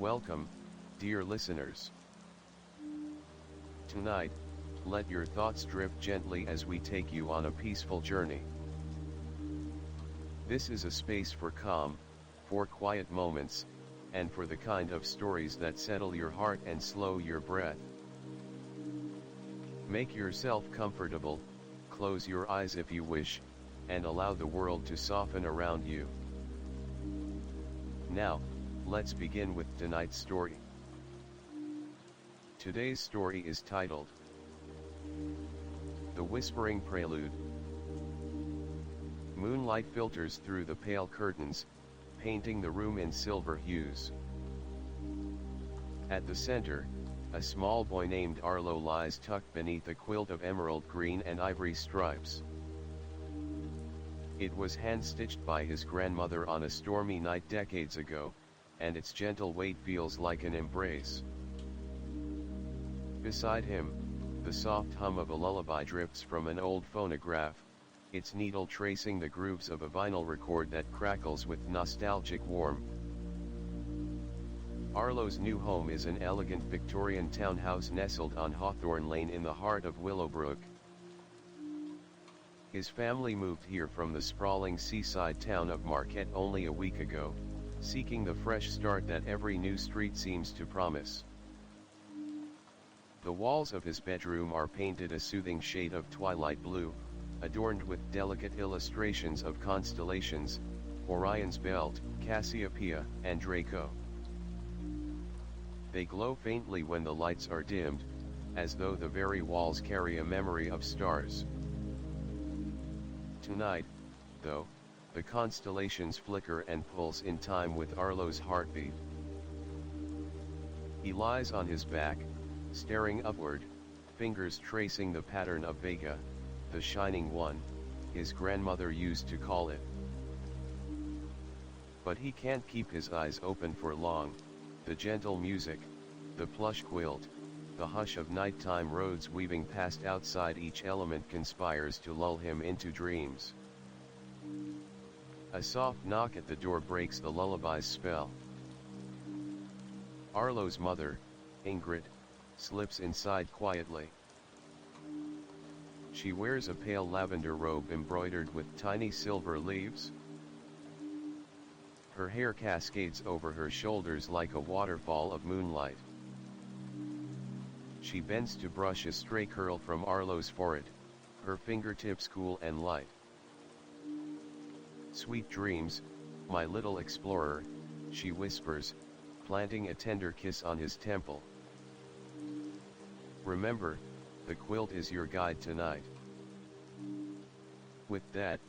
Welcome, dear listeners. Tonight, let your thoughts drift gently as we take you on a peaceful journey. This is a space for calm, for quiet moments, and for the kind of stories that settle your heart and slow your breath. Make yourself comfortable, close your eyes if you wish, and allow the world to soften around you. Now, let's begin with tonight's story. Today's story is titled The Whispering Prelude. Moonlight filters through the pale curtains, painting the room in silver hues. At the center, a small boy named Arlo lies tucked beneath a quilt of emerald green and ivory stripes. It was hand-stitched by his grandmother on a stormy night decades ago, and its gentle weight feels like an embrace. Beside him, the soft hum of a lullaby drifts from an old phonograph, its needle tracing the grooves of a vinyl record that crackles with nostalgic warmth. Arlo's new home is an elegant Victorian townhouse nestled on Hawthorne Lane in the heart of Willowbrook. His family moved here from the sprawling seaside town of Marquette only a week ago, seeking the fresh start that every new street seems to promise. The walls of his bedroom are painted a soothing shade of twilight blue, adorned with delicate illustrations of constellations, Orion's Belt, Cassiopeia, and Draco. They glow faintly when the lights are dimmed, as though the very walls carry a memory of stars. Tonight, though, the constellations flicker and pulse in time with Arlo's heartbeat. He lies on his back, staring upward, fingers tracing the pattern of Vega, the shining one, his grandmother used to call it. But he can't keep his eyes open for long. The gentle music, the plush quilt, the hush of nighttime roads weaving past outside, each element conspires to lull him into dreams. A soft knock at the door breaks the lullaby's spell. Arlo's mother, Ingrid, slips inside quietly. She wears a pale lavender robe embroidered with tiny silver leaves. Her hair cascades over her shoulders like a waterfall of moonlight. She bends to brush a stray curl from Arlo's forehead, her fingertips cool and light. "Sweet dreams, my little explorer," she whispers, planting a tender kiss on his temple. "Remember, the quilt is your guide tonight." With that,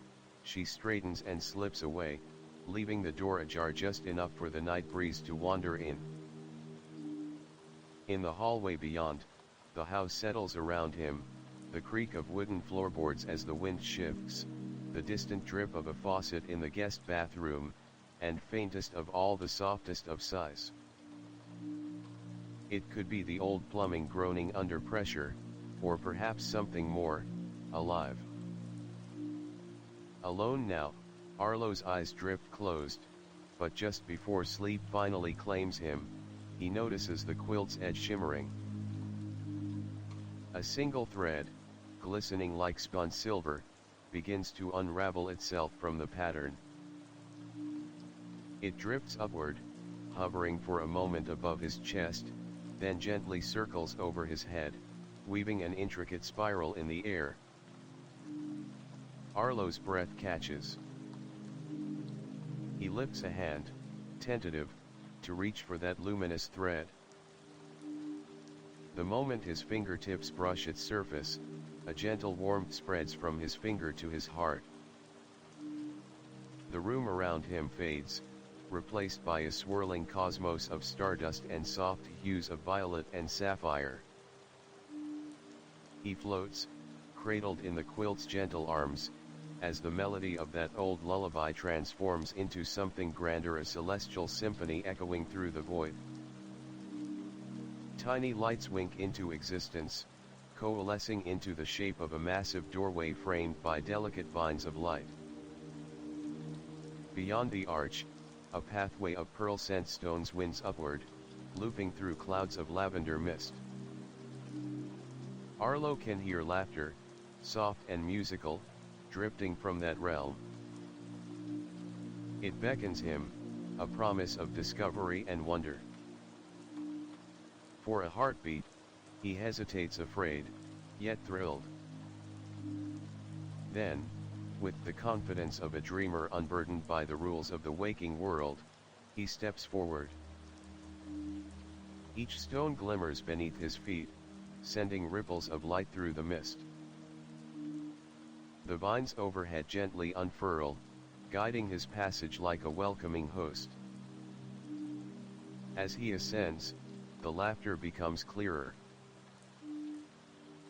she straightens and slips away, leaving the door ajar just enough for the night breeze to wander in. In the hallway beyond, the house settles around him, the creak of wooden floorboards as the wind shifts, the distant drip of a faucet in the guest bathroom, and faintest of all, the softest of sighs. It could be the old plumbing groaning under pressure, or perhaps something more alive. Alone now, Arlo's eyes drift closed, but just before sleep finally claims him, he notices the quilt's edge shimmering. A single thread, glistening like spun silver, begins to unravel itself from the pattern. It drifts upward, hovering for a moment above his chest, then gently circles over his head, weaving an intricate spiral in the air. Arlo's breath catches. He lifts a hand, tentative, to reach for that luminous thread. The moment his fingertips brush its surface, a gentle warmth spreads from his finger to his heart. The room around him fades, replaced by a swirling cosmos of stardust and soft hues of violet and sapphire. He floats, cradled in the quilt's gentle arms, as the melody of that old lullaby transforms into something grander, a celestial symphony echoing through the void. Tiny lights wink into existence, coalescing into the shape of a massive doorway framed by delicate vines of light. Beyond the arch, a pathway of pearl scent stones winds upward, looping through clouds of lavender mist. Arlo can hear laughter, soft and musical, drifting from that realm. It beckons him, a promise of discovery and wonder. For a heartbeat, he hesitates, afraid, yet thrilled. Then, with the confidence of a dreamer unburdened by the rules of the waking world, he steps forward. Each stone glimmers beneath his feet, sending ripples of light through the mist. The vines overhead gently unfurl, guiding his passage like a welcoming host. As he ascends, the laughter becomes clearer.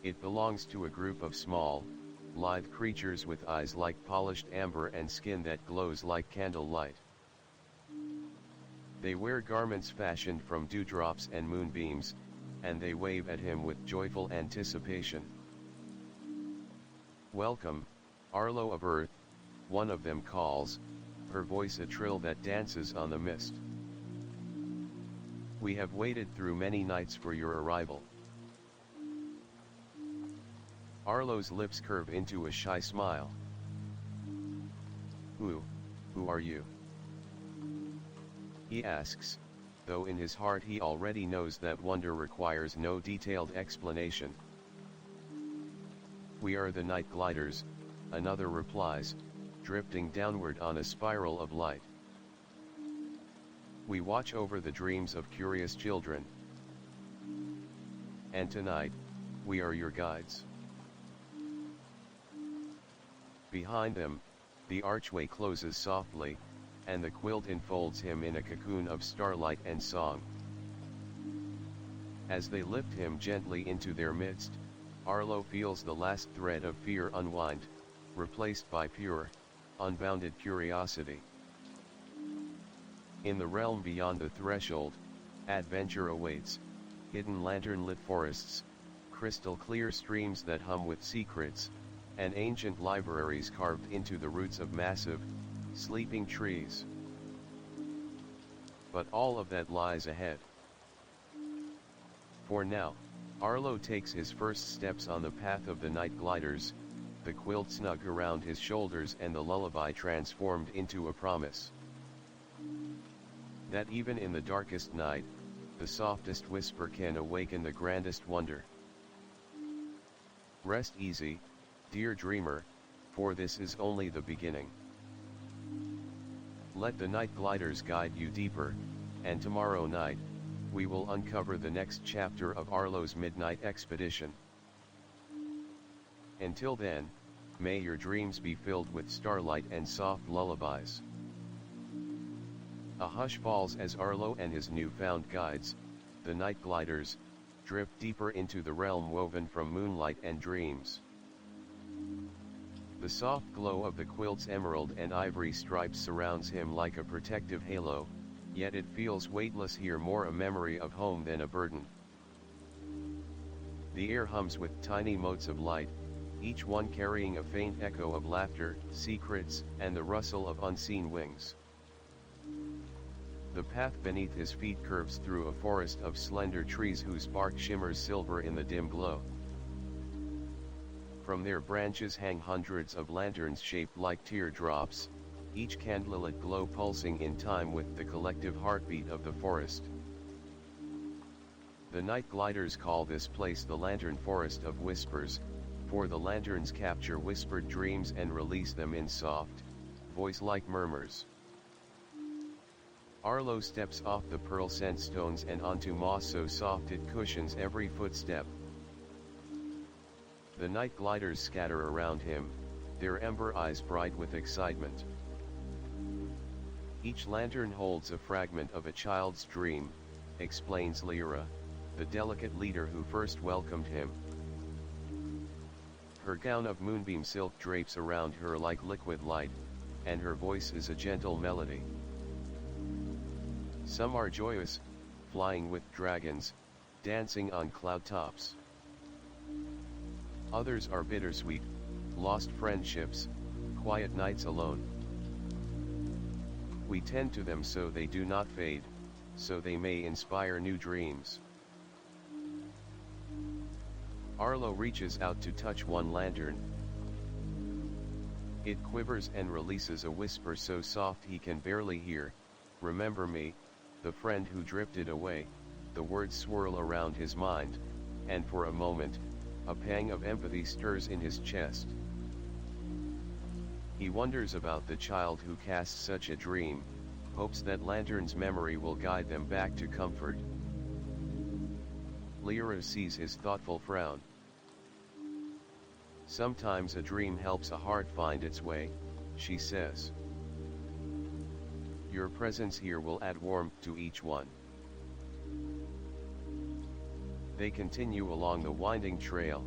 It belongs to a group of small, lithe creatures with eyes like polished amber and skin that glows like candlelight. They wear garments fashioned from dewdrops and moonbeams, and they wave at him with joyful anticipation. "Welcome, Arlo of Earth," one of them calls, her voice a trill that dances on the mist. "We have waited through many nights for your arrival." Arlo's lips curve into a shy smile. Who are you?" he asks, though in his heart he already knows that wonder requires no detailed explanation. "We are the night gliders," another replies, drifting downward on a spiral of light. "We watch over the dreams of curious children. And tonight, we are your guides." Behind them, the archway closes softly, and the quilt enfolds him in a cocoon of starlight and song. As they lift him gently into their midst, Arlo feels the last thread of fear unwind, replaced by pure, unbounded curiosity. In the realm beyond the threshold, adventure awaits, hidden lantern-lit forests, crystal-clear streams that hum with secrets, and ancient libraries carved into the roots of massive, sleeping trees. But all of that lies ahead. For now, Arlo takes his first steps on the path of the night gliders, the quilt snug around his shoulders and the lullaby transformed into a promise. That even in the darkest night, the softest whisper can awaken the grandest wonder. Rest easy, dear dreamer, for this is only the beginning. Let the night gliders guide you deeper, and tomorrow night, we will uncover the next chapter of Arlo's midnight expedition. Until then, may your dreams be filled with starlight and soft lullabies. A hush falls as Arlo and his newfound guides, the night gliders, drift deeper into the realm woven from moonlight and dreams. The soft glow of the quilt's emerald and ivory stripes surrounds him like a protective halo, yet it feels weightless here, more a memory of home than a burden. The air hums with tiny motes of light, each one carrying a faint echo of laughter, secrets, and the rustle of unseen wings. The path beneath his feet curves through a forest of slender trees whose bark shimmers silver in the dim glow. From their branches hang hundreds of lanterns shaped like teardrops, each candlelit glow pulsing in time with the collective heartbeat of the forest. The night gliders call this place the Lantern Forest of Whispers, for the lanterns capture whispered dreams and release them in soft, voice-like murmurs. Arlo steps off the pearl scent stones and onto moss so soft it cushions every footstep. The night gliders scatter around him, their ember eyes bright with excitement. Each lantern holds a fragment of a child's dream, explains Lyra, the delicate leader who first welcomed him. Her gown of moonbeam silk drapes around her like liquid light, and her voice is a gentle melody. Some are joyous, flying with dragons, dancing on cloud tops. Others are bittersweet, lost friendships, quiet nights alone. We tend to them so they do not fade, so they may inspire new dreams. Arlo reaches out to touch one lantern. It quivers and releases a whisper so soft he can barely hear, "Remember me, the friend who drifted away." The words swirl around his mind, and for a moment, a pang of empathy stirs in his chest. He wonders about the child who cast such a dream, hopes that Lantern's memory will guide them back to comfort. Lyra sees his thoughtful frown. "Sometimes a dream helps a heart find its way," she says. "Your presence here will add warmth to each one." They continue along the winding trail.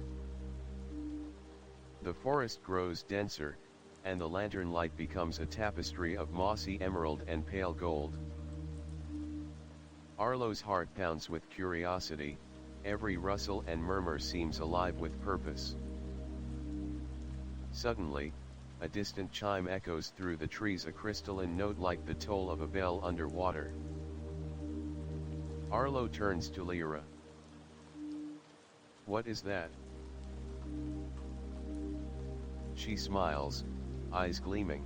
The forest grows denser, and the lantern light becomes a tapestry of mossy emerald and pale gold. Arlo's heart pounds with curiosity, every rustle and murmur seems alive with purpose. Suddenly, a distant chime echoes through the trees, a crystalline note like the toll of a bell underwater. Arlo turns to Lyra. "What is that?" She smiles, eyes gleaming.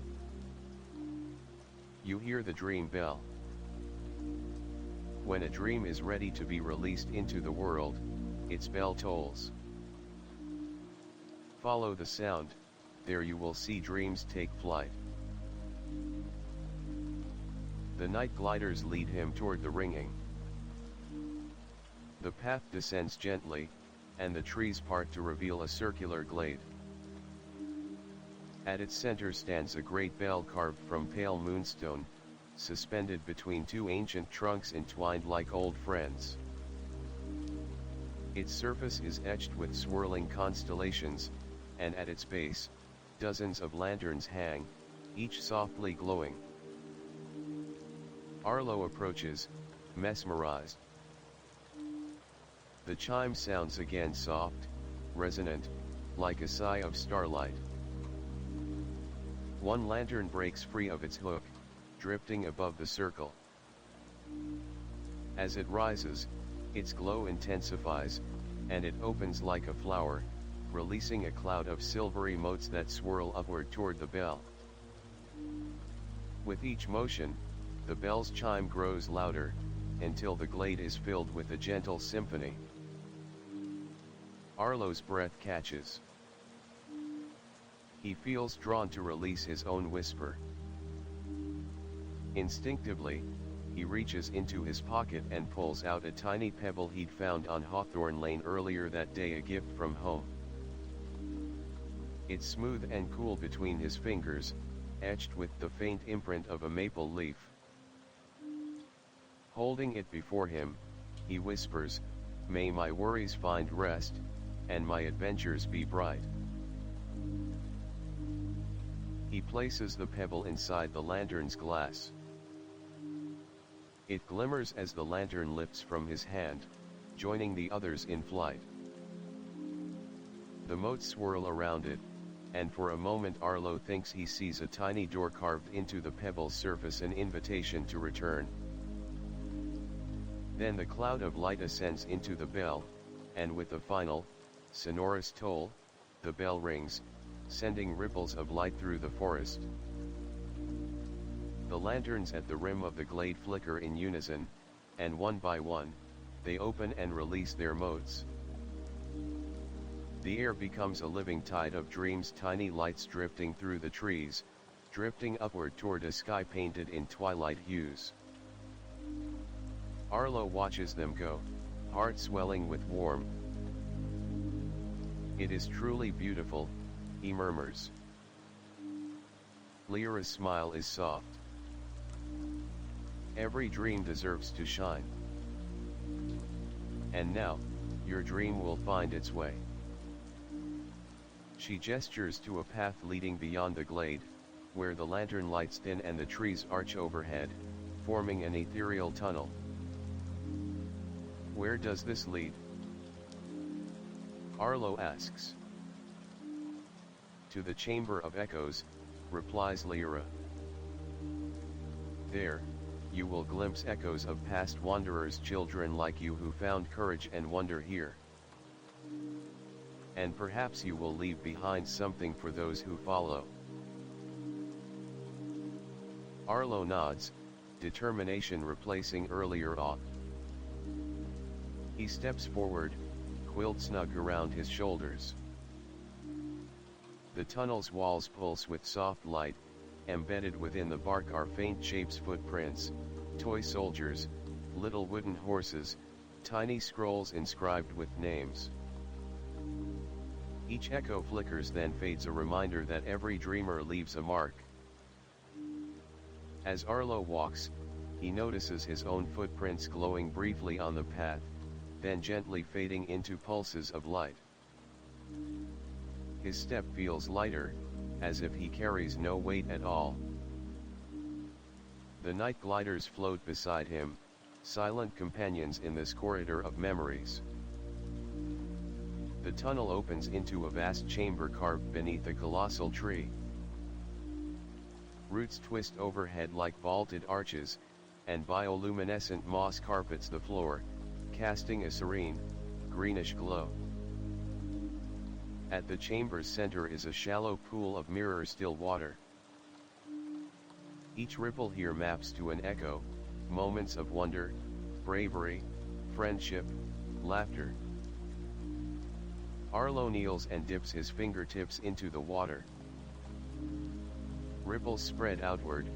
"You hear the dream bell. When a dream is ready to be released into the world, its bell tolls. Follow the sound, there you will see dreams take flight." The night gliders lead him toward the ringing. The path descends gently, and the trees part to reveal a circular glade. At its center stands a great bell carved from pale moonstone, suspended between two ancient trunks entwined like old friends. Its surface is etched with swirling constellations, and at its base, dozens of lanterns hang, each softly glowing. Arlo approaches, mesmerized. The chime sounds again, soft, resonant, like a sigh of starlight. One lantern breaks free of its hook, drifting above the circle. As it rises, its glow intensifies, and it opens like a flower, releasing a cloud of silvery motes that swirl upward toward the bell. With each motion, the bell's chime grows louder, until the glade is filled with a gentle symphony. Arlo's breath catches. He feels drawn to release his own whisper. Instinctively, he reaches into his pocket and pulls out a tiny pebble he'd found on Hawthorne Lane earlier that day, a gift from home. It's smooth and cool between his fingers, etched with the faint imprint of a maple leaf. Holding it before him, he whispers, "May my worries find rest, and my adventures be bright." He places the pebble inside the lantern's glass. It glimmers as the lantern lifts from his hand, joining the others in flight. The motes swirl around it, and for a moment Arlo thinks he sees a tiny door carved into the pebble's surface, an invitation to return. Then the cloud of light ascends into the bell, and with a final, sonorous toll, the bell rings, sending ripples of light through the forest. The lanterns at the rim of the glade flicker in unison, and one by one, they open and release their motes. The air becomes a living tide of dreams, tiny lights drifting through the trees, drifting upward toward a sky painted in twilight hues. Arlo watches them go, heart swelling with warmth. "It is truly beautiful," he murmurs. Lyra's smile is soft. "Every dream deserves to shine. And now, your dream will find its way." She gestures to a path leading beyond the glade, where the lantern lights thin and the trees arch overhead, forming an ethereal tunnel. "Where does this lead?" Arlo asks. "To the Chamber of Echoes," replies Lyra. "There, you will glimpse echoes of past wanderers, children like you who found courage and wonder here. And perhaps you will leave behind something for those who follow. Arlo nods, determination replacing earlier awe. He steps forward, quilt snug around his shoulders. The tunnel's walls pulse with soft light, embedded within the bark are faint shapes, footprints, toy soldiers, little wooden horses, tiny scrolls inscribed with names. Each echo flickers then fades, a reminder that every dreamer leaves a mark. As Arlo walks, he notices his own footprints glowing briefly on the path, then gently fading into pulses of light. His step feels lighter, as if he carries no weight at all. The night gliders float beside him, silent companions in this corridor of memories. The tunnel opens into a vast chamber carved beneath a colossal tree. Roots twist overhead like vaulted arches, and bioluminescent moss carpets the floor, casting a serene, greenish glow. At the chamber's center is a shallow pool of mirror-still water. Each ripple here maps to an echo, moments of wonder, bravery, friendship, laughter. Arlo kneels and dips his fingertips into the water. Ripples spread outward,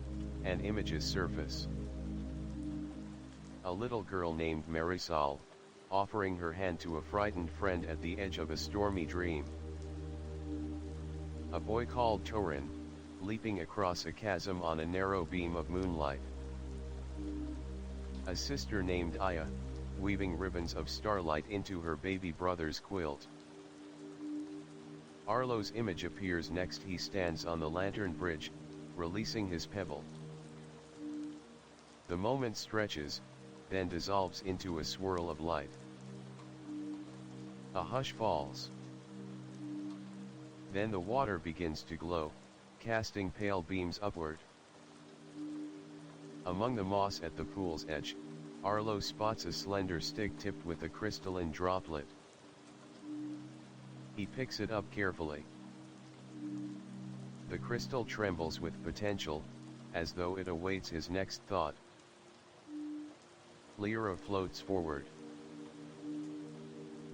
and images surface. A little girl named Marisol, offering her hand to a frightened friend at the edge of a stormy dream. A boy called Torin, leaping across a chasm on a narrow beam of moonlight. A sister named Aya, weaving ribbons of starlight into her baby brother's quilt. Arlo's image appears next. He stands on the lantern bridge, releasing his pebble. The moment stretches, then dissolves into a swirl of light. A hush falls. Then the water begins to glow, casting pale beams upward. Among the moss at the pool's edge, Arlo spots a slender stick tipped with a crystalline droplet. He picks it up carefully. The crystal trembles with potential, as though it awaits his next thought. Lyra floats forward.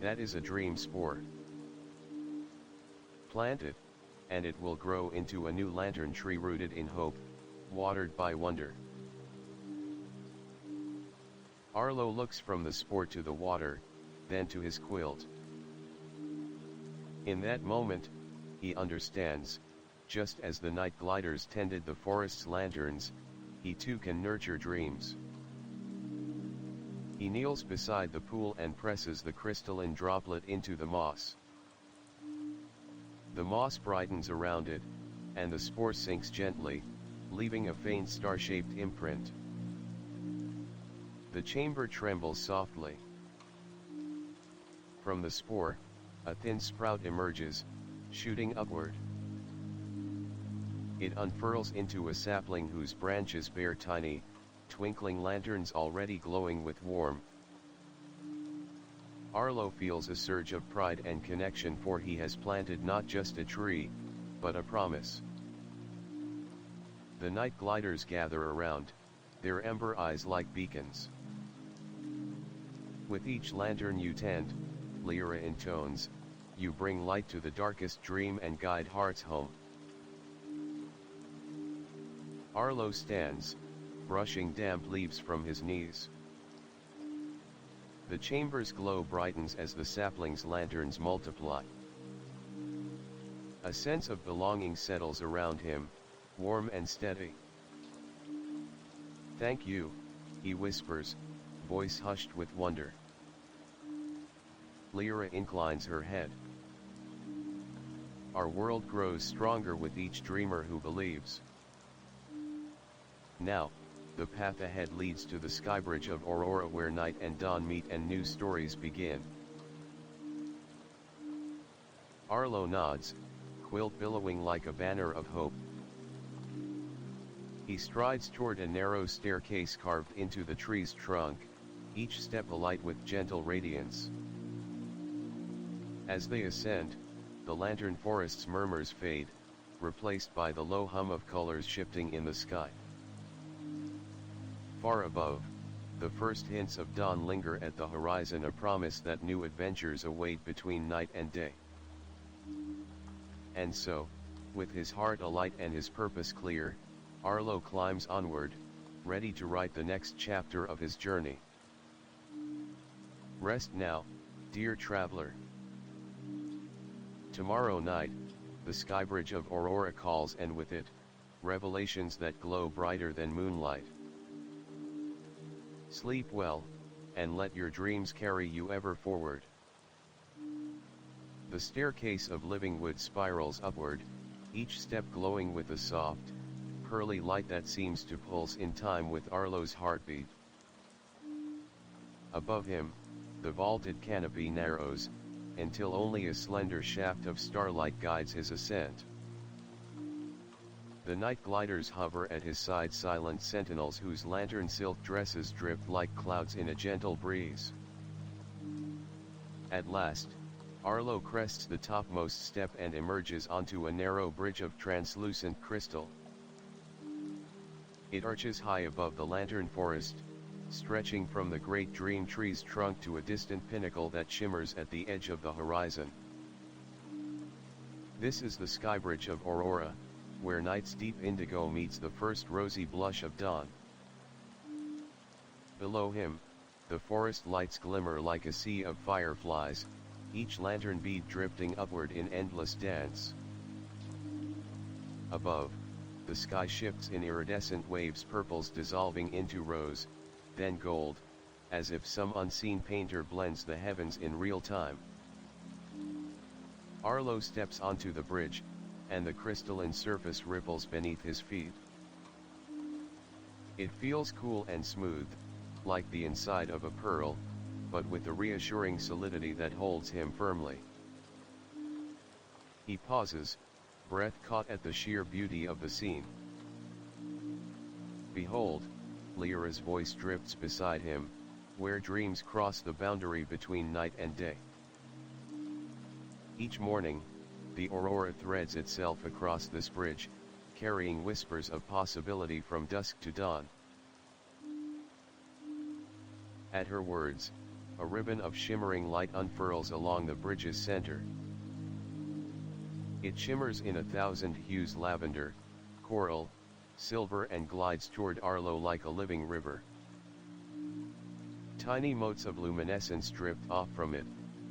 That is a dream spore. Plant it, and it will grow into a new lantern tree rooted in hope, watered by wonder. Arlo looks from the spore to the water, then to his quilt. In that moment, he understands, just as the night gliders tended the forest's lanterns, he too can nurture dreams. He kneels beside the pool and presses the crystalline droplet into the moss. The moss brightens around it, and the spore sinks gently, leaving a faint star-shaped imprint. The chamber trembles softly. From the spore, a thin sprout emerges, shooting upward. It unfurls into a sapling whose branches bear tiny, twinkling lanterns already glowing with warmth. Arlo feels a surge of pride and connection, for he has planted not just a tree, but a promise. The night gliders gather around, their ember eyes like beacons. With each lantern you tend, Lyra intones, you bring light to the darkest dream and guide hearts home. Arlo stands, brushing damp leaves from his knees. The chamber's glow brightens as the sapling's lanterns multiply. A sense of belonging settles around him, warm and steady. Thank you, he whispers, voice hushed with wonder. Lyra inclines her head. Our world grows stronger with each dreamer who believes. Now, the path ahead leads to the skybridge of Aurora, where night and dawn meet and new stories begin. Arlo nods, quilt billowing like a banner of hope. He strides toward a narrow staircase carved into the tree's trunk, each step alight with gentle radiance. As they ascend, the lantern forest's murmurs fade, replaced by the low hum of colors shifting in the sky. Far above, the first hints of dawn linger at the horizon, a promise that new adventures await between night and day. And so, with his heart alight and his purpose clear, Arlo climbs onward, ready to write the next chapter of his journey. Rest now, dear traveler. Tomorrow night, the skybridge of Aurora calls, and with it, revelations that glow brighter than moonlight. Sleep well, and let your dreams carry you ever forward. The staircase of living wood spirals upward, each step glowing with a soft, pearly light that seems to pulse in time with Arlo's heartbeat. Above him, the vaulted canopy narrows, until only a slender shaft of starlight guides his ascent. The night gliders hover at his side, silent sentinels whose lantern silk dresses drift like clouds in a gentle breeze. At last, Arlo crests the topmost step and emerges onto a narrow bridge of translucent crystal. It arches high above the lantern forest, stretching from the great dream tree's trunk to a distant pinnacle that shimmers at the edge of the horizon. This is the skybridge of Aurora, where night's deep indigo meets the first rosy blush of dawn. Below him, the forest lights glimmer like a sea of fireflies, each lantern bead drifting upward in endless dance. Above, the sky shifts in iridescent waves, purples dissolving into rose, then gold, as if some unseen painter blends the heavens in real time. Arlo steps onto the bridge, and the crystalline surface ripples beneath his feet. It feels cool and smooth, like the inside of a pearl, but with a reassuring solidity that holds him firmly. He pauses, breath caught at the sheer beauty of the scene. Behold, Lyra's voice drifts beside him, where dreams cross the boundary between night and day. Each morning, the aurora threads itself across this bridge, carrying whispers of possibility from dusk to dawn. At her words, a ribbon of shimmering light unfurls along the bridge's center. It shimmers in 1,000 hues: lavender, coral, silver, and glides toward Arlo like a living river. Tiny motes of luminescence drift off from it,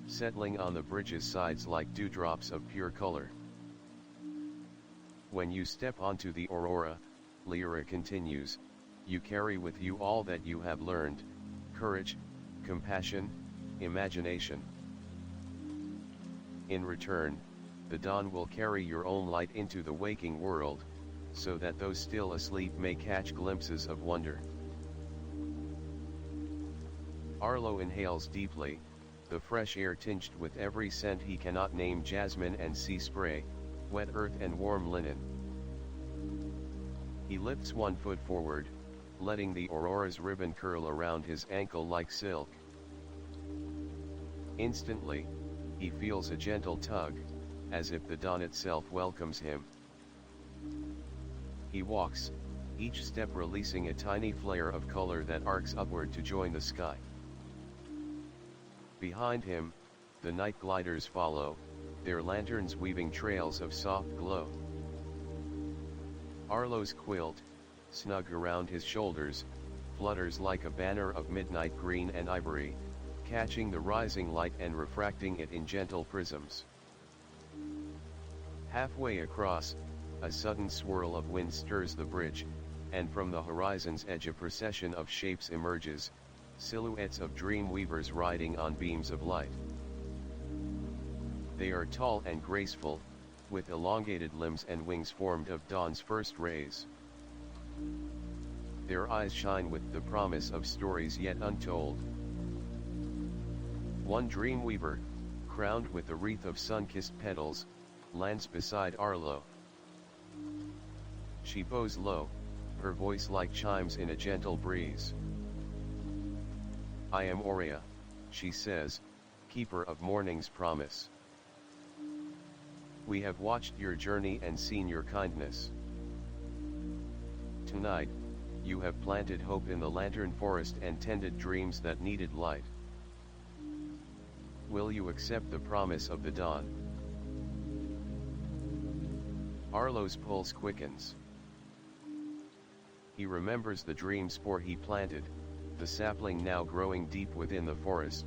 settling on the bridge's sides like dewdrops of pure color. When you step onto the aurora, Lyra continues, you carry with you all that you have learned: courage, compassion, imagination. In return, the dawn will carry your own light into the waking world, so that those still asleep may catch glimpses of wonder. Arlo inhales deeply, the fresh air tinged with every scent he cannot name: jasmine and sea spray, wet earth and warm linen. He lifts one foot forward, letting the aurora's ribbon curl around his ankle like silk. Instantly, he feels a gentle tug, as if the dawn itself welcomes him. He walks, each step releasing a tiny flare of color that arcs upward to join the sky. Behind him, the night gliders follow, their lanterns weaving trails of soft glow. Arlo's quilt, snug around his shoulders, flutters like a banner of midnight green and ivory, catching the rising light and refracting it in gentle prisms. Halfway across, a sudden swirl of wind stirs the bridge, and from the horizon's edge a procession of shapes emerges, silhouettes of dream weavers riding on beams of light. They are tall and graceful, with elongated limbs and wings formed of dawn's first rays. Their eyes shine with the promise of stories yet untold. One dream weaver, crowned with a wreath of sun-kissed petals, lands beside Arlo. She bows low, her voice like chimes in a gentle breeze. "I am Aurea," she says, "keeper of morning's promise. We have watched your journey and seen your kindness. Tonight, you have planted hope in the lantern forest and tended dreams that needed light. Will you accept the promise of the dawn?" Arlo's pulse quickens. He remembers the dream spore he planted, the sapling now growing deep within the forest.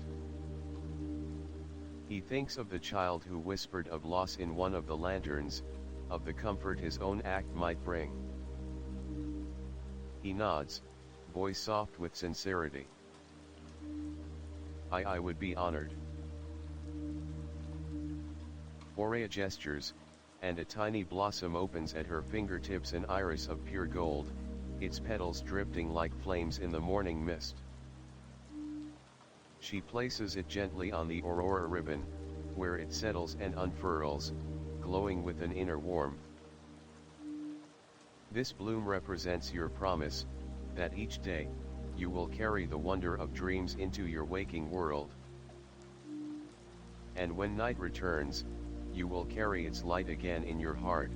He thinks of the child who whispered of loss in one of the lanterns, of the comfort his own act might bring. He nods, voice soft with sincerity. I would be honored." Aurea gestures, and a tiny blossom opens at her fingertips, an iris of pure gold, its petals drifting like flames in the morning mist. She places it gently on the aurora ribbon, where it settles and unfurls, glowing with an inner warmth. "This bloom represents your promise, that each day, you will carry the wonder of dreams into your waking world. And when night returns, you will carry its light again in your heart."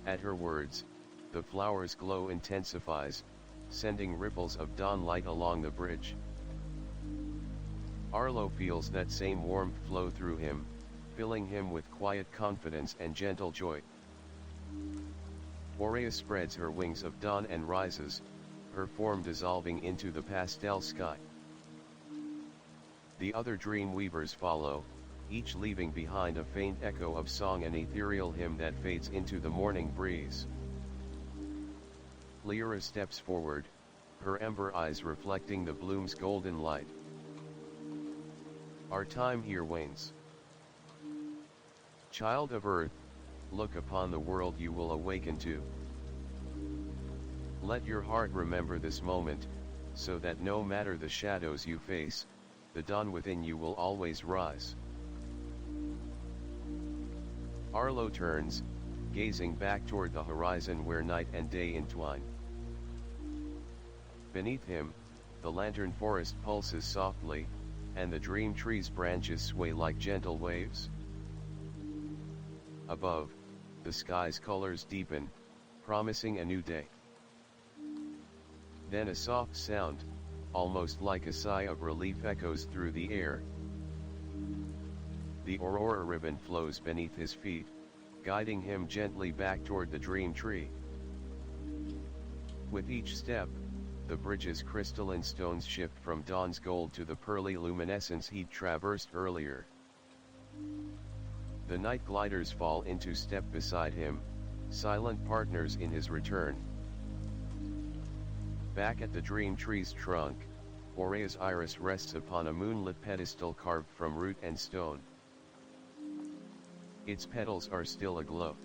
At her words, the flower's glow intensifies, sending ripples of dawn light along the bridge. Arlo feels that same warmth flow through him, filling him with quiet confidence and gentle joy. Aurea spreads her wings of dawn and rises, her form dissolving into the pastel sky. The other dream weavers follow, each leaving behind a faint echo of song, an ethereal hymn that fades into the morning breeze. Lyra steps forward, her ember eyes reflecting the bloom's golden light. "Our time here wanes. Child of Earth, look upon the world you will awaken to. Let your heart remember this moment, so that no matter the shadows you face, the dawn within you will always rise." Arlo turns, gazing back toward the horizon where night and day entwine. Beneath him, the lantern forest pulses softly, and the dream tree's branches sway like gentle waves. Above, the sky's colors deepen, promising a new day. Then a soft sound, almost like a sigh of relief, echoes through the air. The aurora ribbon flows beneath his feet, guiding him gently back toward the dream tree. With each step, the bridge's crystalline stones shift from dawn's gold to the pearly luminescence he'd traversed earlier. The night gliders fall into step beside him, silent partners in his return. Back at the dream tree's trunk, Aurea's iris rests upon a moonlit pedestal carved from root and stone. Its petals are still aglow.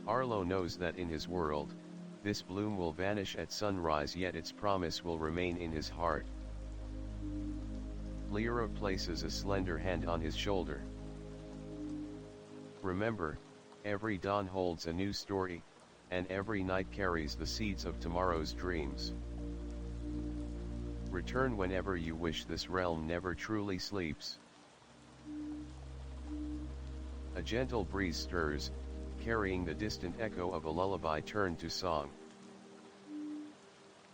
Arlo knows that in his world, this bloom will vanish at sunrise, yet its promise will remain in his heart. Lyra places a slender hand on his shoulder. "Remember, every dawn holds a new story, and every night carries the seeds of tomorrow's dreams. Return whenever you wish, this realm never truly sleeps." A gentle breeze stirs, carrying the distant echo of a lullaby turned to song.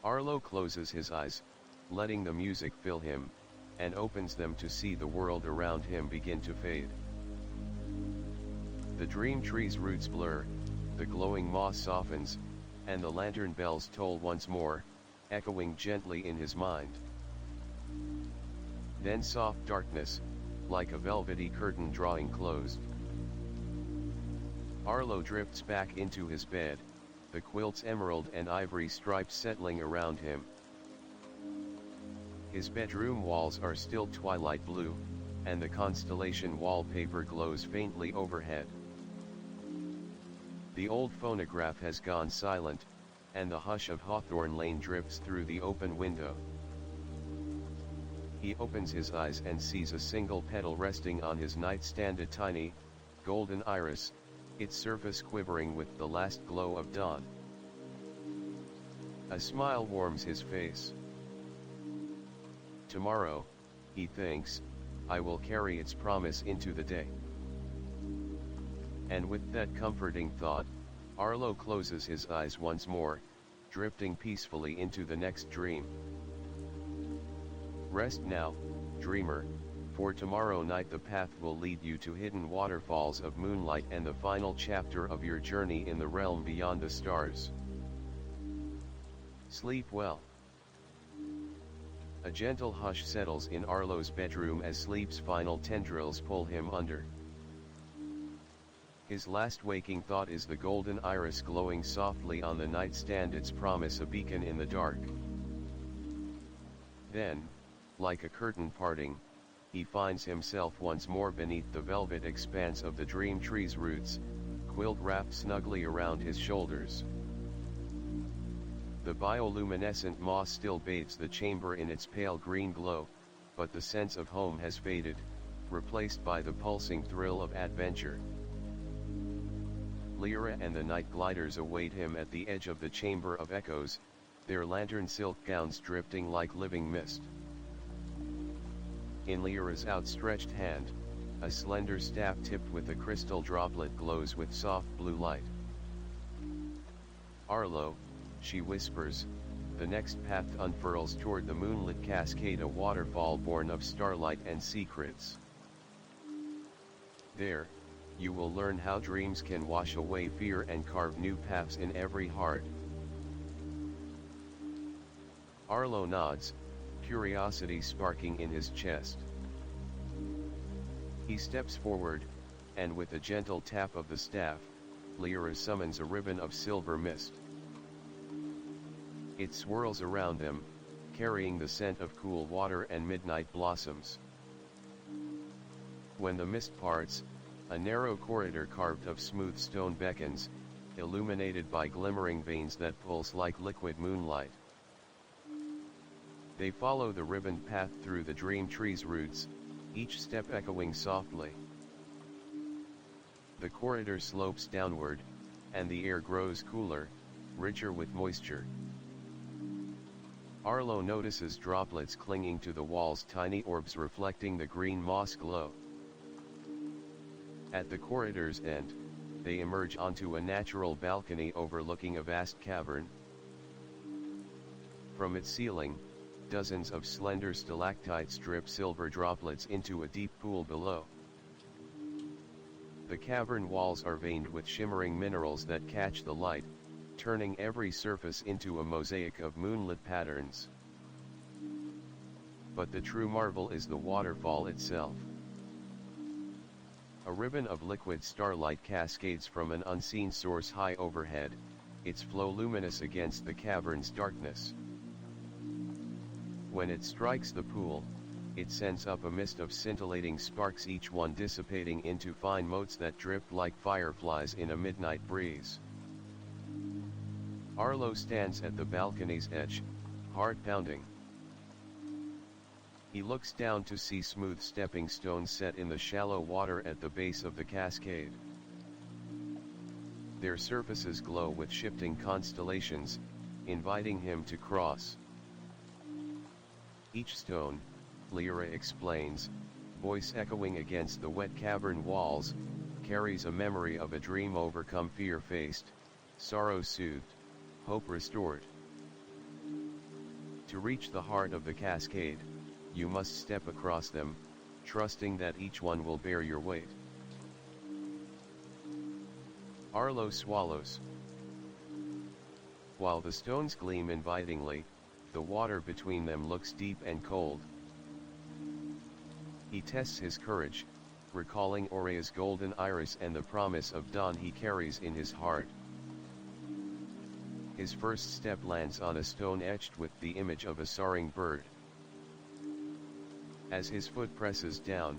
Arlo closes his eyes, letting the music fill him, and opens them to see the world around him begin to fade. The dream tree's roots blur, the glowing moss softens, and the lantern bells toll once more, echoing gently in his mind. Then soft darkness, like a velvety curtain drawing closed. Arlo drifts back into his bed, the quilt's emerald and ivory stripes settling around him. His bedroom walls are still twilight blue, and the constellation wallpaper glows faintly overhead. The old phonograph has gone silent, and the hush of Hawthorne Lane drifts through the open window. He opens his eyes and sees a single petal resting on his nightstand, a tiny, golden iris, its surface quivering with the last glow of dawn. A smile warms his face. Tomorrow, he thinks, I will carry its promise into the day. And with that comforting thought, Arlo closes his eyes once more, drifting peacefully into the next dream. Rest now, dreamer, for tomorrow night the path will lead you to hidden waterfalls of moonlight and the final chapter of your journey in the realm beyond the stars. Sleep well. A gentle hush settles in Arlo's bedroom as sleep's final tendrils pull him under. His last waking thought is the golden iris glowing softly on the nightstand, its promise a beacon in the dark. Then, like a curtain parting, he finds himself once more beneath the velvet expanse of the dream tree's roots, quilt wrapped snugly around his shoulders. The bioluminescent moss still bathes the chamber in its pale green glow, but the sense of home has faded, replaced by the pulsing thrill of adventure. Lyra and the night gliders await him at the edge of the Chamber of Echoes, their lantern silk gowns drifting like living mist. In Lyra's outstretched hand, a slender staff tipped with a crystal droplet glows with soft blue light. Arlo, she whispers, the next path unfurls toward the moonlit cascade, a waterfall born of starlight and secrets. There, you will learn how dreams can wash away fear and carve new paths in every heart. Arlo nods, curiosity sparking in his chest. He steps forward, and with a gentle tap of the staff, Lyra summons a ribbon of silver mist. It swirls around them, carrying the scent of cool water and midnight blossoms. When the mist parts, a narrow corridor carved of smooth stone beckons, illuminated by glimmering veins that pulse like liquid moonlight. They follow the ribboned path through the dream tree's roots, each step echoing softly. The corridor slopes downward, and the air grows cooler, richer with moisture. Arlo notices droplets clinging to the walls, tiny orbs reflecting the green moss glow. At the corridor's end, they emerge onto a natural balcony overlooking a vast cavern. From its ceiling, dozens of slender stalactites drip silver droplets into a deep pool below. The cavern walls are veined with shimmering minerals that catch the light, turning every surface into a mosaic of moonlit patterns. But the true marvel is the waterfall itself. A ribbon of liquid starlight cascades from an unseen source high overhead, its flow luminous against the cavern's darkness. When it strikes the pool, it sends up a mist of scintillating sparks, each one dissipating into fine motes that drift like fireflies in a midnight breeze. Arlo stands at the balcony's edge, heart pounding. He looks down to see smooth stepping stones set in the shallow water at the base of the cascade. Their surfaces glow with shifting constellations, inviting him to cross. Each stone, Lyra explains, voice echoing against the wet cavern walls, carries a memory of a dream overcome, fear faced, sorrow soothed, hope restored. To reach the heart of the cascade, you must step across them, trusting that each one will bear your weight. Arlo swallows. While the stones gleam invitingly, the water between them looks deep and cold. He tests his courage, recalling Aurea's golden iris and the promise of dawn he carries in his heart. His first step lands on a stone etched with the image of a soaring bird. As his foot presses down,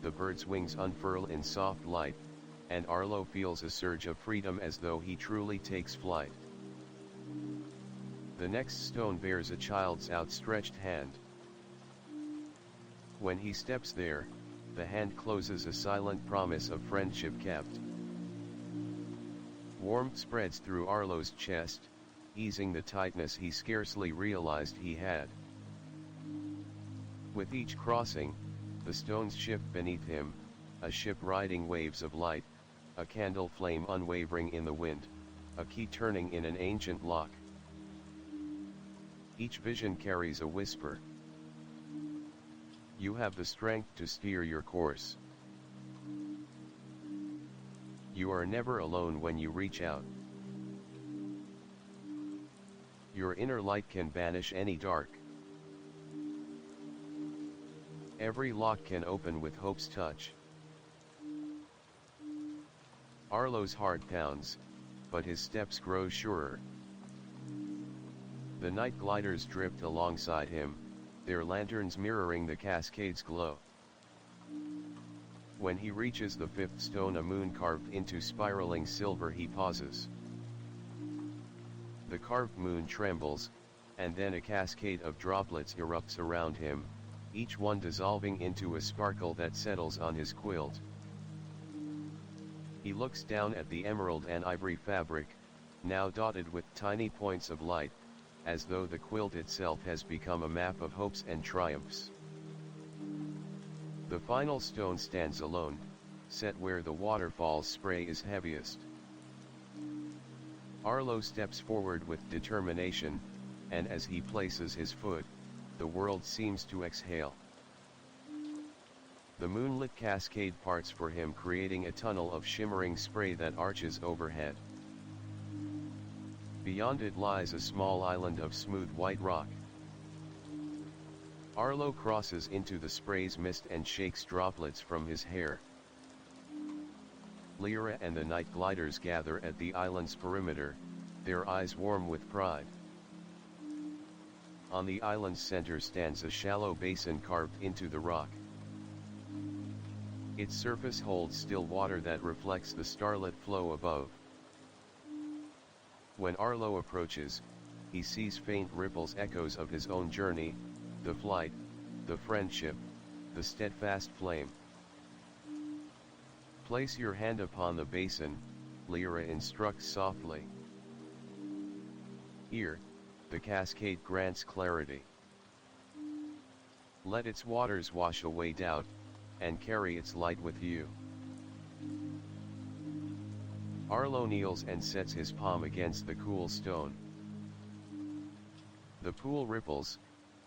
the bird's wings unfurl in soft light, and Arlo feels a surge of freedom as though he truly takes flight. The next stone bears a child's outstretched hand. When he steps there, the hand closes, a silent promise of friendship kept. Warmth spreads through Arlo's chest, easing the tightness he scarcely realized he had. With each crossing, the stones shift beneath him, a ship riding waves of light, a candle flame unwavering in the wind, a key turning in an ancient lock. Each vision carries a whisper. You have the strength to steer your course. You are never alone when you reach out. Your inner light can banish any dark. Every lock can open with hope's touch. Arlo's heart pounds, but his steps grow surer. The night gliders drift alongside him, their lanterns mirroring the cascade's glow. When he reaches the fifth stone, a moon carved into spiraling silver, he pauses. The carved moon trembles, and then a cascade of droplets erupts around him, each one dissolving into a sparkle that settles on his quilt. He looks down at the emerald and ivory fabric, now dotted with tiny points of light, as though the quilt itself has become a map of hopes and triumphs. The final stone stands alone, set where the waterfall's spray is heaviest. Arlo steps forward with determination, and as he places his foot, the world seems to exhale. The moonlit cascade parts for him, creating a tunnel of shimmering spray that arches overhead. Beyond it lies a small island of smooth white rock. Arlo crosses into the spray's mist and shakes droplets from his hair. Lyra and the night gliders gather at the island's perimeter, their eyes warm with pride. On the island's center stands a shallow basin carved into the rock. Its surface holds still water that reflects the starlit flow above. When Arlo approaches, he sees faint ripples, echoes of his own journey, the flight, the friendship, the steadfast flame. Place your hand upon the basin, Lyra instructs softly. Here, the cascade grants clarity. Let its waters wash away doubt, and carry its light with you. Arlo kneels and sets his palm against the cool stone. The pool ripples,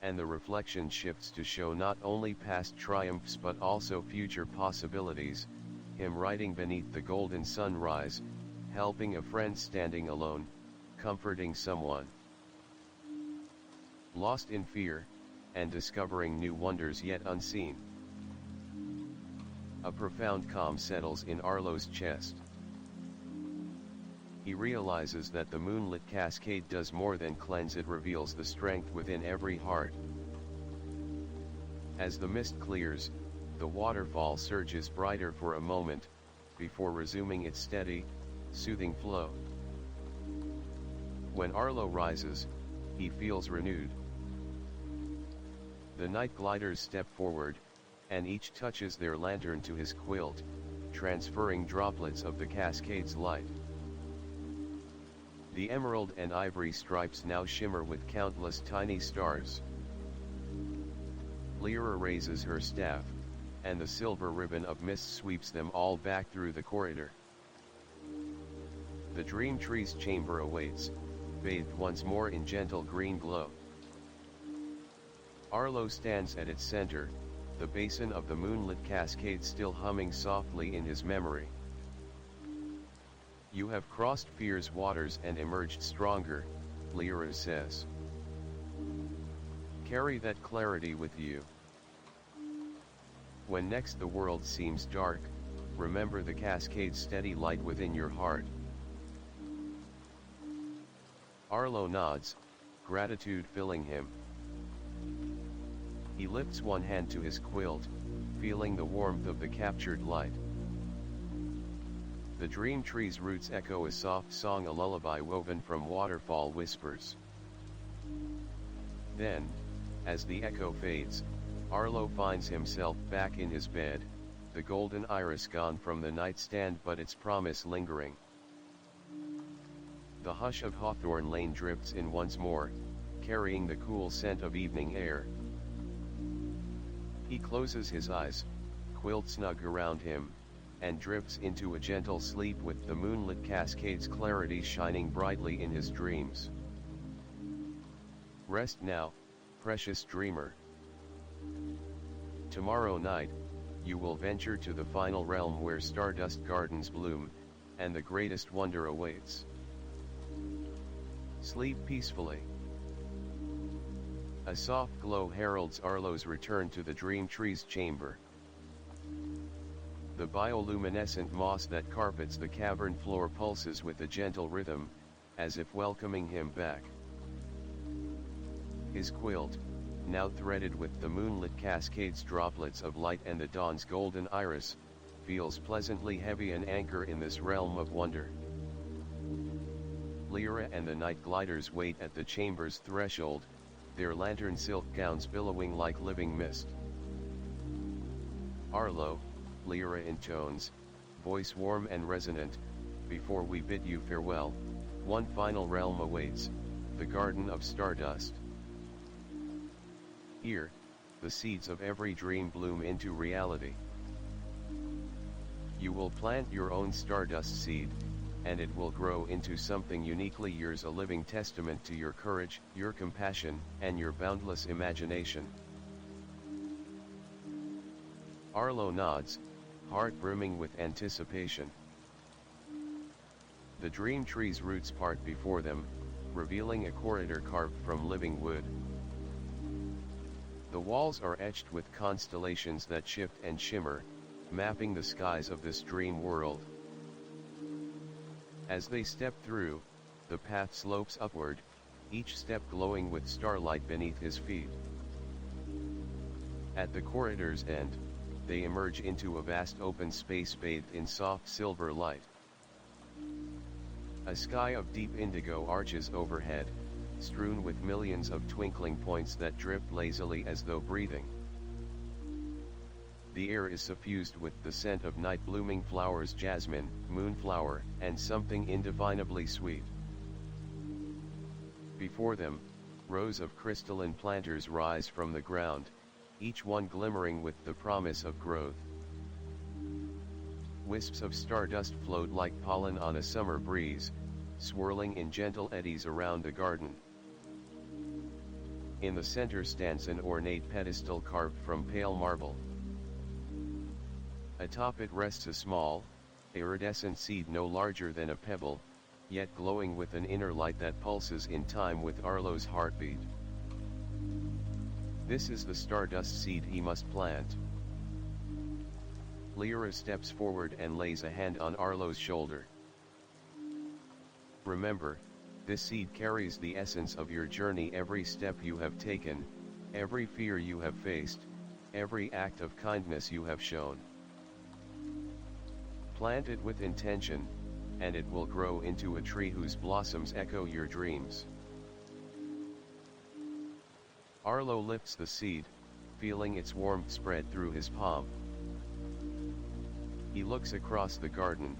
and the reflection shifts to show not only past triumphs but also future possibilities, him riding beneath the golden sunrise, helping a friend standing alone, comforting someone lost in fear, and discovering new wonders yet unseen. A profound calm settles in Arlo's chest. He realizes that the moonlit cascade does more than cleanse, it reveals the strength within every heart. As the mist clears, the waterfall surges brighter for a moment, before resuming its steady, soothing flow. When Arlo rises, he feels renewed. The night gliders step forward, and each touches their lantern to his quilt, transferring droplets of the cascade's light. The emerald and ivory stripes now shimmer with countless tiny stars. Lyra raises her staff, and the silver ribbon of mist sweeps them all back through the corridor. The dream tree's chamber awaits, bathed once more in gentle green glow. Arlo stands at its center, the basin of the moonlit cascade still humming softly in his memory. You have crossed fear's waters and emerged stronger, Lyra says. Carry that clarity with you. When next the world seems dark, remember the cascade's steady light within your heart. Arlo nods, gratitude filling him. He lifts one hand to his quilt, feeling the warmth of the captured light. The dream tree's roots echo a soft song, a lullaby woven from waterfall whispers. Then, as the echo fades, Arlo finds himself back in his bed, the golden iris gone from the nightstand but its promise lingering. The hush of Hawthorne Lane drifts in once more, carrying the cool scent of evening air. He closes his eyes, quilt snug around him, and drifts into a gentle sleep with the moonlit cascade's clarity shining brightly in his dreams. Rest now, precious dreamer. Tomorrow night, you will venture to the final realm where stardust gardens bloom, and the greatest wonder awaits. Sleep peacefully. A soft glow heralds Arlo's return to the Dream Tree's chamber. The bioluminescent moss that carpets the cavern floor pulses with a gentle rhythm, as if welcoming him back. His quilt, now threaded with the moonlit cascade's droplets of light and the dawn's golden iris, feels pleasantly heavy, an anchor in this realm of wonder. Lyra and the night gliders wait at the chamber's threshold, their lantern silk gowns billowing like living mist. Arlo, Lyra intones, voice warm and resonant, before we bid you farewell, one final realm awaits, the Garden of Stardust. Here, the seeds of every dream bloom into reality. You will plant your own stardust seed, and it will grow into something uniquely yours, a living testament to your courage, your compassion, and your boundless imagination. Arlo nods, heart brimming with anticipation. The dream tree's roots part before them, revealing a corridor carved from living wood. The walls are etched with constellations that shift and shimmer, mapping the skies of this dream world. As they step through, the path slopes upward, each step glowing with starlight beneath his feet. At the corridor's end, they emerge into a vast open space bathed in soft silver light. A sky of deep indigo arches overhead, strewn with millions of twinkling points that drip lazily as though breathing. The air is suffused with the scent of night-blooming flowers, jasmine, moonflower, and something indefinably sweet. Before them, rows of crystalline planters rise from the ground, each one glimmering with the promise of growth. Wisps of stardust float like pollen on a summer breeze, swirling in gentle eddies around the garden. In the center stands an ornate pedestal carved from pale marble. Atop it rests a small, iridescent seed no larger than a pebble, yet glowing with an inner light that pulses in time with Arlo's heartbeat. This is the stardust seed he must plant. Lyra steps forward and lays a hand on Arlo's shoulder. Remember, this seed carries the essence of your journey, every step you have taken, every fear you have faced, every act of kindness you have shown. Plant it with intention, and it will grow into a tree whose blossoms echo your dreams. Arlo lifts the seed, feeling its warmth spread through his palm. He looks across the garden,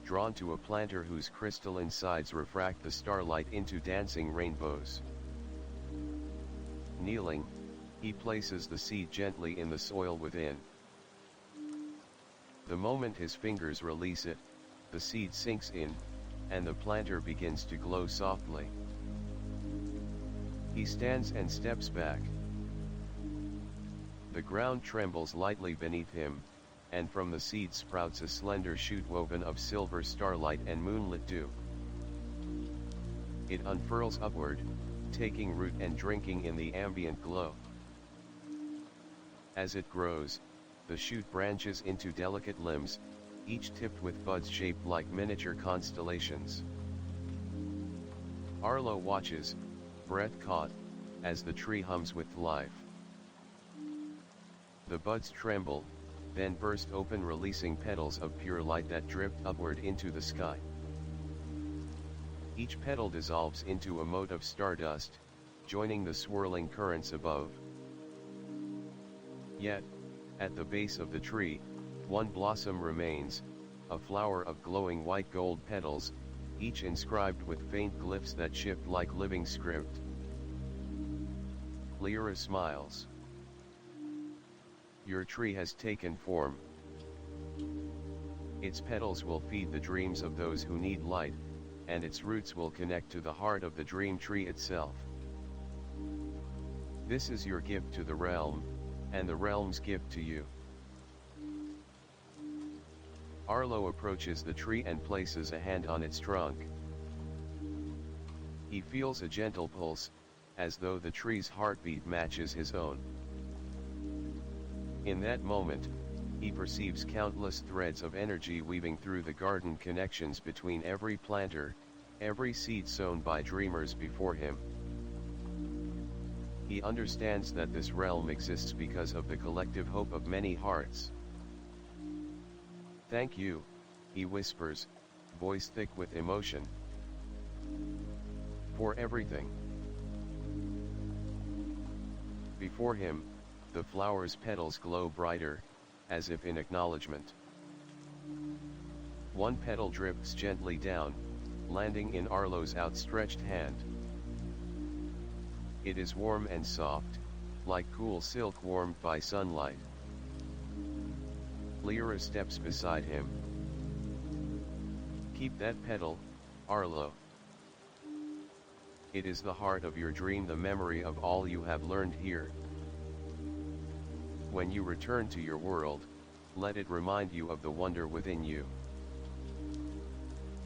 drawn to a planter whose crystalline sides refract the starlight into dancing rainbows. Kneeling, he places the seed gently in the soil within. The moment his fingers release it, the seed sinks in, and the planter begins to glow softly. He stands and steps back. The ground trembles lightly beneath him, and from the seed sprouts a slender shoot woven of silver starlight and moonlit dew. It unfurls upward, taking root and drinking in the ambient glow. As it grows, the shoot branches into delicate limbs, each tipped with buds shaped like miniature constellations. Arlo watches, breath caught, as the tree hums with life. The buds tremble, then burst open, releasing petals of pure light that drift upward into the sky. Each petal dissolves into a mote of stardust, joining the swirling currents above. Yet, at the base of the tree, one blossom remains, a flower of glowing white gold petals, each inscribed with faint glyphs that shift like living script. Lyra smiles. Your tree has taken form. Its petals will feed the dreams of those who need light, and its roots will connect to the heart of the dream tree itself. This is your gift to the realm, and the realm's gift to you. Arlo approaches the tree and places a hand on its trunk. He feels a gentle pulse, as though the tree's heartbeat matches his own. In that moment, he perceives countless threads of energy weaving through the garden, connections between every planter, every seed sown by dreamers before him. He understands that this realm exists because of the collective hope of many hearts. Thank you, he whispers, voice thick with emotion. For everything. Before him, the flower's petals glow brighter, as if in acknowledgement. One petal drips gently down, landing in Arlo's outstretched hand. It is warm and soft, like cool silk warmed by sunlight. Lyra steps beside him. Keep that petal, Arlo. It is the heart of your dream, the memory of all you have learned here. When you return to your world, let it remind you of the wonder within you.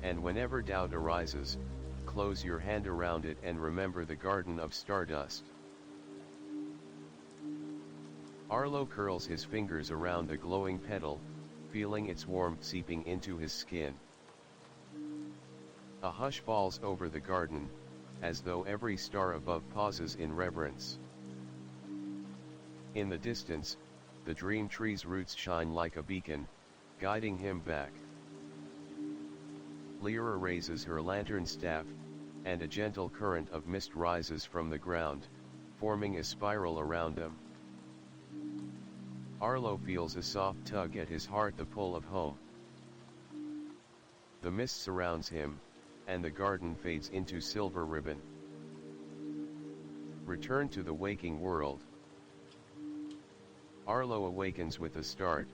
And whenever doubt arises, close your hand around it and remember the garden of stardust. Arlo curls his fingers around the glowing petal, feeling its warmth seeping into his skin. A hush falls over the garden, as though every star above pauses in reverence. In the distance, the dream tree's roots shine like a beacon, guiding him back. Lyra raises her lantern staff, and a gentle current of mist rises from the ground, forming a spiral around them. Arlo feels a soft tug at his heart, the pull of home. The mist surrounds him, and the garden fades into silver ribbon. Return to the waking world. Arlo awakens with a start.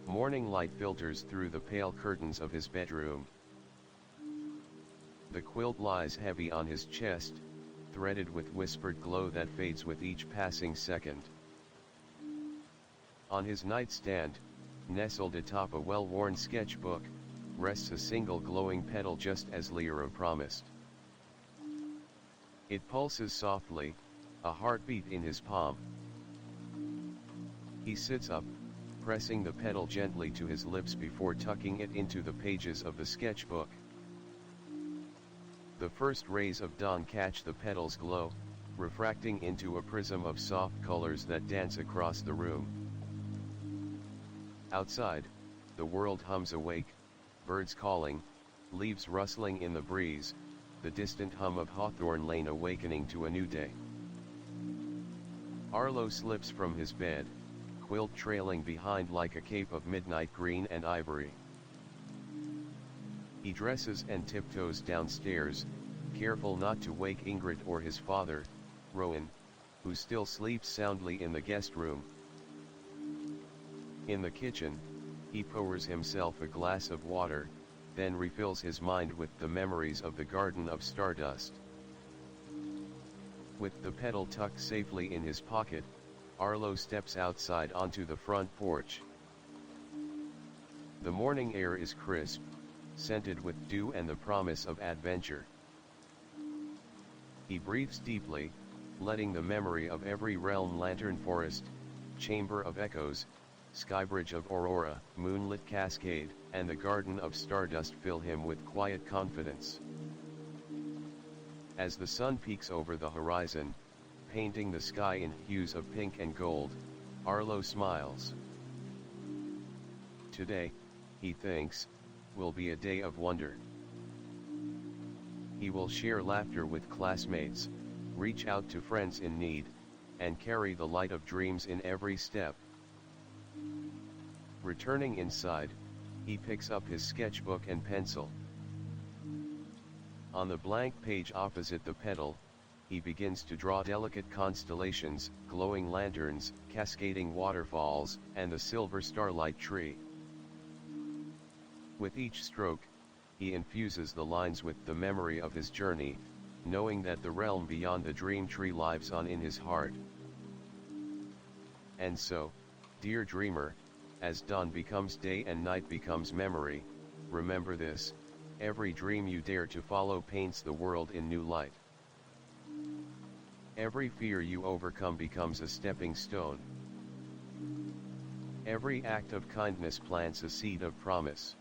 Morning light filters through the pale curtains of his bedroom. The quilt lies heavy on his chest, threaded with whispered glow that fades with each passing second. On his nightstand, nestled atop a well-worn sketchbook, rests a single glowing petal, just as Lyra promised. It pulses softly, a heartbeat in his palm. He sits up, pressing the petal gently to his lips before tucking it into the pages of the sketchbook. The first rays of dawn catch the petal's glow, refracting into a prism of soft colors that dance across the room. Outside, the world hums awake, birds calling, leaves rustling in the breeze, the distant hum of Hawthorne Lane awakening to a new day. Arlo slips from his bed, quilt trailing behind like a cape of midnight green and ivory. He dresses and tiptoes downstairs, careful not to wake Ingrid or his father, Rowan, who still sleeps soundly in the guest room. In the kitchen, he pours himself a glass of water, then refills his mind with the memories of the Garden of Stardust. With the petal tucked safely in his pocket, Arlo steps outside onto the front porch. The morning air is crisp, scented with dew and the promise of adventure. He breathes deeply, letting the memory of every realm, lantern forest, chamber of echoes, skybridge of aurora, moonlit cascade, and the Garden of Stardust fill him with quiet confidence. As the sun peeks over the horizon, painting the sky in hues of pink and gold, Arlo smiles. Today, he thinks, will be a day of wonder. He will share laughter with classmates, reach out to friends in need, and carry the light of dreams in every step. Returning inside, He picks up his sketchbook and pencil. On the blank page opposite the pedal, he begins to draw delicate constellations, glowing lanterns, cascading waterfalls, and the silver starlight tree. With each stroke, he infuses the lines with the memory of his journey, knowing that the realm beyond the dream tree lives on in his heart. And so, dear dreamer, as dawn becomes day and night becomes memory, remember this: every dream you dare to follow paints the world in new light. Every fear you overcome becomes a stepping stone. Every act of kindness plants a seed of promise.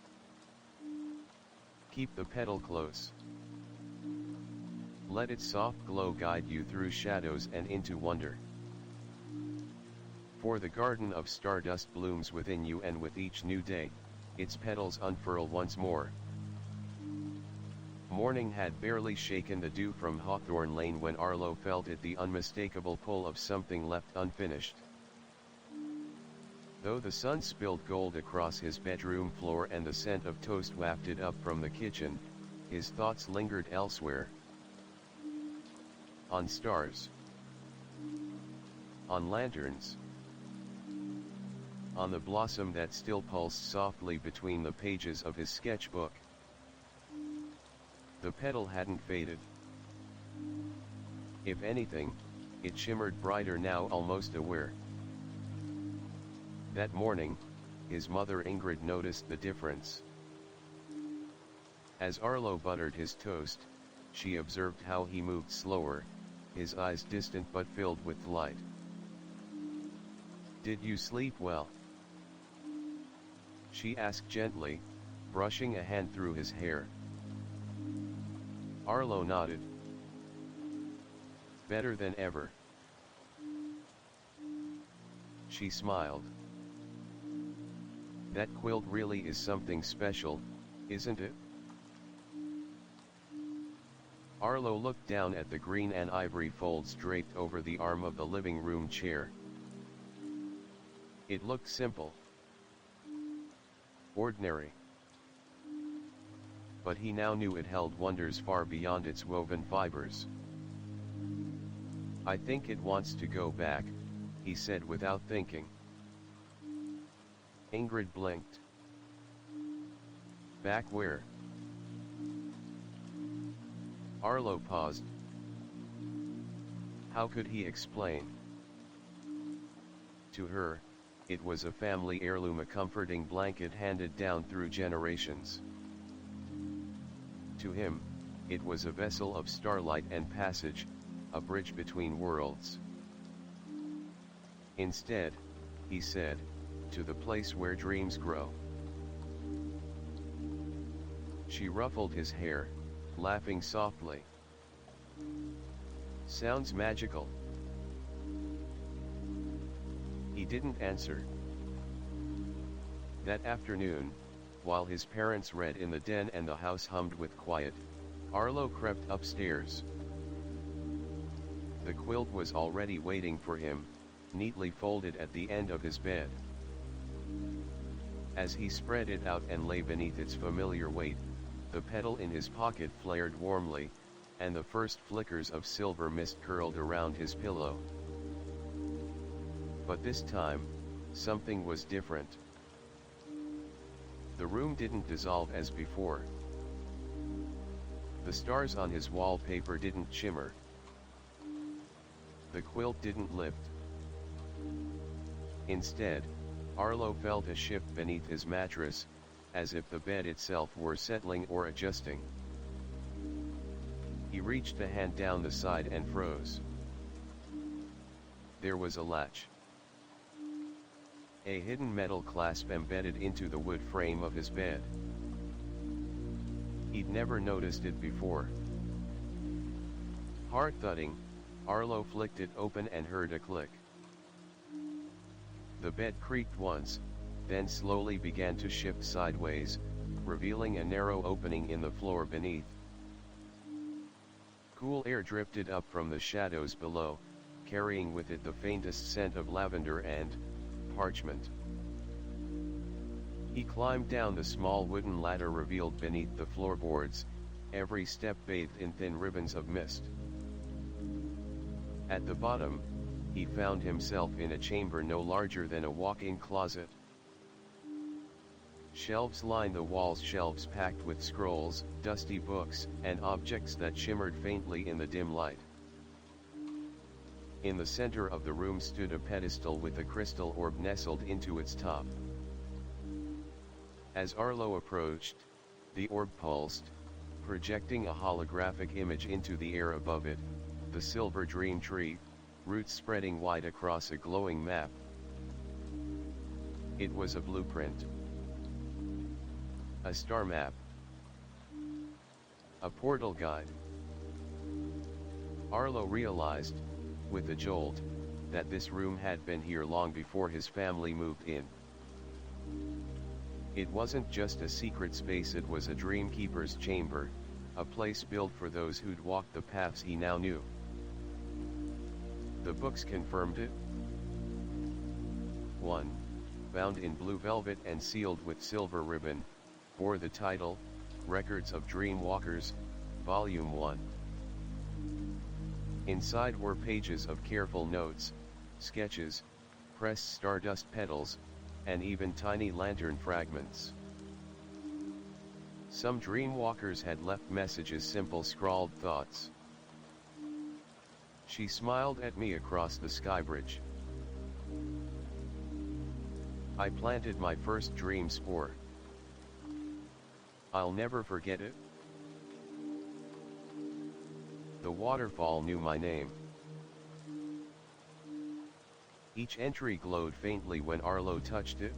Keep the petal close. Let its soft glow guide you through shadows and into wonder. For the garden of stardust blooms within you, and with each new day, its petals unfurl once more. Morning had barely shaken the dew from Hawthorne Lane when Arlo felt it, the unmistakable pull of something left unfinished. Though the sun spilled gold across his bedroom floor and the scent of toast wafted up from the kitchen, his thoughts lingered elsewhere. On stars. On lanterns. On the blossom that still pulsed softly between the pages of his sketchbook. The petal hadn't faded. If anything, it shimmered brighter now, almost aware. That morning, his mother Ingrid noticed the difference. As Arlo buttered his toast, she observed how he moved slower, his eyes distant but filled with light. "Did you sleep well?" she asked gently, brushing a hand through his hair. Arlo nodded. "Better than ever." She smiled. "That quilt really is something special, isn't it?" Arlo looked down at the green and ivory folds draped over the arm of the living room chair. It looked simple. Ordinary. But he now knew it held wonders far beyond its woven fibers. "I think it wants to go back," he said without thinking. Ingrid blinked. "Back where?" Arlo paused. How could he explain? To her, it was a family heirloom, a comforting blanket handed down through generations. To him, it was a vessel of starlight and passage, a bridge between worlds. "Instead," he said, "to the place where dreams grow." She ruffled his hair, laughing softly. "Sounds magical." He didn't answer. That afternoon, while his parents read in the den and the house hummed with quiet, Arlo crept upstairs. The quilt was already waiting for him, neatly folded at the end of his bed. As he spread it out and lay beneath its familiar weight, the petal in his pocket flared warmly, and the first flickers of silver mist curled around his pillow. But this time, something was different. The room didn't dissolve as before. The stars on his wallpaper didn't shimmer. The quilt didn't lift. Instead, Arlo felt a shift beneath his mattress, as if the bed itself were settling or adjusting. He reached a hand down the side and froze. There was a latch. A hidden metal clasp embedded into the wood frame of his bed. He'd never noticed it before. Hard thudding, Arlo flicked it open and heard a click. The bed creaked once, then slowly began to shift sideways, revealing a narrow opening in the floor beneath. Cool air drifted up from the shadows below, carrying with it the faintest scent of lavender and parchment. He climbed down the small wooden ladder revealed beneath the floorboards, every step bathed in thin ribbons of mist. At the bottom, he found himself in a chamber no larger than a walk-in closet. Shelves lined the walls, shelves packed with scrolls, dusty books, and objects that shimmered faintly in the dim light. In the center of the room stood a pedestal with a crystal orb nestled into its top. As Arlo approached, the orb pulsed, projecting a holographic image into the air above it, the silver dream tree, roots spreading wide across a glowing map. It was a blueprint. A star map. A portal guide. Arlo realized, with a jolt, that this room had been here long before his family moved in. It wasn't just a secret space, it was a dreamkeeper's chamber, a place built for those who'd walked the paths he now knew. The books confirmed it. 1. Bound in blue velvet and sealed with silver ribbon, bore the title, Records of Dreamwalkers, Volume 1. Inside were pages of careful notes, sketches, pressed stardust petals, and even tiny lantern fragments. Some dreamwalkers had left messages, simple scrawled thoughts. She smiled at me across the sky bridge. I planted my first dream spore. I'll never forget it. The waterfall knew my name. Each entry glowed faintly when Arlo touched it.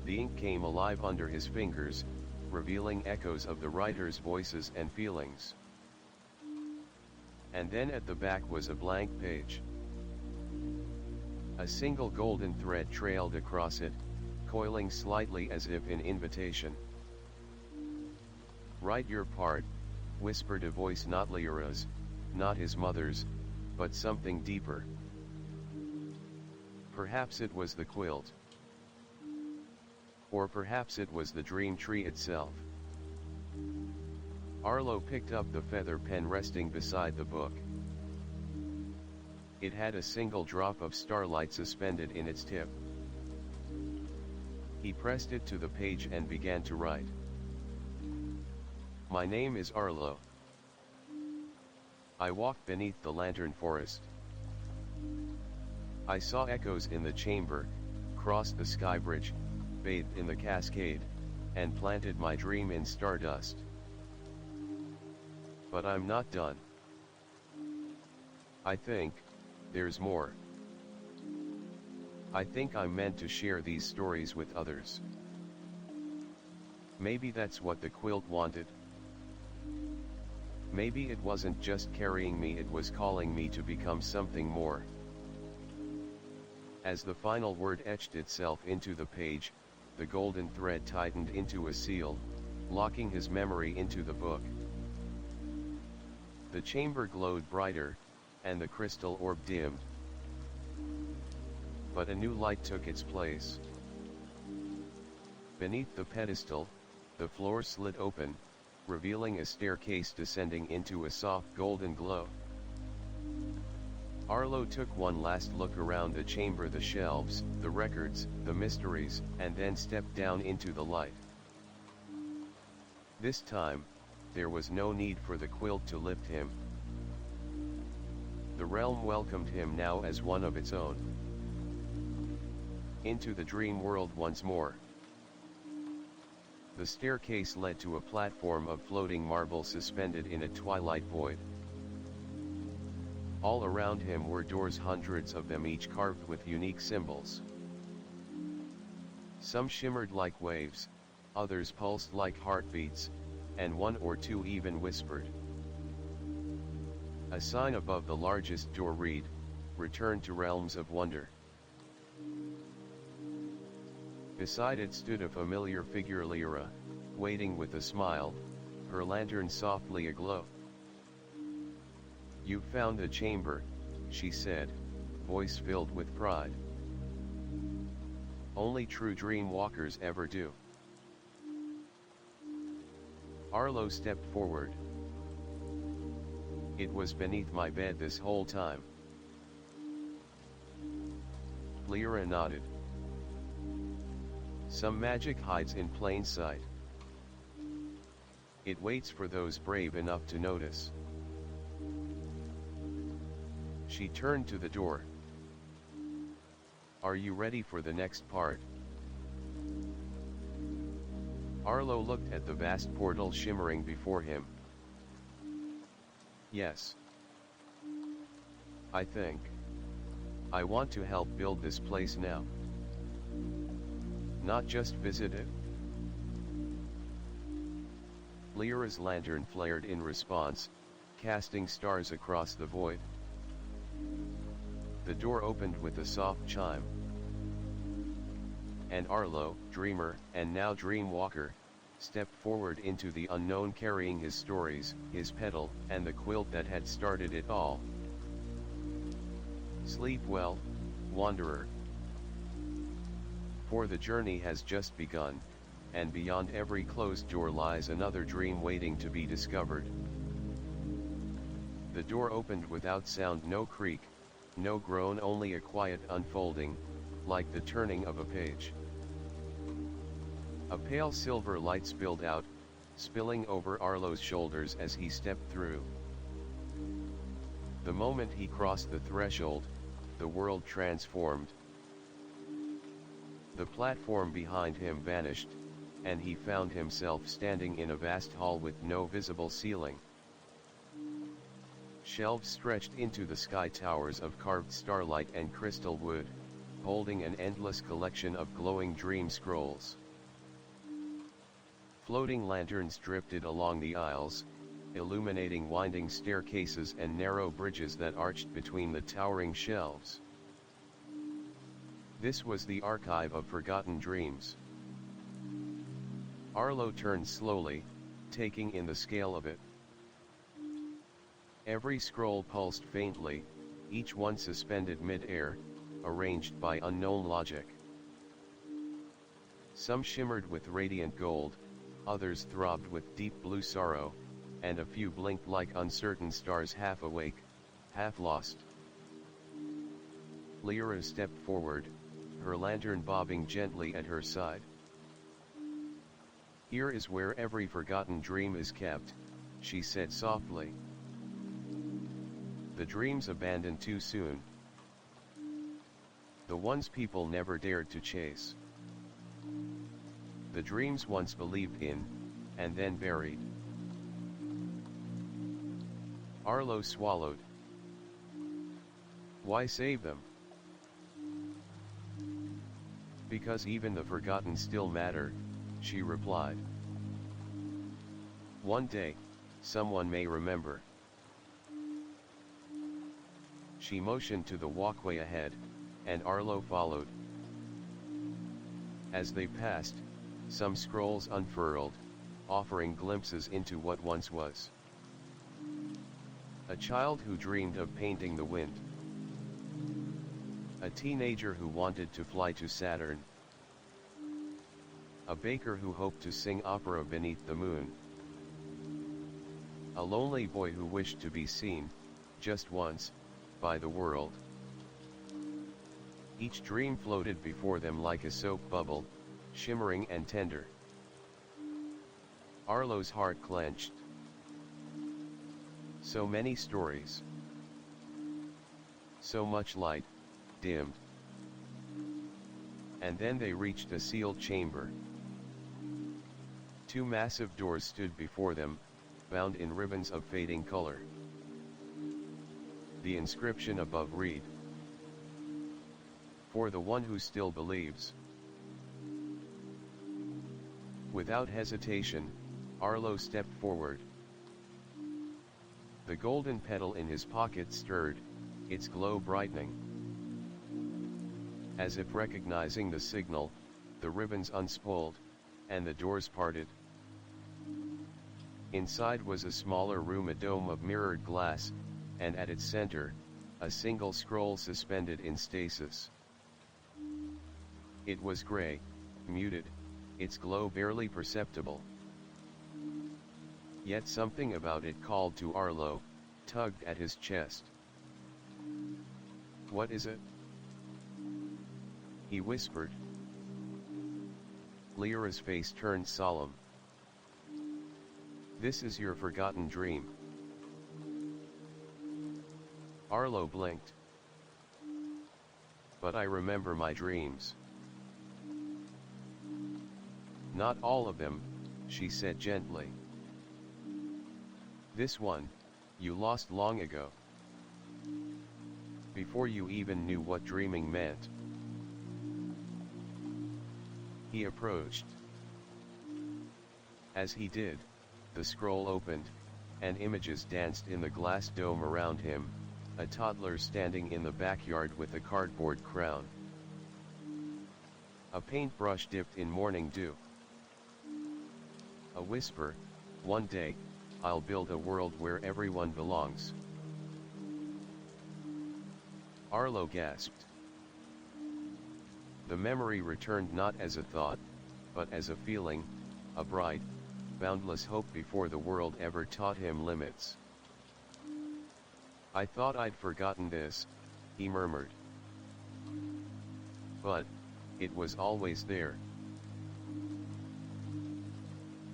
The ink came alive under his fingers, revealing echoes of the writer's voices and feelings. And then at the back was a blank page. A single golden thread trailed across it, coiling slightly as if in invitation. Write your part, whispered a voice, not Lyra's, not his mother's, but something deeper. Perhaps it was the quilt. Or perhaps it was the dream tree itself. Arlo picked up the feather pen resting beside the book. It had a single drop of starlight suspended in its tip. He pressed it to the page and began to write. My name is Arlo. I walked beneath the lantern forest. I saw echoes in the chamber, crossed the sky bridge, bathed in the cascade, and planted my dream in stardust. But I'm not done. I think there's more. I think I'm meant to share these stories with others. Maybe that's what the quilt wanted. Maybe it wasn't just carrying me, it was calling me to become something more. As the final word etched itself into the page, the golden thread tightened into a seal, locking his memory into the book. The chamber glowed brighter, and the crystal orb dimmed. But a new light took its place. Beneath the pedestal, the floor slid open, revealing a staircase descending into a soft golden glow. Arlo took one last look around the chamber, the shelves, the records, the mysteries, and then stepped down into the light. This time, there was no need for the quilt to lift him. The realm welcomed him now as one of its own. Into the dream world once more. The staircase led to a platform of floating marble suspended in a twilight void. All around him were doors, hundreds of them, each carved with unique symbols. Some shimmered like waves, others pulsed like heartbeats, and one or two even whispered. A sign above the largest door read, "Return to Realms of Wonder." Beside it stood a familiar figure, Lyra, waiting with a smile, her lantern softly aglow. "You've found the chamber," she said, voice filled with pride. Only true dream walkers ever do. Arlo stepped forward. It was beneath my bed this whole time. Lyra nodded. Some magic hides in plain sight. It waits for those brave enough to notice. She turned to the door. Are you ready for the next part? Arlo looked at the vast portal shimmering before him. Yes. I think. I want to help build this place now. Not just visit it. Lyra's lantern flared in response, casting stars across the void. The door opened with a soft chime. And Arlo, dreamer, and now dream walker, stepped forward into the unknown carrying his stories, his petal, and the quilt that had started it all. Sleep well, wanderer. For the journey has just begun, and beyond every closed door lies another dream waiting to be discovered. The door opened without sound, no creak, no groan, only a quiet unfolding, like the turning of a page. A pale silver light spilled out, spilling over Arlo's shoulders as he stepped through. The moment he crossed the threshold, the world transformed. The platform behind him vanished, and he found himself standing in a vast hall with no visible ceiling. Shelves stretched into the sky, towers of carved starlight and crystal wood, holding an endless collection of glowing dream scrolls. Floating lanterns drifted along the aisles, illuminating winding staircases and narrow bridges that arched between the towering shelves. This was the archive of forgotten dreams. Arlo turned slowly, taking in the scale of it. Every scroll pulsed faintly, each one suspended mid-air, arranged by unknown logic. Some shimmered with radiant gold, others throbbed with deep blue sorrow, and a few blinked like uncertain stars, half awake, half lost. Lyra stepped forward, her lantern bobbing gently at her side. Here is where every forgotten dream is kept, she said softly. The dreams abandoned too soon. The ones people never dared to chase. The dreams once believed in, and then buried. Arlo swallowed. Why save them? Because even the forgotten still matter, she replied. One day, someone may remember. She motioned to the walkway ahead, and Arlo followed. As they passed, some scrolls unfurled, offering glimpses into what once was. A child who dreamed of painting the wind. A teenager who wanted to fly to Saturn. A baker who hoped to sing opera beneath the moon. A lonely boy who wished to be seen, just once, by the world. Each dream floated before them like a soap bubble, shimmering and tender. Arlo's heart clenched. So many stories. So much light, dimmed. And then they reached a sealed chamber. Two massive doors stood before them, bound in ribbons of fading color. The inscription above read, "For the one who still believes." Without hesitation, Arlo stepped forward. The golden petal in his pocket stirred, its glow brightening. As if recognizing the signal, the ribbons unspooled, and the doors parted. Inside was a smaller room, a dome of mirrored glass, and at its center, a single scroll suspended in stasis. It was gray, muted, its glow barely perceptible. Yet something about it called to Arlo, tugged at his chest. "What is it?" he whispered. Lyra's face turned solemn. "This is your forgotten dream." Arlo blinked. "But I remember my dreams." "Not all of them," she said gently. "This one, you lost long ago. Before you even knew what dreaming meant." He approached. As he did, the scroll opened, and images danced in the glass dome around him, a toddler standing in the backyard with a cardboard crown. A paintbrush dipped in morning dew. A whisper, "One day, I'll build a world where everyone belongs." Arlo gasped. The memory returned not as a thought, but as a feeling, a bright, boundless hope before the world ever taught him limits. "I thought I'd forgotten this," he murmured. "But, it was always there."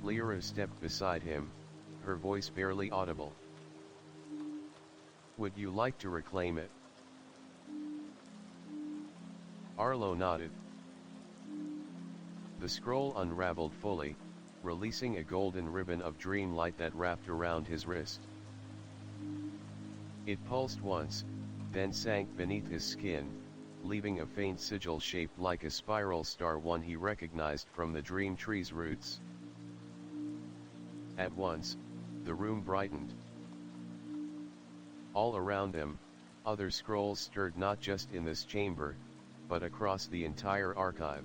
Lyra stepped beside him, her voice barely audible. "Would you like to reclaim it?" Arlo nodded. The scroll unraveled fully, releasing a golden ribbon of dream light that wrapped around his wrist. It pulsed once, then sank beneath his skin, leaving a faint sigil shaped like a spiral star, one he recognized from the dream tree's roots. At once, the room brightened. All around them, other scrolls stirred, not just in this chamber, but across the entire archive.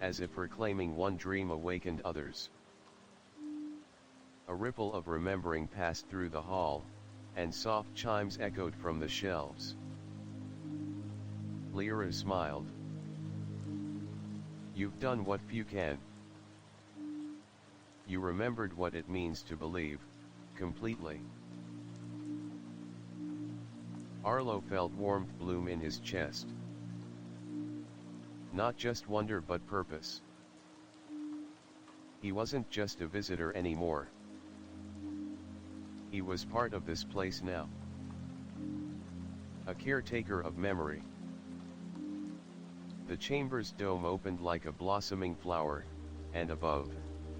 As if reclaiming one dream awakened others. A ripple of remembering passed through the hall, and soft chimes echoed from the shelves. Lyra smiled. "You've done what few can. You remembered what it means to believe, completely." Arlo felt warmth bloom in his chest. Not just wonder but purpose. He wasn't just a visitor anymore. He was part of this place now. A caretaker of memory. The chamber's dome opened like a blossoming flower, and above,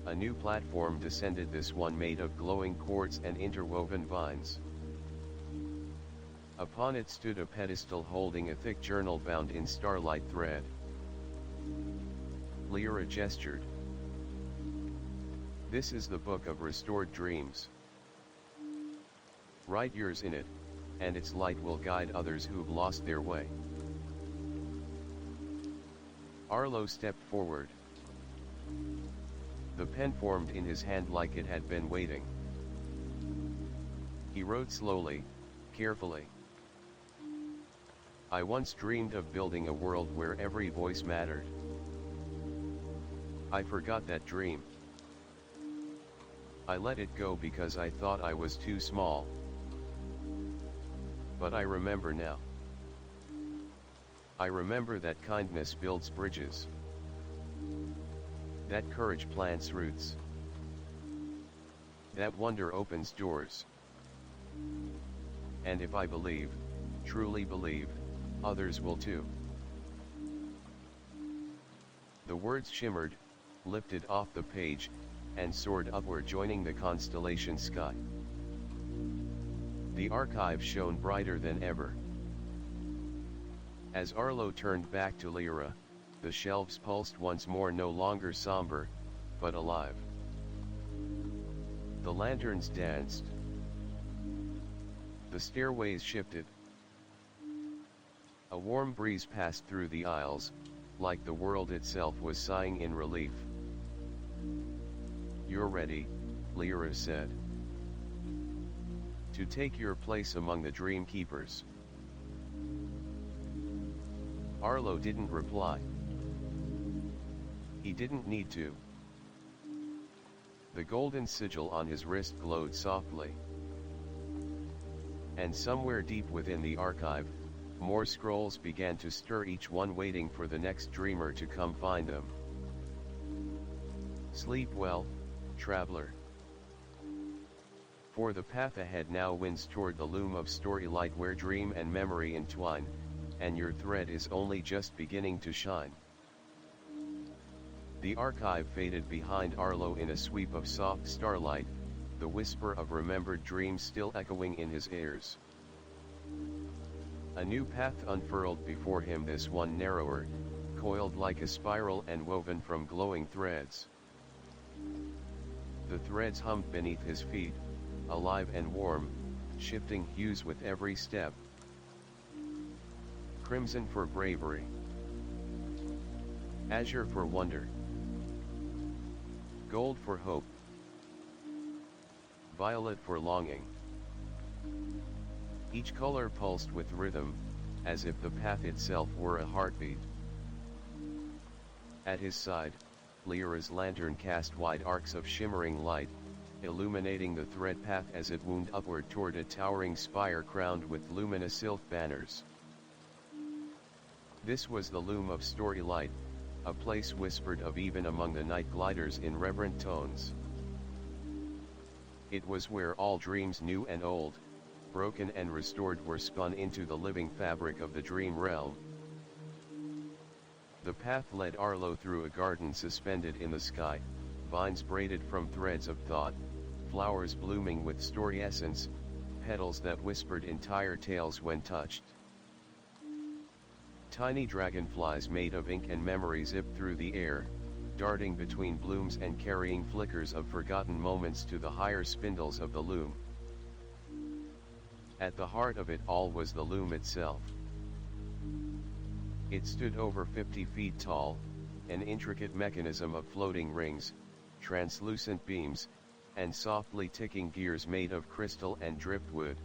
a new platform descended, this one made of glowing quartz and interwoven vines. Upon it stood a pedestal holding a thick journal bound in starlight thread. Lyra gestured. "This is the book of restored dreams. Write yours in it, and its light will guide others who've lost their way." Arlo stepped forward. The pen formed in his hand like it had been waiting. He wrote slowly, carefully. "I once dreamed of building a world where every voice mattered. I forgot that dream. I let it go because I thought I was too small. But I remember now. I remember that kindness builds bridges. That courage plants roots. That wonder opens doors. And if I believe, truly believe, others will too." The words shimmered, lifted off the page, and soared upward, joining the constellation sky. The archive shone brighter than ever. As Arlo turned back to Lyra, the shelves pulsed once more, no longer somber, but alive. The lanterns danced. The stairways shifted. A warm breeze passed through the aisles, like the world itself was sighing in relief. "You're ready," Lyra said. "To take your place among the dream keepers." Arlo didn't reply. He didn't need to. The golden sigil on his wrist glowed softly. And somewhere deep within the archive, more scrolls began to stir, each one waiting for the next dreamer to come find them. Sleep well, traveler. For the path ahead now winds toward the loom of story light where dream and memory entwine, and your thread is only just beginning to shine. The archive faded behind Arlo in a sweep of soft starlight, the whisper of remembered dreams still echoing in his ears. A new path unfurled before him, this one narrower, coiled like a spiral and woven from glowing threads. The threads hummed beneath his feet, alive and warm, shifting hues with every step. Crimson for bravery. Azure for wonder. Gold for hope. Violet for longing. Each color pulsed with rhythm, as if the path itself were a heartbeat. At his side, Lyra's lantern cast wide arcs of shimmering light, illuminating the thread path as it wound upward toward a towering spire crowned with luminous silk banners. This was the loom of story light, a place whispered of even among the night gliders in reverent tones. It was where all dreams new and old, broken and restored, were spun into the living fabric of the dream realm. The path led Arlo through a garden suspended in the sky, vines braided from threads of thought, flowers blooming with story essence, petals that whispered entire tales when touched. Tiny dragonflies made of ink and memory zipped through the air, darting between blooms and carrying flickers of forgotten moments to the higher spindles of the loom. At the heart of it all was the loom itself. It stood over 50 feet tall, an intricate mechanism of floating rings, translucent beams, and softly ticking gears made of crystal and driftwood.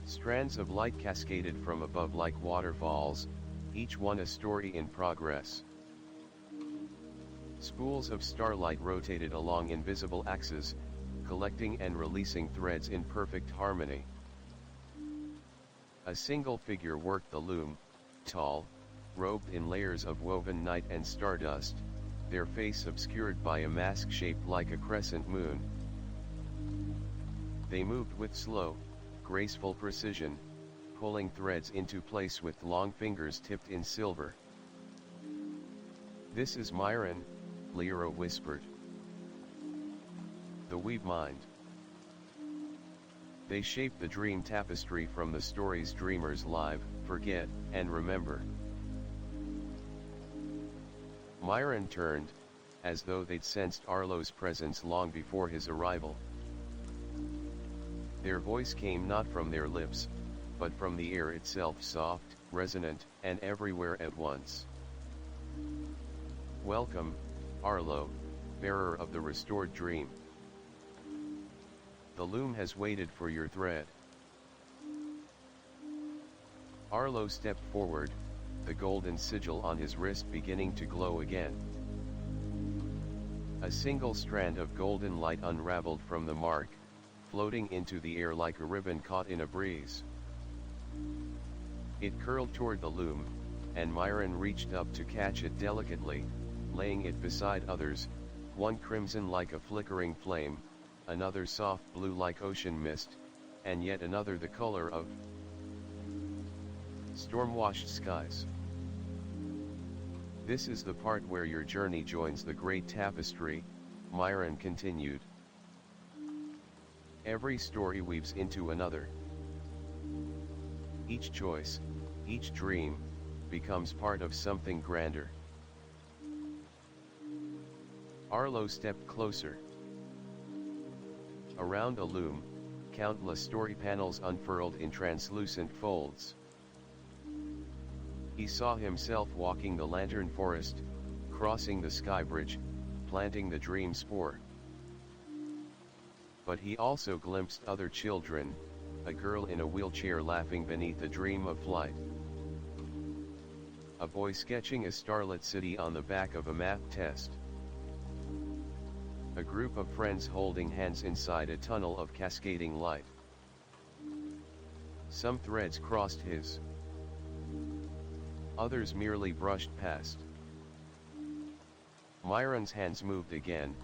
Strands of light cascaded from above like waterfalls, each one a story in progress. Spools of starlight rotated along invisible axes, collecting and releasing threads in perfect harmony. A single figure worked the loom, tall, robed in layers of woven night and stardust, their face obscured by a mask shaped like a crescent moon. They moved with slow, graceful precision, pulling threads into place with long fingers tipped in silver. "This is Myron," Lyra whispered. "The weave mind." They shape the dream tapestry from the stories dreamers live, forget, and remember. Myron turned, as though they'd sensed Arlo's presence long before his arrival. Their voice came not from their lips, but from the air itself, soft, resonant, and everywhere at once. "Welcome, Arlo, bearer of the restored dream. The loom has waited for your thread." Arlo stepped forward, the golden sigil on his wrist beginning to glow again. A single strand of golden light unraveled from the mark, floating into the air like a ribbon caught in a breeze. It curled toward the loom, and Myron reached up to catch it delicately, laying it beside others, one crimson like a flickering flame, another soft blue like ocean mist, and yet another the color of storm-washed skies. "This is the part where your journey joins the great tapestry," Myron continued. "Every story weaves into another. Each choice, each dream, becomes part of something grander." Arlo stepped closer. Around a loom, countless story panels unfurled in translucent folds. He saw himself walking the lantern forest, crossing the sky bridge, planting the dream spore. But he also glimpsed other children, a girl in a wheelchair laughing beneath a dream of flight. a boy sketching a starlit city on the back of a math test. A group of friends holding hands inside a tunnel of cascading light. Some threads crossed his. Others merely brushed past. Myron's hands moved again,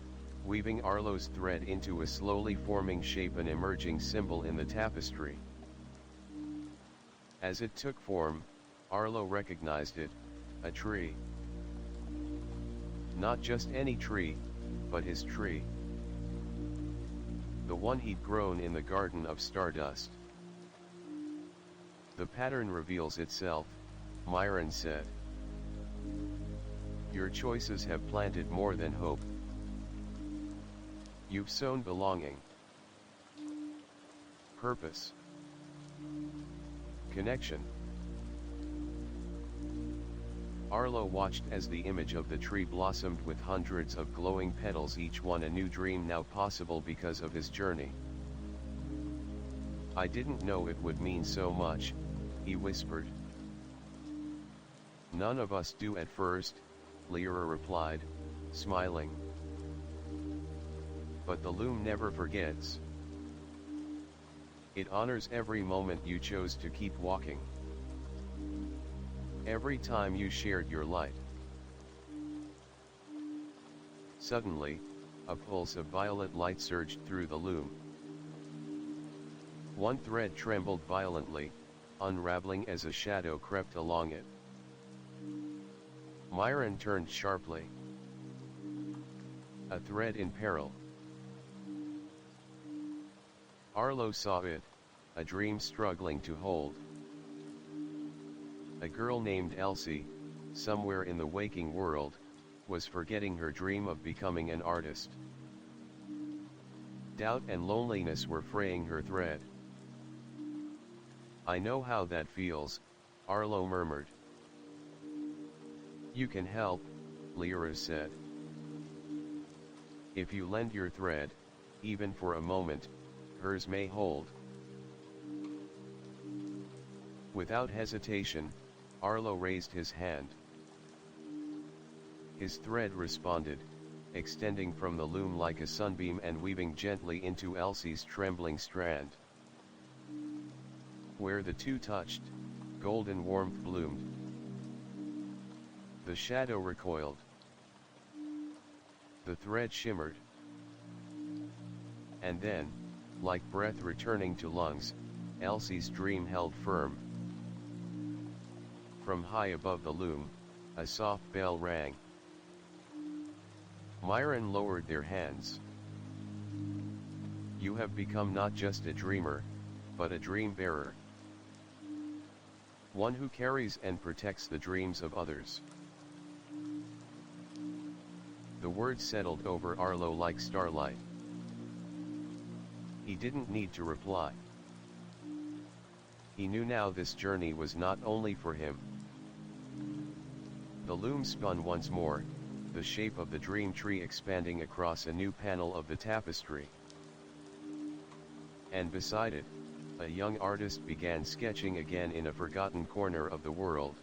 weaving Arlo's thread into a slowly forming shape, an emerging symbol in the tapestry. As it took form, Arlo recognized it, a tree. Not just any tree, but his tree. The one he'd grown in the Garden of Stardust. The pattern reveals itself, Myron said. Your choices have planted more than hope. You've sown belonging, purpose, connection. Arlo watched as the image of the tree blossomed with hundreds of glowing petals, each one a new dream now possible because of his journey. I didn't know it would mean so much, he whispered. None of us do at first, Lyra replied, smiling. But the loom never forgets. It honors every moment you chose to keep walking. Every time you shared your light. Suddenly, a pulse of violet light surged through the loom. One thread trembled violently, unraveling as a shadow crept along it. Myron turned sharply. A thread in peril. Arlo saw it, a dream struggling to hold. A girl named Elsie, somewhere in the waking world, was forgetting her dream of becoming an artist. Doubt and loneliness were fraying her thread. I know how that feels, Arlo murmured. You can help, Lyra said. If you lend your thread, even for a moment, hers may hold. Without hesitation, Arlo raised his hand. His thread responded, extending from the loom like a sunbeam and weaving gently into Elsie's trembling strand. Where the two touched, golden warmth bloomed. The shadow recoiled. The thread shimmered. And then, like breath returning to lungs, Elsie's dream held firm. From high above the loom, a soft bell rang. Myron lowered their hands. You have become not just a dreamer, but a dream bearer. One who carries and protects the dreams of others. The words settled over Arlo like starlight. He didn't need to reply. He knew now this journey was not only for him. The loom spun once more, the shape of the dream tree expanding across a new panel of the tapestry. And beside it, a young artist began sketching again in a forgotten corner of the world.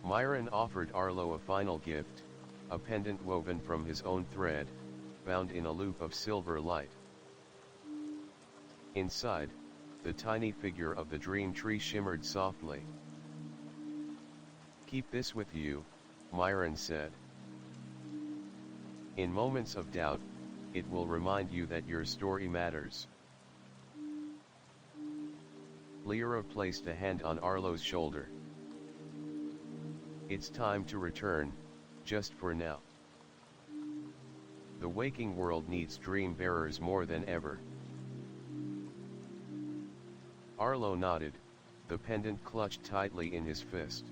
Myron offered Arlo a final gift, a pendant woven from his own thread, bound in a loop of silver light. Inside, the tiny figure of the dream tree shimmered softly. Keep this with you, Myron said. In moments of doubt, it will remind you that your story matters. Lyra placed a hand on Arlo's shoulder. It's time to return, just for now. The waking world needs dream bearers more than ever. Arlo nodded, the pendant clutched tightly in his fist.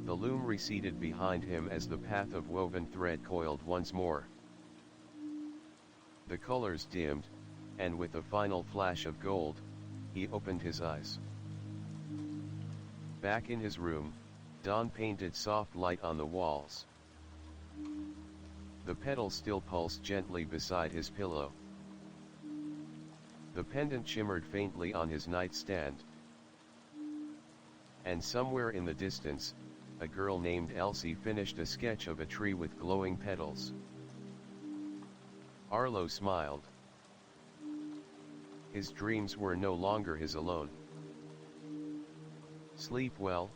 The loom receded behind him as the path of woven thread coiled once more. The colors dimmed, and with a final flash of gold, he opened his eyes. Back in his room, dawn painted soft light on the walls. The petals still pulsed gently beside his pillow. The pendant shimmered faintly on his nightstand. and somewhere in the distance, a girl named Elsie finished a sketch of a tree with glowing petals. Arlo smiled. His dreams were no longer his alone. Sleep well,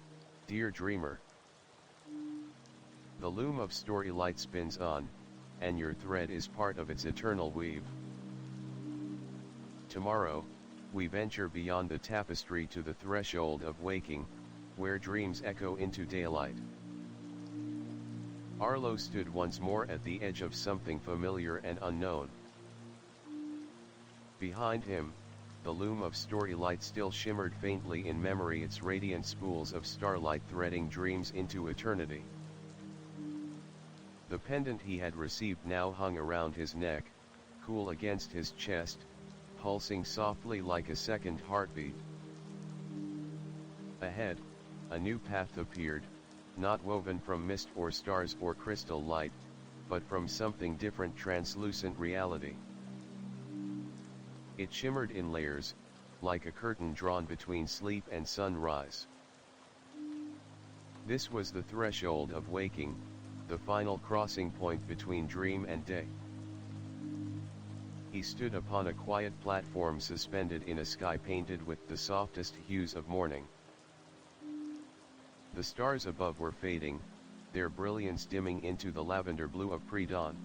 dear dreamer. The loom of story light spins on, and your thread is part of its eternal weave. Tomorrow, we venture beyond the tapestry to the threshold of waking, where dreams echo into daylight. Arlo stood once more at the edge of something familiar and unknown. Behind him, the loom of story light still shimmered faintly in memory, its radiant spools of starlight threading dreams into eternity. The pendant he had received now hung around his neck, cool against his chest, pulsing softly like a second heartbeat. Ahead, a new path appeared, not woven from mist or stars or crystal light, but from something different, translucent reality. It shimmered in layers, like a curtain drawn between sleep and sunrise. This was the threshold of waking, the final crossing point between dream and day. He stood upon a quiet platform suspended in a sky painted with the softest hues of morning. The stars above were fading, their brilliance dimming into the lavender blue of pre-dawn.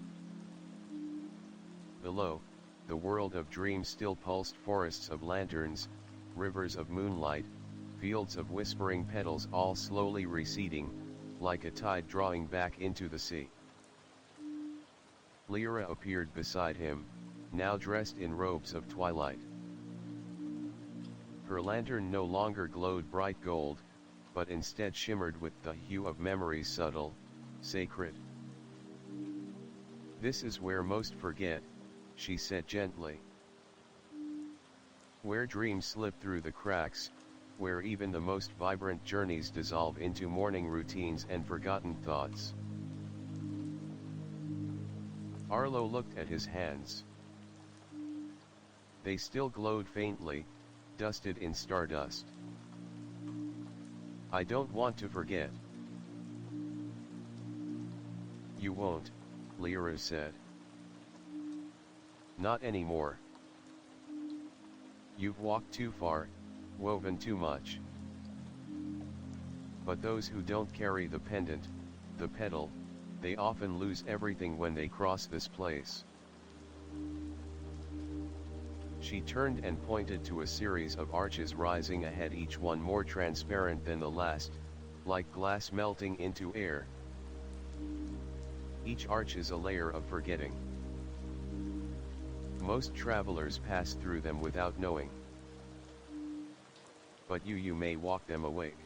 Below, the world of dreams still pulsed, forests of lanterns, rivers of moonlight, fields of whispering petals, all slowly receding, like a tide drawing back into the sea. Lyra appeared beside him, now dressed in robes of twilight. Her lantern no longer glowed bright gold, but instead shimmered with the hue of memories, subtle, sacred. This is where most forget, she said gently. Where dreams slip through the cracks, where even the most vibrant journeys dissolve into morning routines and forgotten thoughts. Arlo looked at his hands. They still glowed faintly, dusted in stardust. I don't want to forget. You won't, Lyra said. Not anymore. You've walked too far, woven too much. But those who don't carry the pendant, the petal, they often lose everything when they cross this place. She turned and pointed to a series of arches rising ahead, each one more transparent than the last, like glass melting into air. Each arch is a layer of forgetting. Most travelers pass through them without knowing. But you may walk them awake.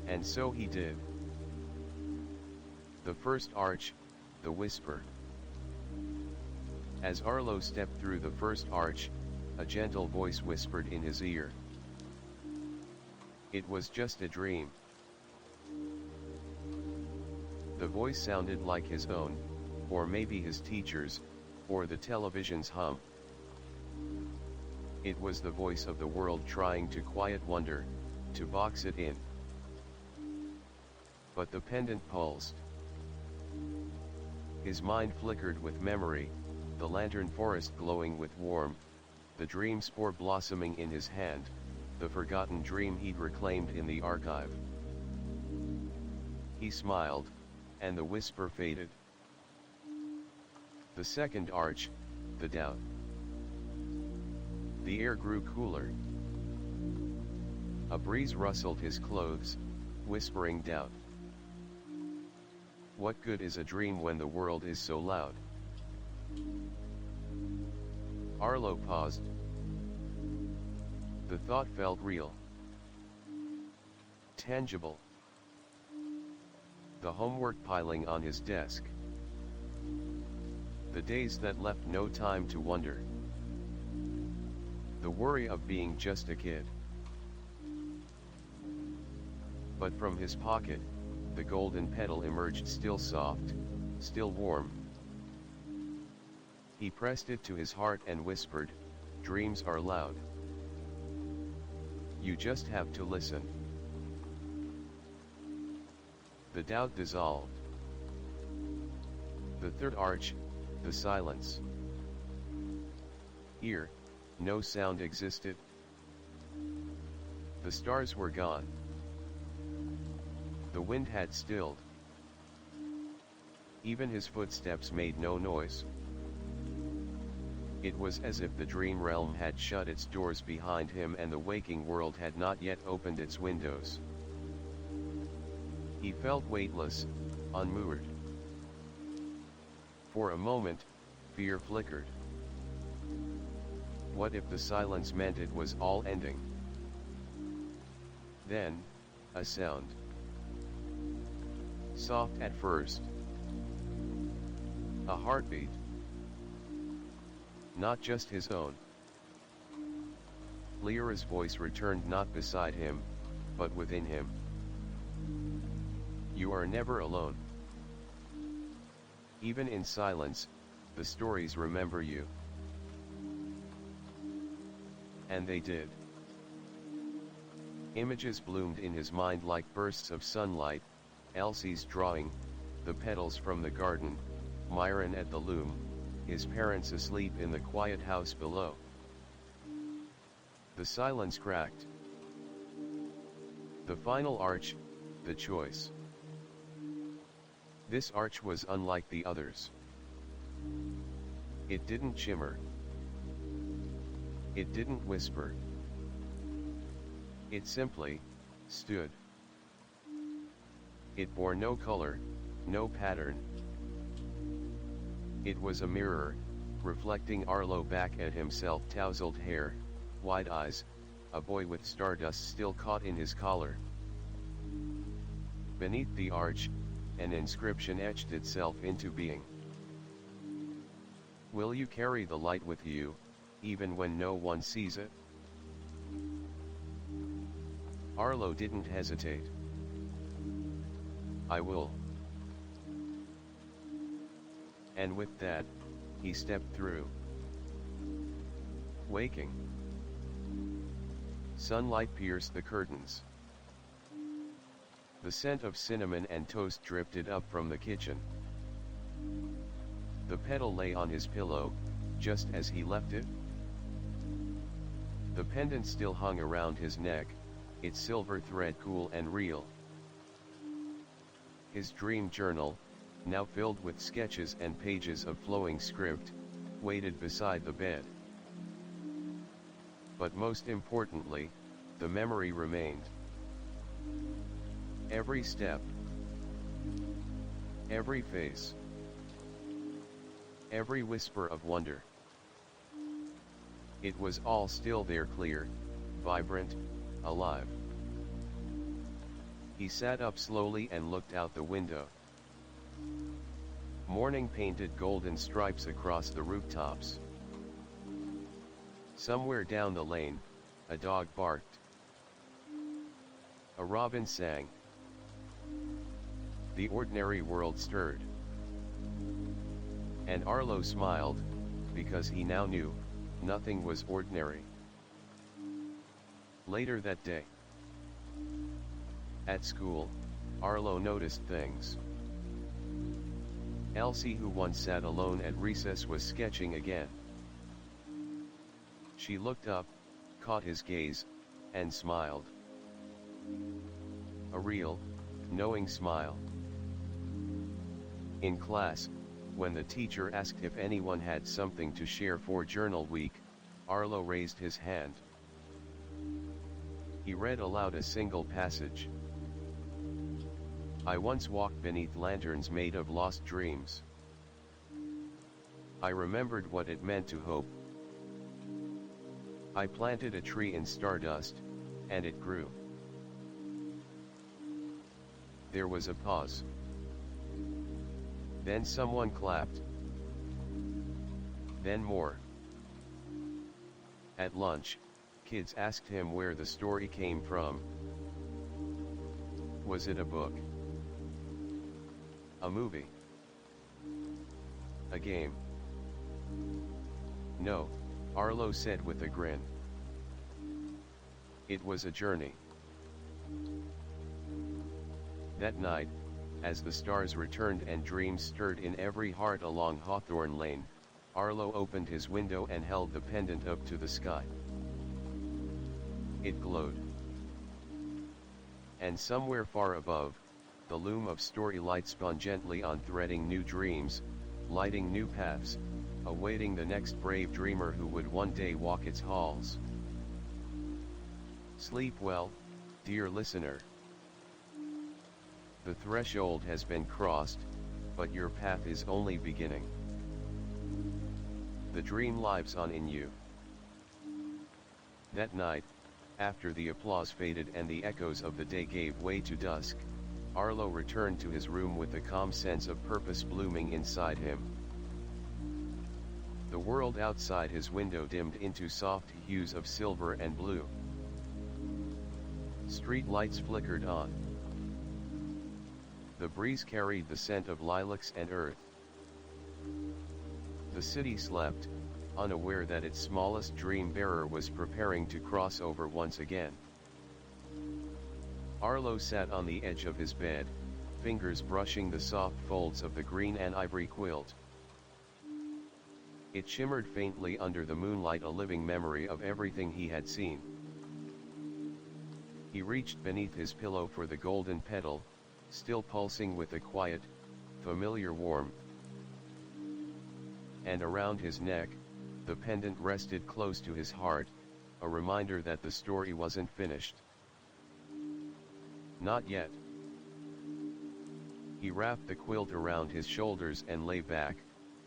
And so he did. The first arch, the whisper. As Arlo stepped through the first arch, a gentle voice whispered in his ear. It was just a dream. The voice sounded like his own, or maybe his teacher's, or the television's hum. It was the voice of the world trying to quiet wonder, to box it in. But the pendant pulsed. His mind flickered with memory, the lantern forest glowing with warmth, the dream spore blossoming in his hand, the forgotten dream he'd reclaimed in the archive. He smiled, and the whisper faded. The second arch, the doubt. The air grew cooler. A breeze rustled his clothes, whispering doubt. What good is a dream when the world is so loud? Arlo paused. The thought felt real. Tangible. The homework piling on his desk. The days that left no time to wonder. The worry of being just a kid. But from his pocket, the golden petal emerged, still soft, still warm. He pressed it to his heart and whispered, "Dreams are loud. You just have to listen. The doubt dissolved. The third arch, the silence. Here, no sound existed. The stars were gone. The wind had stilled. Even his footsteps made no noise. It was as if the dream realm had shut its doors behind him and the waking world had not yet opened its windows. He felt weightless, unmoored. For a moment, fear flickered. What if the silence meant it was all ending? Then, a sound. Soft at first. A heartbeat. Not just his own. Lyra's voice returned not beside him, but within him. You are never alone. Even in silence, the stories remember you. And they did. Images bloomed in his mind like bursts of sunlight, Elsie's drawing, the petals from the garden, Myron at the loom, his parents asleep in the quiet house below. The silence cracked. The final arch, the choice. This arch was unlike the others. It didn't shimmer. It didn't whisper. It simply stood. It bore no color, no pattern. It was a mirror, reflecting Arlo back at himself, tousled hair, wide eyes, a boy with stardust still caught in his collar. Beneath the arch, an inscription etched itself into being. Will you carry the light with you, even when no one sees it? Arlo didn't hesitate. I will. And with that, he stepped through. Waking. Sunlight pierced the curtains. The scent of cinnamon and toast drifted up from the kitchen. The petal lay on his pillow, just as he left it. The pendant still hung around his neck, its silver thread cool and real. His dream journal, now filled with sketches and pages of flowing script, waited beside the bed. But most importantly, the memory remained. Every step, every face, every whisper of wonder. It was all still there, clear, vibrant, alive. He sat up slowly and looked out the window. Morning painted golden stripes across the rooftops. Somewhere down the lane, a dog barked. A robin sang. The ordinary world stirred. And Arlo smiled, because he now knew, nothing was ordinary. Later that day, at school, Arlo noticed things. Elsie, who once sat alone at recess, was sketching again. She looked up, caught his gaze, and smiled. A real, knowing smile. In class, when the teacher asked if anyone had something to share for Journal Week, Arlo raised his hand. He read aloud a single passage. I once walked beneath lanterns made of lost dreams. I remembered what it meant to hope. I planted a tree in stardust, and it grew. There was a pause. Then someone clapped. Then more. At lunch, kids asked him where the story came from. Was it a book? A movie? A game? No, Arlo said with a grin. It was a journey. That night, as the stars returned and dreams stirred in every heart along Hawthorne Lane, Arlo opened his window and held the pendant up to the sky. It glowed. And somewhere far above, the loom of story light spun gently on, threading new dreams, lighting new paths, awaiting the next brave dreamer who would one day walk its halls. Sleep well, dear listener. The threshold has been crossed, but your path is only beginning. The dream lives on in you. That night, after the applause faded and the echoes of the day gave way to dusk, Arlo returned to his room with a calm sense of purpose blooming inside him. The world outside his window dimmed into soft hues of silver and blue. Street lights flickered on. The breeze carried the scent of lilacs and earth. The city slept, unaware that its smallest dream bearer was preparing to cross over once again. Arlo sat on the edge of his bed, fingers brushing the soft folds of the green and ivory quilt. It shimmered faintly under the moonlight, a living memory of everything he had seen. He reached beneath his pillow for the golden petal, still pulsing with a quiet, familiar warmth. And around his neck, the pendant rested close to his heart, a reminder that the story wasn't finished. Not yet. He wrapped the quilt around his shoulders and lay back,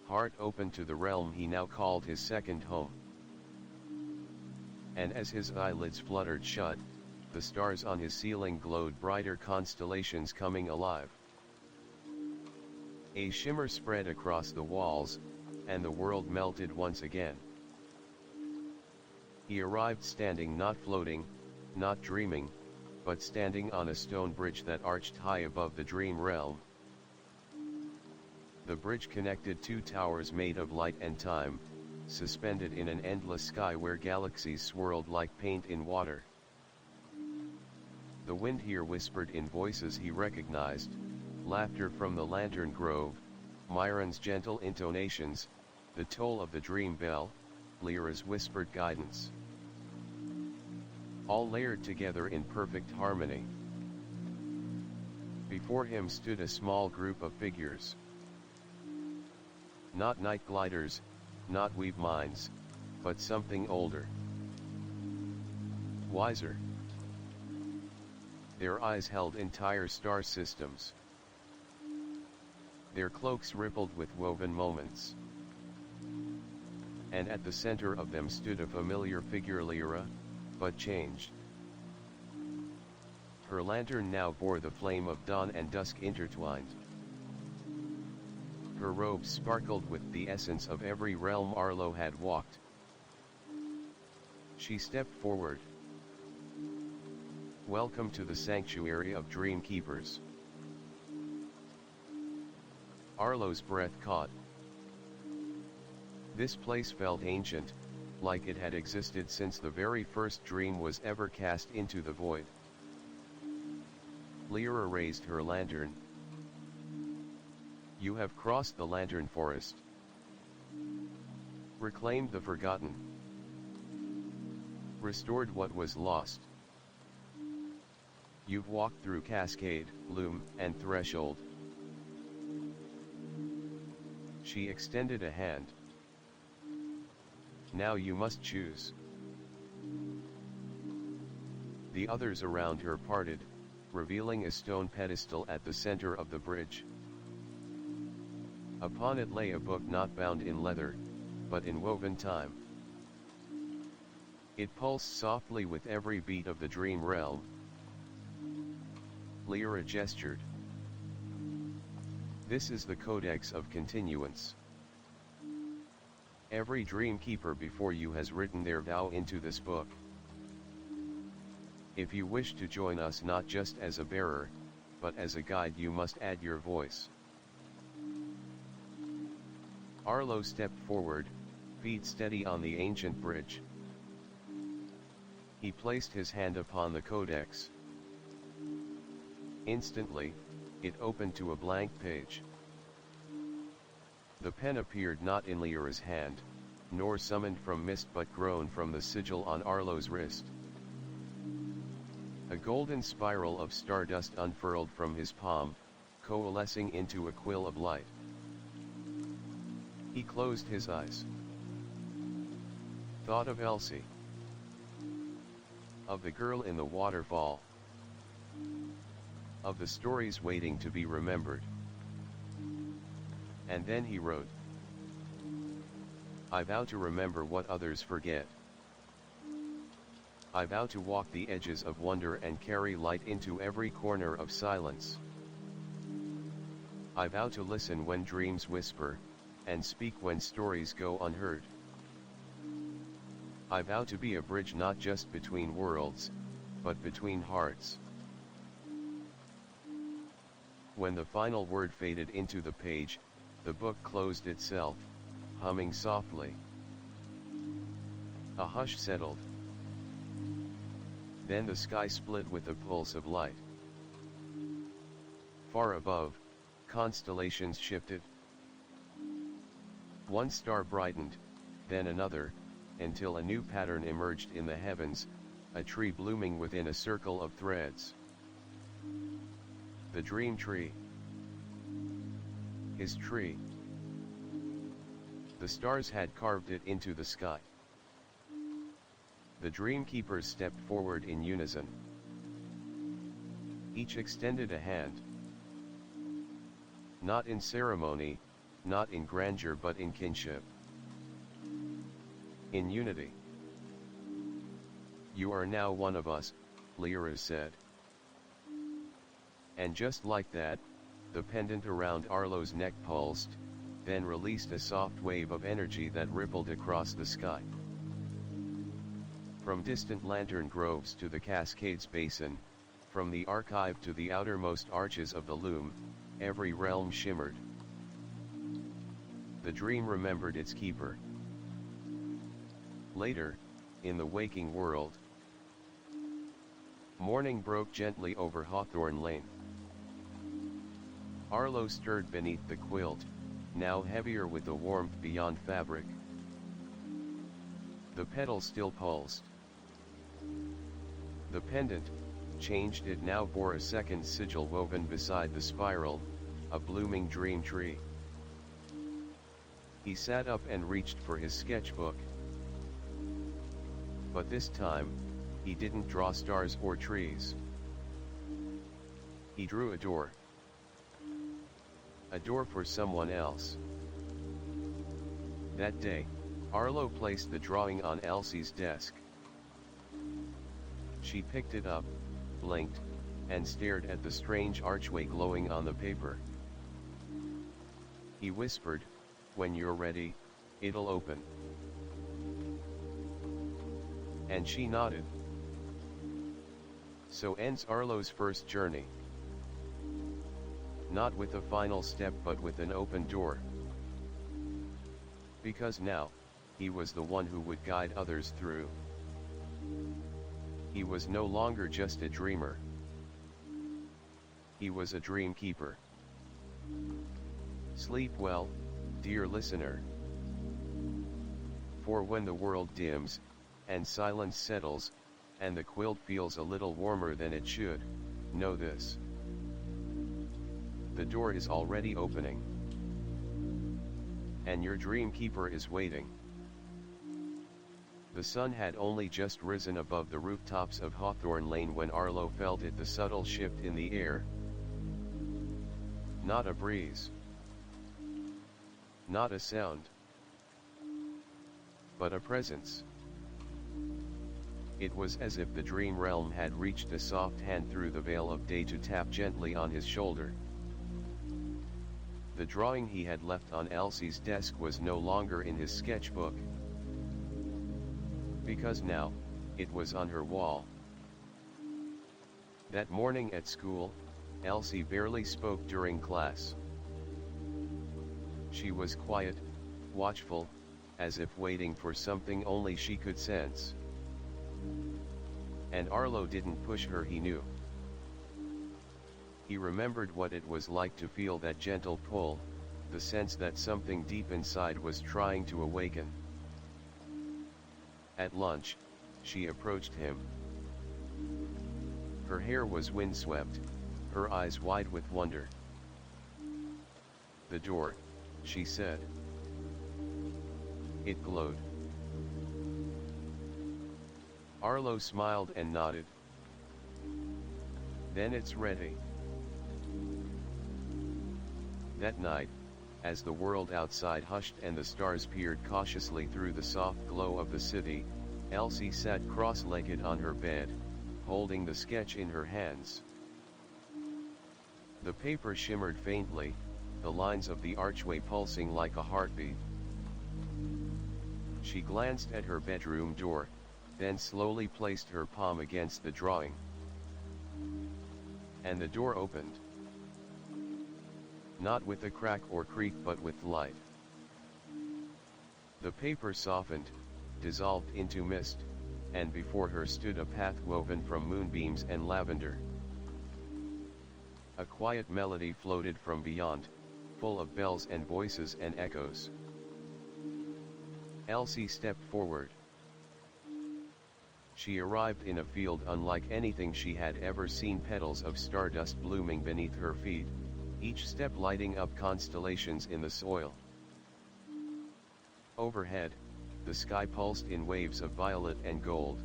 heart open to the realm he now called his second home. And as his eyelids fluttered shut, the stars on his ceiling glowed brighter, constellations coming alive. A shimmer spread across the walls, and the world melted once again. He arrived standing, not floating, not dreaming, but standing on a stone bridge that arched high above the dream realm. The bridge connected two towers made of light and time, suspended in an endless sky where galaxies swirled like paint in water. The wind here whispered in voices he recognized, laughter from the lantern grove, Myron's gentle intonations, the toll of the dream bell, Lyra's whispered guidance. All layered together in perfect harmony. Before him stood a small group of figures. Not night gliders, not weave minds, but something older. Wiser. Their eyes held entire star systems. Their cloaks rippled with woven moments. And at the center of them stood a familiar figure, Lyra, but changed. Her lantern now bore the flame of dawn and dusk intertwined. Her robes sparkled with the essence of every realm Arlo had walked. She stepped forward. Welcome to the sanctuary of dream keepers. Arlo's breath caught. This place felt ancient, like it had existed since the very first dream was ever cast into the void. Lyra raised her lantern. You have crossed the lantern forest. Reclaimed the forgotten. Restored what was lost. You've walked through cascade, loom, and threshold. She extended a hand. Now you must choose. The others around her parted, revealing a stone pedestal at the center of the bridge. Upon it lay a book not bound in leather, but in woven time. It pulsed softly with every beat of the dream realm. Lyra gestured. This is the Codex of Continuance. Every dream keeper before you has written their vow into this book. If you wish to join us not just as a bearer, but as a guide, you must add your voice. Arlo stepped forward, feet steady on the ancient bridge. He placed his hand upon the codex. Instantly, it opened to a blank page. The pen appeared not in Lyra's hand, nor summoned from mist but grown from the sigil on Arlo's wrist. A golden spiral of stardust unfurled from his palm, coalescing into a quill of light. He closed his eyes. Thought of Elsie. Of the girl in the waterfall. Of the stories waiting to be remembered. And then he wrote, I vow to remember what others forget. I vow to walk the edges of wonder and carry light into every corner of silence. I vow to listen when dreams whisper, and speak when stories go unheard. I vow to be a bridge not just between worlds, but between hearts. When the final word faded into the page, the book closed itself, humming softly. A hush settled. Then the sky split with a pulse of light. Far above, constellations shifted. One star brightened, then another, until a new pattern emerged in the heavens, a tree blooming within a circle of threads. The dream tree. His tree. The stars had carved it into the sky. The dream keepers stepped forward in unison. Each extended a hand. Not in ceremony, not in grandeur but in kinship. In unity. You are now one of us, Lyra said. And just like that, the pendant around Arlo's neck pulsed, then released a soft wave of energy that rippled across the sky. From distant lantern groves to the Cascades Basin, from the archive to the outermost arches of the loom, every realm shimmered. The dream remembered its keeper. Later, in the waking world, morning broke gently over Hawthorne Lane. Arlo stirred beneath the quilt, now heavier with the warmth beyond fabric. The petals still pulsed. The pendant, changed it now bore a second sigil woven beside the spiral, a blooming dream tree. He sat up and reached for his sketchbook. But this time, he didn't draw stars or trees. He drew a door. A door for someone else. That day, Arlo placed the drawing on Elsie's desk. She picked it up, blinked, and stared at the strange archway glowing on the paper. He whispered, "When you're ready, it'll open." And she nodded. So ends Arlo's first journey. Not with a final step but with an open door. Because now, he was the one who would guide others through. He was no longer just a dreamer. He was a dream keeper. Sleep well, dear listener. For when the world dims, and silence settles, and the quilt feels a little warmer than it should, know this. The door is already opening. And your dream keeper is waiting. The sun had only just risen above the rooftops of Hawthorne Lane when Arlo felt it, the subtle shift in the air. Not a breeze. Not a sound. But a presence. It was as if the dream realm had reached a soft hand through the veil of day to tap gently on his shoulder. The drawing he had left on Elsie's desk was no longer in his sketchbook. Because now, it was on her wall. That morning at school, Elsie barely spoke during class. She was quiet, watchful, as if waiting for something only she could sense. And Arlo didn't push her, he knew. He remembered what it was like to feel that gentle pull, the sense that something deep inside was trying to awaken. At lunch, she approached him. Her hair was windswept, her eyes wide with wonder. "The door," she said. It glowed. Arlo smiled and nodded. "Then it's ready." That night, as the world outside hushed and the stars peered cautiously through the soft glow of the city, Elsie sat cross-legged on her bed, holding the sketch in her hands. The paper shimmered faintly, the lines of the archway pulsing like a heartbeat. She glanced at her bedroom door, then slowly placed her palm against the drawing. And the door opened. Not with a crack or creak but with light. The paper softened, dissolved into mist, and before her stood a path woven from moonbeams and lavender. A quiet melody floated from beyond, full of bells and voices and echoes. Elsie stepped forward. She arrived in a field unlike anything she had ever seen, petals of stardust blooming beneath her feet, each step lighting up constellations in the soil. Overhead, the sky pulsed in waves of violet and gold.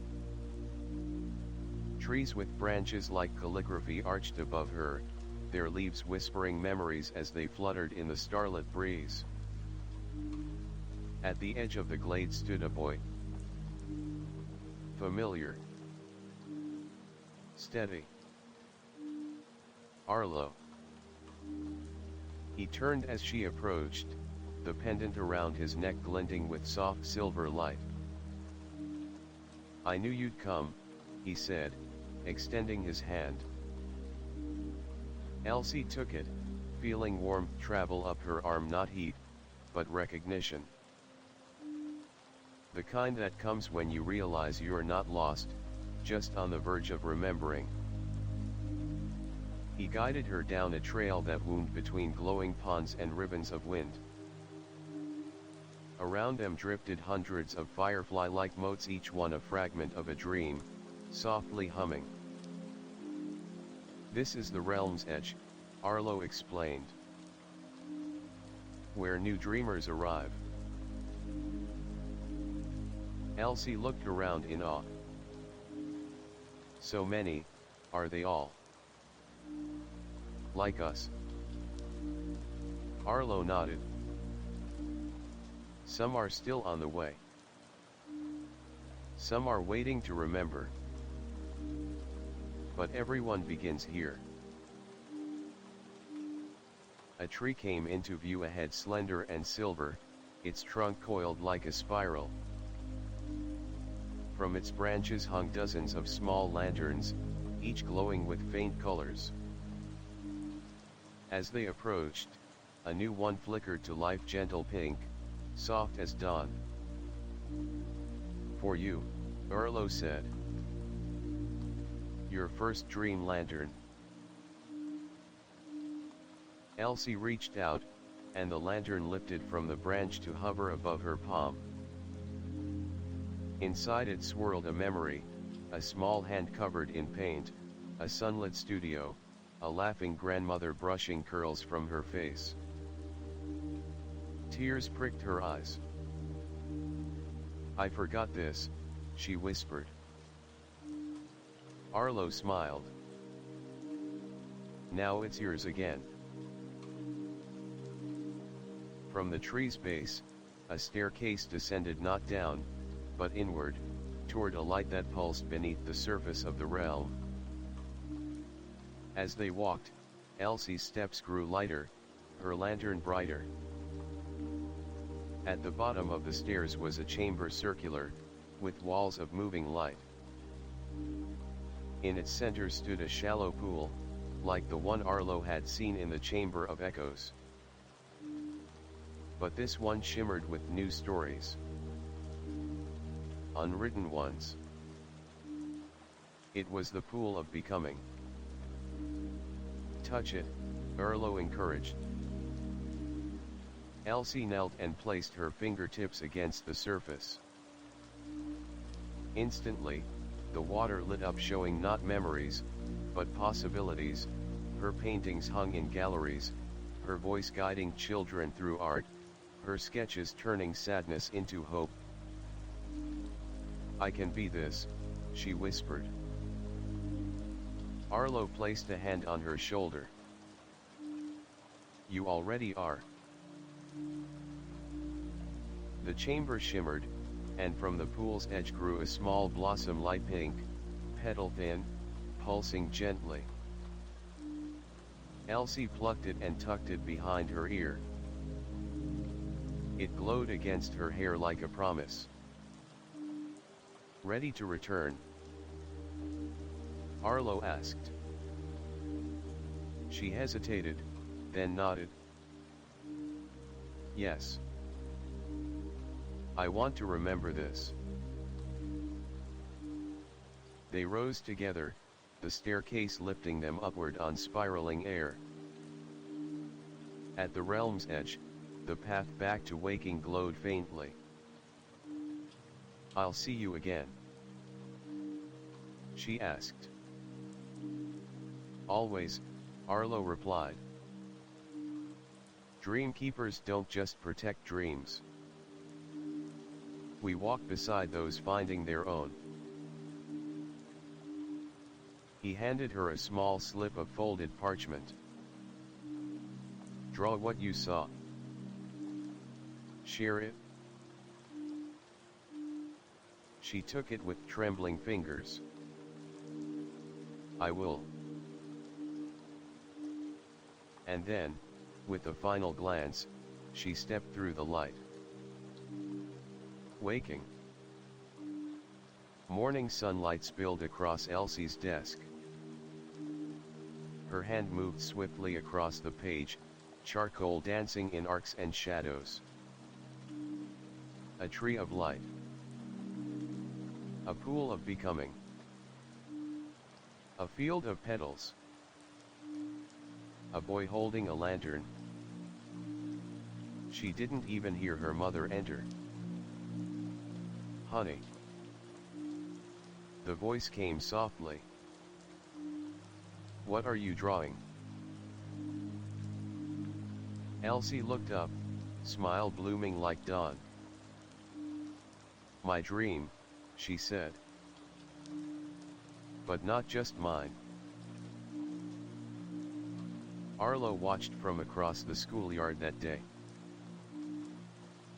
Trees with branches like calligraphy arched above her, their leaves whispering memories as they fluttered in the starlit breeze. At the edge of the glade stood a boy. Familiar. Steady. Arlo. He turned as she approached, the pendant around his neck glinting with soft silver light. "I knew you'd come," he said, extending his hand. Elsie took it, feeling warmth travel up her arm, not heat, but recognition. The kind that comes when you realize you're not lost, just on the verge of remembering. He guided her down a trail that wound between glowing ponds and ribbons of wind. Around them drifted hundreds of firefly-like motes, each one a fragment of a dream, softly humming. "This is the realm's edge," Arlo explained. "Where new dreamers arrive." Elsie looked around in awe. "So many, are they all like us?" Arlo nodded. "Some are still on the way. Some are waiting to remember. But everyone begins here." A tree came into view ahead, slender and silver, its trunk coiled like a spiral. From its branches hung dozens of small lanterns, each glowing with faint colors. As they approached, a new one flickered to life, gentle pink, soft as dawn. "For you," Arlo said. "Your first dream lantern." Elsie reached out, and the lantern lifted from the branch to hover above her palm. Inside it swirled a memory, a small hand covered in paint, a sunlit studio, a laughing grandmother brushing curls from her face. Tears pricked her eyes. "I forgot this," she whispered. Arlo smiled. "Now it's yours again." From the tree's base, a staircase descended, not down, but inward, toward a light that pulsed beneath the surface of the realm. As they walked, Elsie's steps grew lighter, her lantern brighter. At the bottom of the stairs was a chamber, circular, with walls of moving light. In its center stood a shallow pool, like the one Arlo had seen in the Chamber of Echoes. But this one shimmered with new stories. Unwritten ones. It was the pool of becoming. "Touch it," Erlo encouraged. Elsie knelt and placed her fingertips against the surface. Instantly, the water lit up, showing not memories, but possibilities. Her paintings hung in galleries, her voice guiding children through art, her sketches turning sadness into hope. "I can be this," she whispered. Arlo placed a hand on her shoulder. "You already are." The chamber shimmered, and from the pool's edge grew a small blossom, light pink, petal thin, pulsing gently. Elsie plucked it and tucked it behind her ear. It glowed against her hair like a promise. "Ready to return?" Arlo asked. She hesitated, then nodded. "Yes. I want to remember this." They rose together, the staircase lifting them upward on spiraling air. At the realm's edge, the path back to waking glowed faintly. "I'll see you again?" she asked. "Always," Arlo replied. "Dreamkeepers don't just protect dreams. We walk beside those finding their own." He handed her a small slip of folded parchment. "Draw what you saw. Share it." She took it with trembling fingers. "I will." And then, with a final glance, she stepped through the light. Waking. Morning sunlight spilled across Elsie's desk. Her hand moved swiftly across the page, charcoal dancing in arcs and shadows. A tree of light. A pool of becoming. A field of petals. A boy holding a lantern. She didn't even hear her mother enter. "Honey." The voice came softly. "What are you drawing?" Elsie looked up, smile blooming like dawn. "My dream," she said. "But not just mine." Arlo watched from across the schoolyard that day.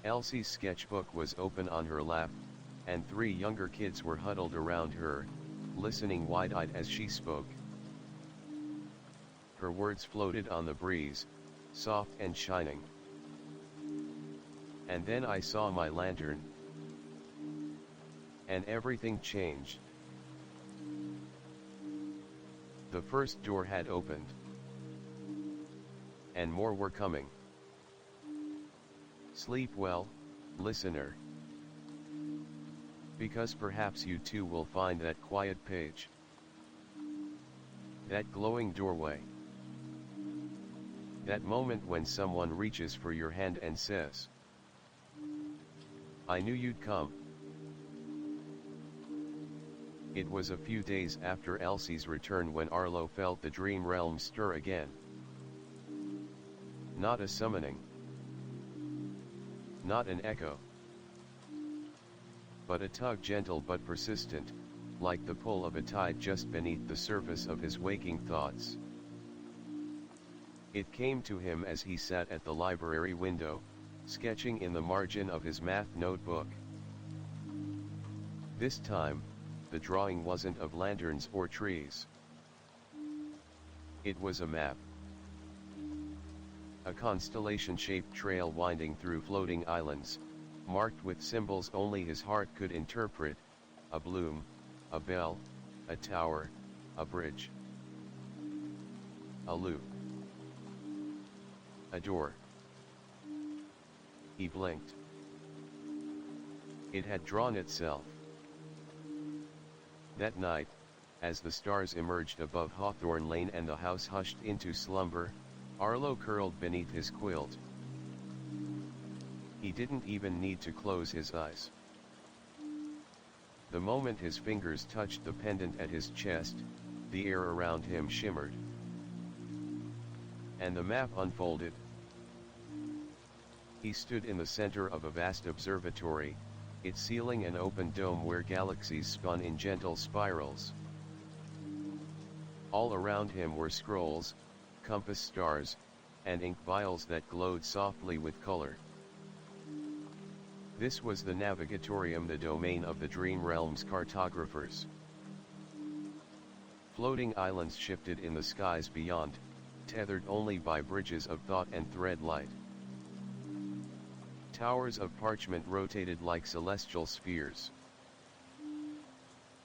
Elsie's sketchbook was open on her lap, and 3 younger kids were huddled around her, listening wide-eyed as she spoke. Her words floated on the breeze, soft and shining. "And then I saw my lantern. And everything changed." The first door had opened. And more were coming. Sleep well, listener. Because perhaps you too will find that quiet page. That glowing doorway. That moment when someone reaches for your hand and says, "I knew you'd come." It was a few days after Elsie's return when Arlo felt the dream realm stir again. Not a summoning. Not an echo. But a tug, gentle but persistent, like the pull of a tide just beneath the surface of his waking thoughts. It came to him as he sat at the library window, sketching in the margin of his math notebook. This time, the drawing wasn't of lanterns or trees. It was a map. A constellation-shaped trail winding through floating islands, marked with symbols only his heart could interpret: a bloom, a bell, a tower, a bridge, a loop, a door. He blinked. It had drawn itself. That night, As the stars emerged above Hawthorne Lane and the house hushed into slumber, Arlo curled beneath his quilt. He didn't even need to close his eyes. The moment his fingers touched the pendant at his chest, the air around him shimmered. And the map unfolded. He stood in the center of a vast observatory, its ceiling an open dome where galaxies spun in gentle spirals. All around him were scrolls, compass stars, and ink vials that glowed softly with color. This was the Navigatorium, the domain of the Dream Realm's cartographers. Floating islands shifted in the skies beyond, tethered only by bridges of thought and thread light. Towers of parchment rotated like celestial spheres.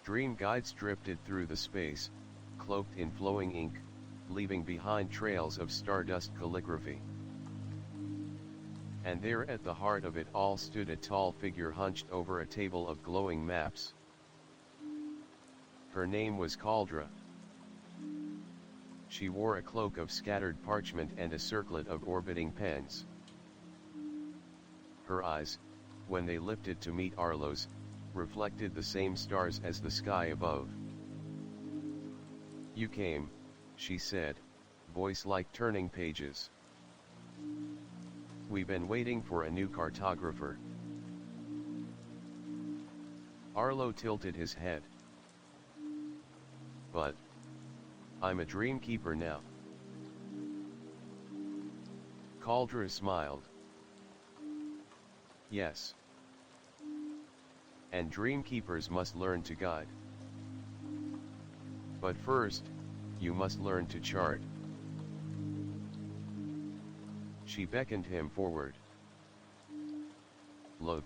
Dream guides drifted through the space, cloaked in flowing ink, leaving behind trails of stardust calligraphy. And there at the heart of it all stood a tall figure hunched over a table of glowing maps. Her name was Caldra. She wore a cloak of scattered parchment and a circlet of orbiting pens. Her eyes, when they lifted to meet Arlo's, reflected the same stars as the sky above. "You came," she said, voice like turning pages. "We've been waiting for a new cartographer." Arlo tilted his head. "But I'm a dream keeper now." Caldra smiled. "Yes. And dream keepers must learn to guide. But first, you must learn to chart." She beckoned him forward. "Look."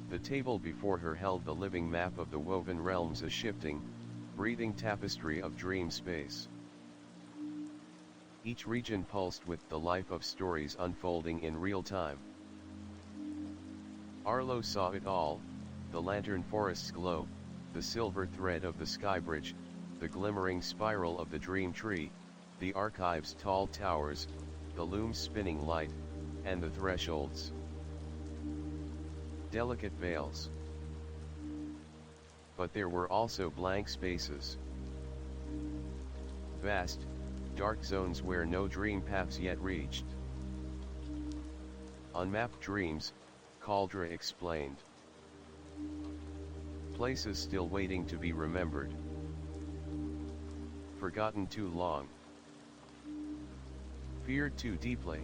The table before her held the living map of the woven realms, a shifting, breathing tapestry of dream space. Each region pulsed with the life of stories unfolding in real time. Arlo saw it all: the lantern forest's glow, the silver thread of the skybridge, the glimmering spiral of the dream tree, the archive's tall towers, the loom's spinning light, and the thresholds. Delicate veils. But there were also blank spaces. Vast, dark zones where no dream paths yet reached. Unmapped dreams, Caldra explained. Places still waiting to be remembered. Forgotten too long. Feared too deeply.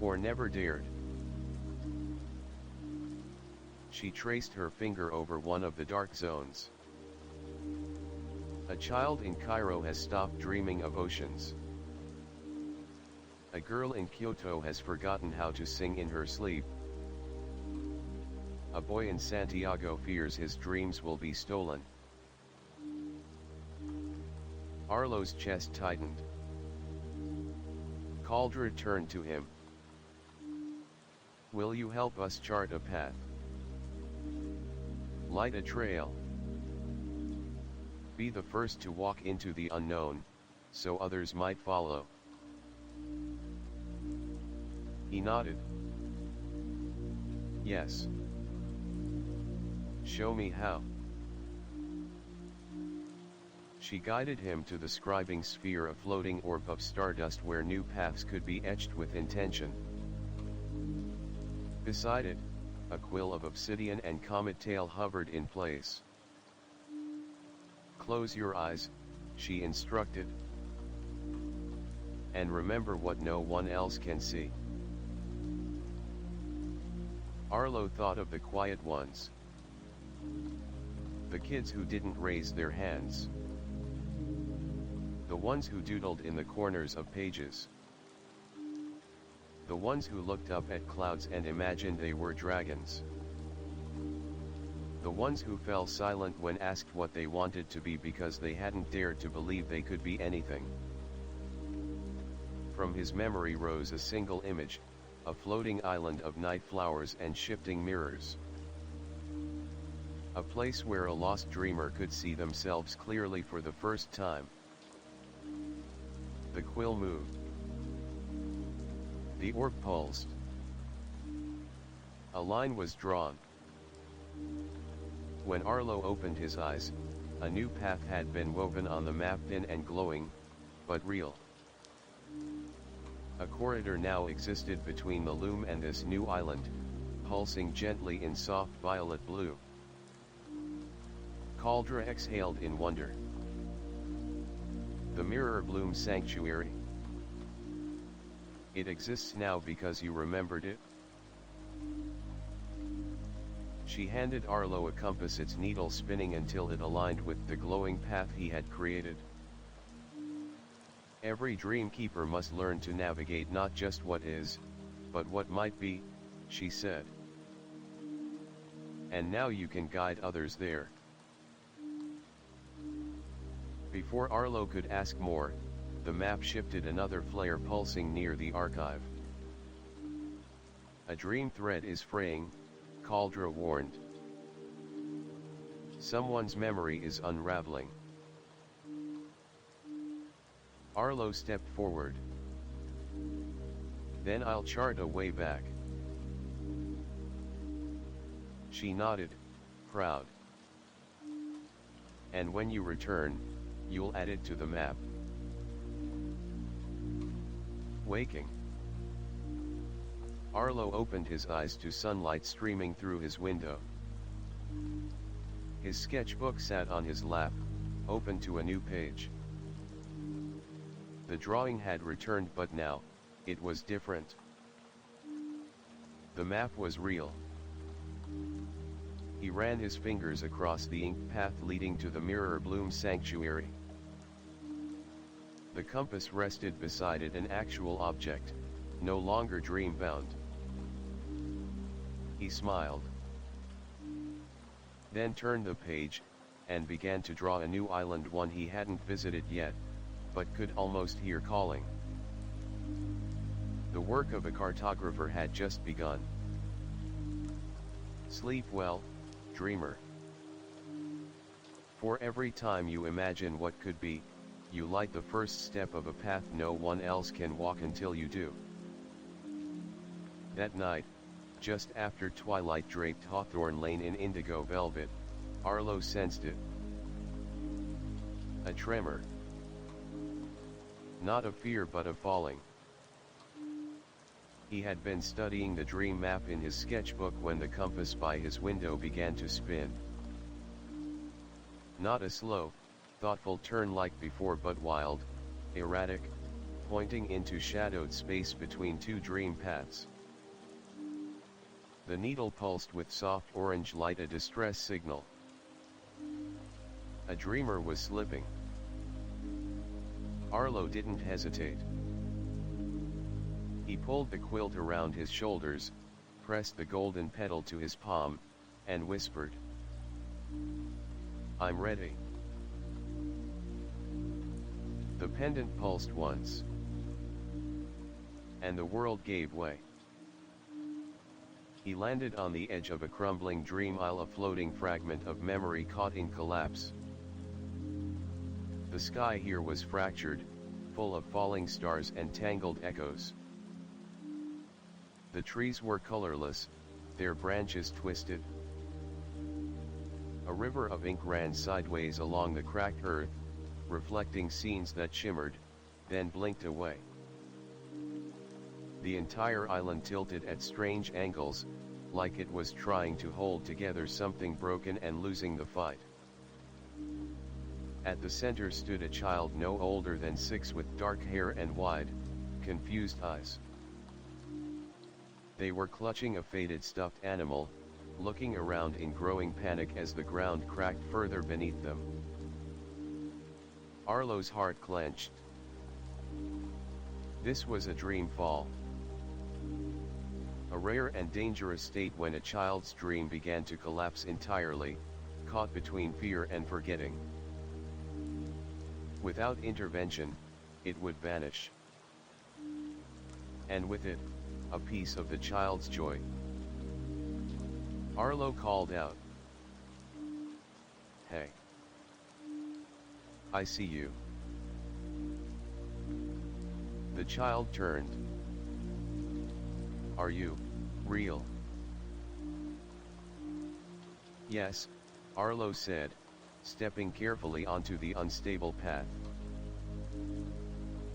Or never dared. She traced her finger over one of the dark zones. A child in Cairo has stopped dreaming of oceans. A girl in Kyoto has forgotten how to sing in her sleep. A boy in Santiago fears his dreams will be stolen. Arlo's chest tightened. Caldra turned to him. "Will you help us chart a path? Light a trail. Be the first to walk into the unknown, so others might follow." He nodded. "Yes. Show me how." She guided him to the scribing sphere, a floating orb of stardust where new paths could be etched with intention. Beside it, a quill of obsidian and comet tail hovered in place. "Close your eyes," she instructed. "And remember what no one else can see." Arlo thought of the quiet ones. The kids who didn't raise their hands. The ones who doodled in the corners of pages. The ones who looked up at clouds and imagined they were dragons. The ones who fell silent when asked what they wanted to be because they hadn't dared to believe they could be anything. From his memory rose a single image, a floating island of night flowers and shifting mirrors. a place where a lost dreamer could see themselves clearly for the first time. The quill moved. The orb pulsed. A line was drawn. When Arlo opened his eyes, a new path had been woven on the map, thin and glowing, but real. A corridor now existed between the loom and this new island, pulsing gently in soft violet blue. Cauldra exhaled in wonder. The Mirror Bloom Sanctuary. It exists now because you remembered it? She handed Arlo a compass, its needle spinning until it aligned with the glowing path he had created. Every dreamkeeper must learn to navigate not just what is, but what might be, she said. And now you can guide others there. Before Arlo could ask more, the map shifted, another flare pulsing near the archive. A dream thread is fraying, Cauldra warned. Someone's memory is unraveling. Arlo stepped forward. Then I'll chart a way back. She nodded, proud. And when you return, you'll add it to the map. Waking. Arlo opened his eyes to sunlight streaming through his window. His sketchbook sat on his lap, open to a new page. The drawing had returned, but now, it was different. The map was real. He ran his fingers across the ink path leading to the Mirror Bloom Sanctuary. The compass rested beside it, an actual object, no longer dream-bound. He smiled. Then turned the page, and began to draw a new island, one he hadn't visited yet, but could almost hear calling. The work of a cartographer had just begun. Sleep well, dreamer. For every time you imagine what could be, you light the first step of a path no one else can walk until you do. That night, just after twilight draped Hawthorne Lane in indigo velvet, Arlo sensed it. A tremor. Not of fear but of falling. He had been studying the dream map in his sketchbook when the compass by his window began to spin. Not a slow, thoughtful turn like before, but wild, erratic, pointing into shadowed space between two dream paths. The needle pulsed with soft orange light, a distress signal. A dreamer was slipping. Arlo didn't hesitate. He pulled the quilt around his shoulders, pressed the golden petal to his palm, and whispered, "I'm ready." The pendant pulsed once, and the world gave way. He landed on the edge of a crumbling dream isle, a floating fragment of memory caught in collapse. The sky here was fractured, full of falling stars and tangled echoes. The trees were colorless, their branches twisted. A river of ink ran sideways along the cracked earth, reflecting scenes that shimmered, then blinked away. The entire island tilted at strange angles, like it was trying to hold together something broken and losing the fight. At the center stood a child no older than 6 with dark hair and wide, confused eyes. They were clutching a faded stuffed animal, looking around in growing panic as the ground cracked further beneath them. Arlo's heart clenched. This was a dream fall. A rare and dangerous state when a child's dream began to collapse entirely, caught between fear and forgetting. Without intervention, it would vanish. And with it, a piece of the child's joy. Arlo called out, Hey. I see you. The child turned. Are you real? Yes, Arlo said, stepping carefully onto the unstable path.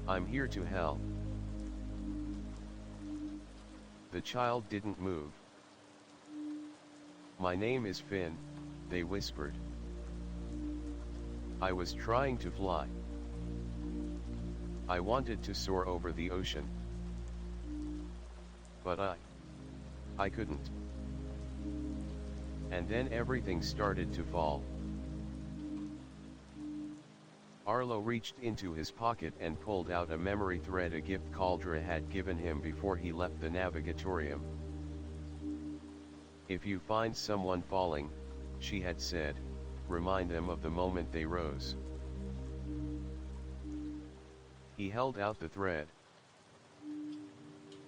I'm here to help. The child didn't move. My name is Finn, they whispered. I was trying to fly. I wanted to soar over the ocean. But I couldn't. And then everything started to fall. Arlo reached into his pocket and pulled out a memory thread, a gift Caldra had given him before he left the Navigatorium. If you find someone falling, she had said, remind them of the moment they rose. He held out the thread.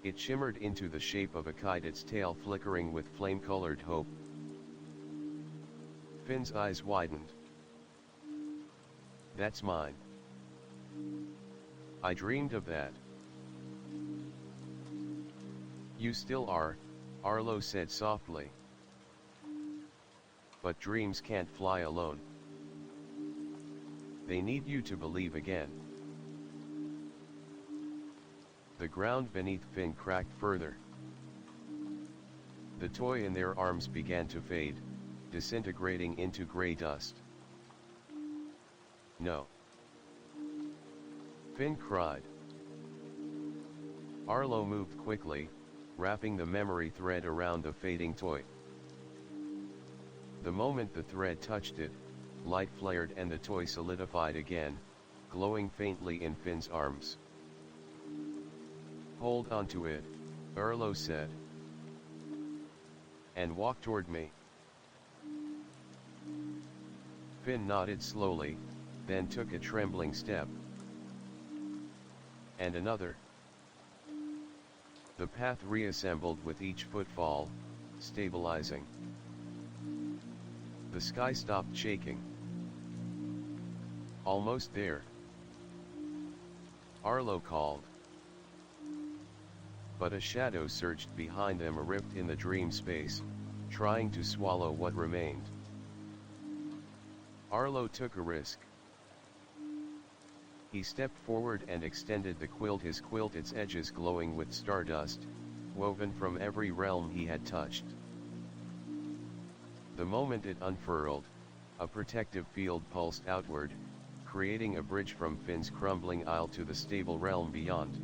It shimmered into the shape of a kite, its tail flickering with flame-colored hope. Finn's eyes widened. That's mine. I dreamed of that. You still are, Arlo said softly. But dreams can't fly alone. They need you to believe again. The ground beneath Finn cracked further. The toy in their arms began to fade, disintegrating into gray dust. No. Finn cried. Arlo moved quickly, wrapping the memory thread around the fading toy. The moment the thread touched it, light flared and the toy solidified again, glowing faintly in Finn's arms. Hold on to it, Arlo said. And walk toward me. Finn nodded slowly, then took a trembling step. And another. The path reassembled with each footfall, stabilizing. The sky stopped shaking. Almost there. Arlo called. But a shadow surged behind them, a rift in the dream space, trying to swallow what remained. Arlo took a risk. He stepped forward and extended the quilt, his quilt, its edges glowing with stardust, woven from every realm he had touched. The moment it unfurled, a protective field pulsed outward, creating a bridge from Finn's crumbling isle to the stable realm beyond.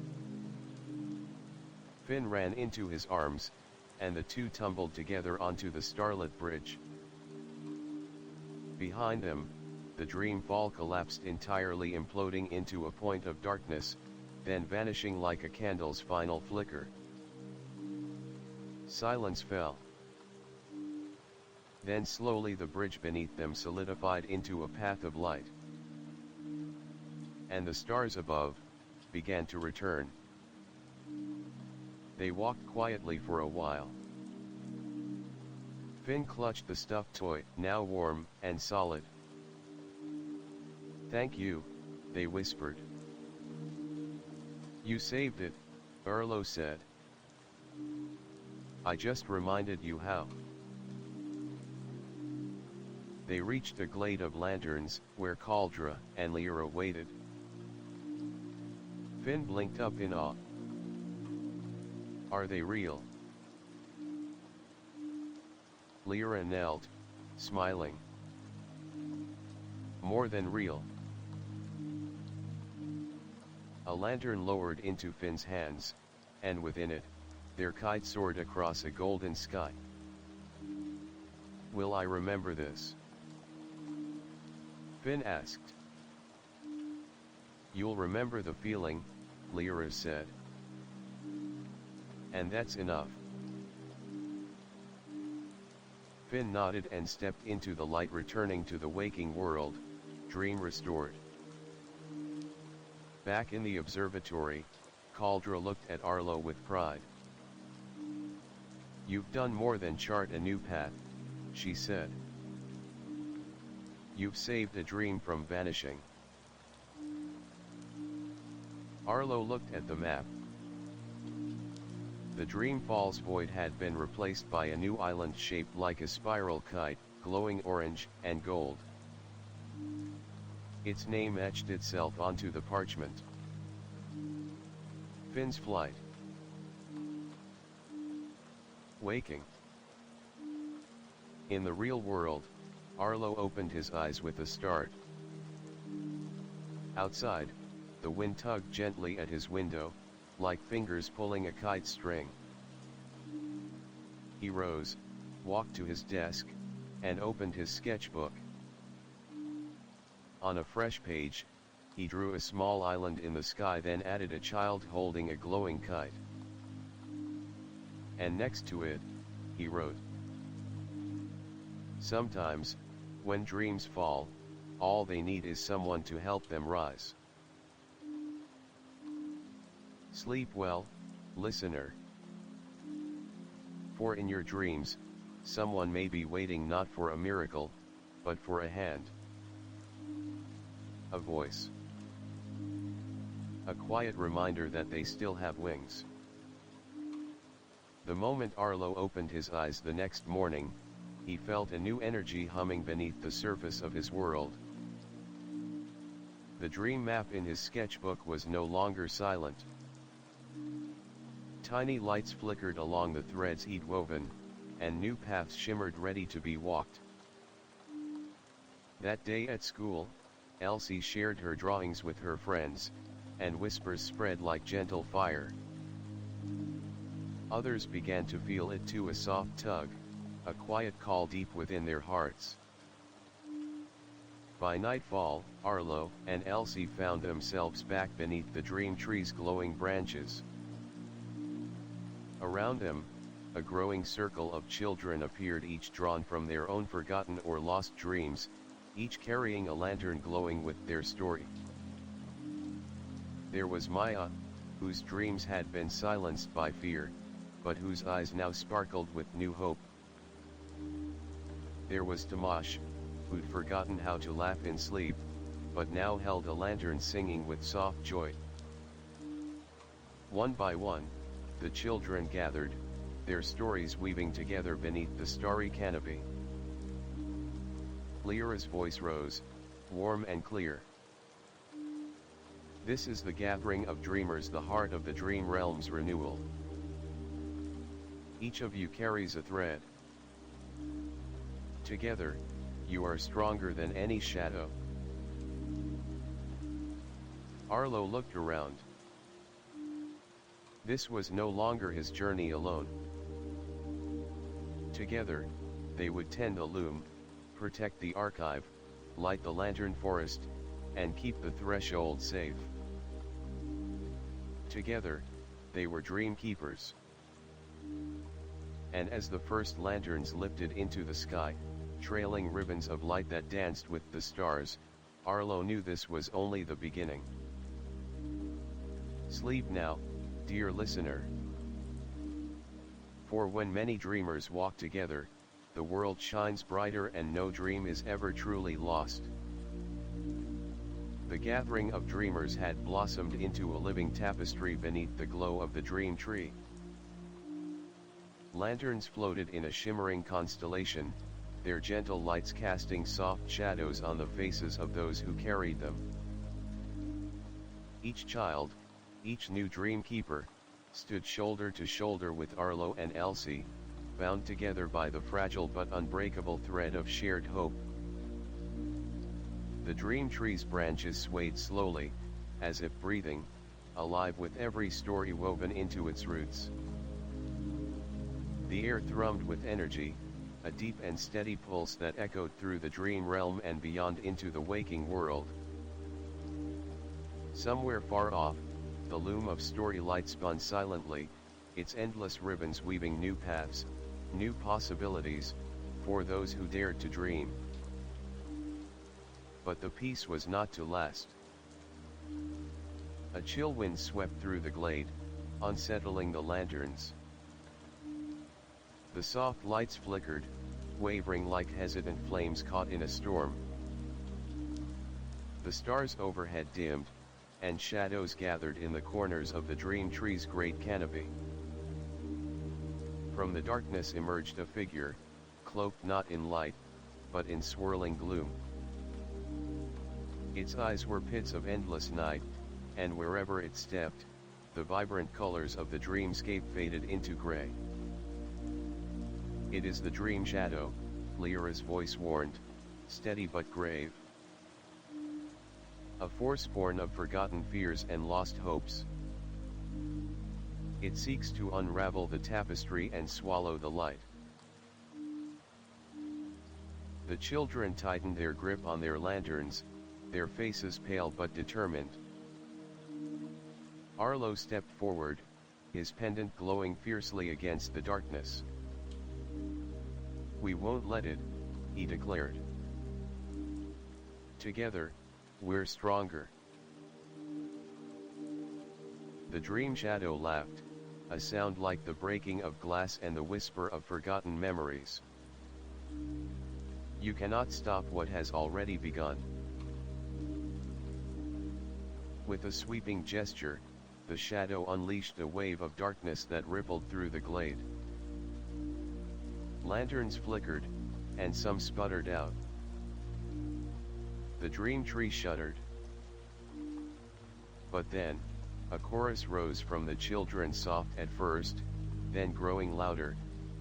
Finn ran into his arms, and the two tumbled together onto the starlit bridge. Behind them, the dream fall collapsed entirely, imploding into a point of darkness, then vanishing like a candle's final flicker. Silence fell. Then slowly the bridge beneath them solidified into a path of light. And the stars above began to return. They walked quietly for a while. Finn clutched the stuffed toy, now warm and solid. Thank you, they whispered. You saved it, Arlo said. I just reminded you how. They reached a glade of lanterns, where Caldra and Lyra waited. Finn blinked up in awe. Are they real? Lyra knelt, smiling. More than real. A lantern lowered into Finn's hands, and within it, their kite soared across a golden sky. Will I remember this? Finn asked. You'll remember the feeling, Lyra said. And that's enough. Finn nodded and stepped into the light, returning to the waking world, dream restored. Back in the observatory, Caldra looked at Arlo with pride. You've done more than chart a new path, she said. You've saved a dream from vanishing. Arlo looked at the map. The dream falls void had been replaced by a new island shaped like a spiral kite, glowing orange and gold. Its name etched itself onto the parchment. Finn's flight. Waking. In the real world, Arlo opened his eyes with a start. Outside, the wind tugged gently at his window, like fingers pulling a kite string. He rose, walked to his desk, and opened his sketchbook. On a fresh page, he drew a small island in the sky, then added a child holding a glowing kite. And next to it, he wrote, "Sometimes, when dreams fall, all they need is someone to help them rise." Sleep well, listener. For in your dreams, someone may be waiting not for a miracle, but for a hand. A voice. A quiet reminder that they still have wings. The moment Arlo opened his eyes the next morning, he felt a new energy humming beneath the surface of his world. The dream map in his sketchbook was no longer silent. Tiny lights flickered along the threads he'd woven, and new paths shimmered ready to be walked. That day at school, Elsie shared her drawings with her friends, and whispers spread like gentle fire. Others began to feel it too, a soft tug, a quiet call deep within their hearts. By nightfall, Arlo and Elsie found themselves back beneath the dream tree's glowing branches. Around them, a growing circle of children appeared, each drawn from their own forgotten or lost dreams, each carrying a lantern glowing with their story. There was Maya, whose dreams had been silenced by fear, but whose eyes now sparkled with new hope. There was Tamash, who'd forgotten how to laugh in sleep, but now held a lantern singing with soft joy. One by one, the children gathered, their stories weaving together beneath the starry canopy. Lyra's voice rose, warm and clear. This is the gathering of dreamers, the heart of the dream realm's renewal. Each of you carries a thread. Together, you are stronger than any shadow. Arlo looked around. This was no longer his journey alone. Together, they would tend the loom, protect the archive, light the lantern forest, and keep the threshold safe. Together, they were dream keepers. And as the first lanterns lifted into the sky, trailing ribbons of light that danced with the stars, Arlo knew this was only the beginning. Sleep now, dear listener. For when many dreamers walk together, the world shines brighter and no dream is ever truly lost. The gathering of dreamers had blossomed into a living tapestry beneath the glow of the dream tree. Lanterns floated in a shimmering constellation, their gentle lights casting soft shadows on the faces of those who carried them. Each child, each new dream keeper, stood shoulder to shoulder with Arlo and Elsie, bound together by the fragile but unbreakable thread of shared hope. The dream tree's branches swayed slowly, as if breathing, alive with every story woven into its roots. The air thrummed with energy, a deep and steady pulse that echoed through the dream realm and beyond into the waking world. Somewhere far off, the loom of story light spun silently, its endless ribbons weaving new paths, new possibilities, for those who dared to dream. But the peace was not to last. A chill wind swept through the glade, unsettling the lanterns. The soft lights flickered, wavering like hesitant flames caught in a storm. The stars overhead dimmed, and shadows gathered in the corners of the dream tree's great canopy. From the darkness emerged a figure, cloaked not in light, but in swirling gloom. Its eyes were pits of endless night, and wherever it stepped, the vibrant colors of the dreamscape faded into gray. "It is the dream shadow," Lyra's voice warned, steady but grave. "A force born of forgotten fears and lost hopes. It seeks to unravel the tapestry and swallow the light." The children tightened their grip on their lanterns, their faces pale but determined. Arlo stepped forward, his pendant glowing fiercely against the darkness. "We won't let it," he declared. "Together, we're stronger." The dream shadow laughed, a sound like the breaking of glass and the whisper of forgotten memories. "You cannot stop what has already begun." With a sweeping gesture, the shadow unleashed a wave of darkness that rippled through the glade. Lanterns flickered, and some sputtered out. The dream tree shuddered. But then, a chorus rose from the children, soft at first, then growing louder,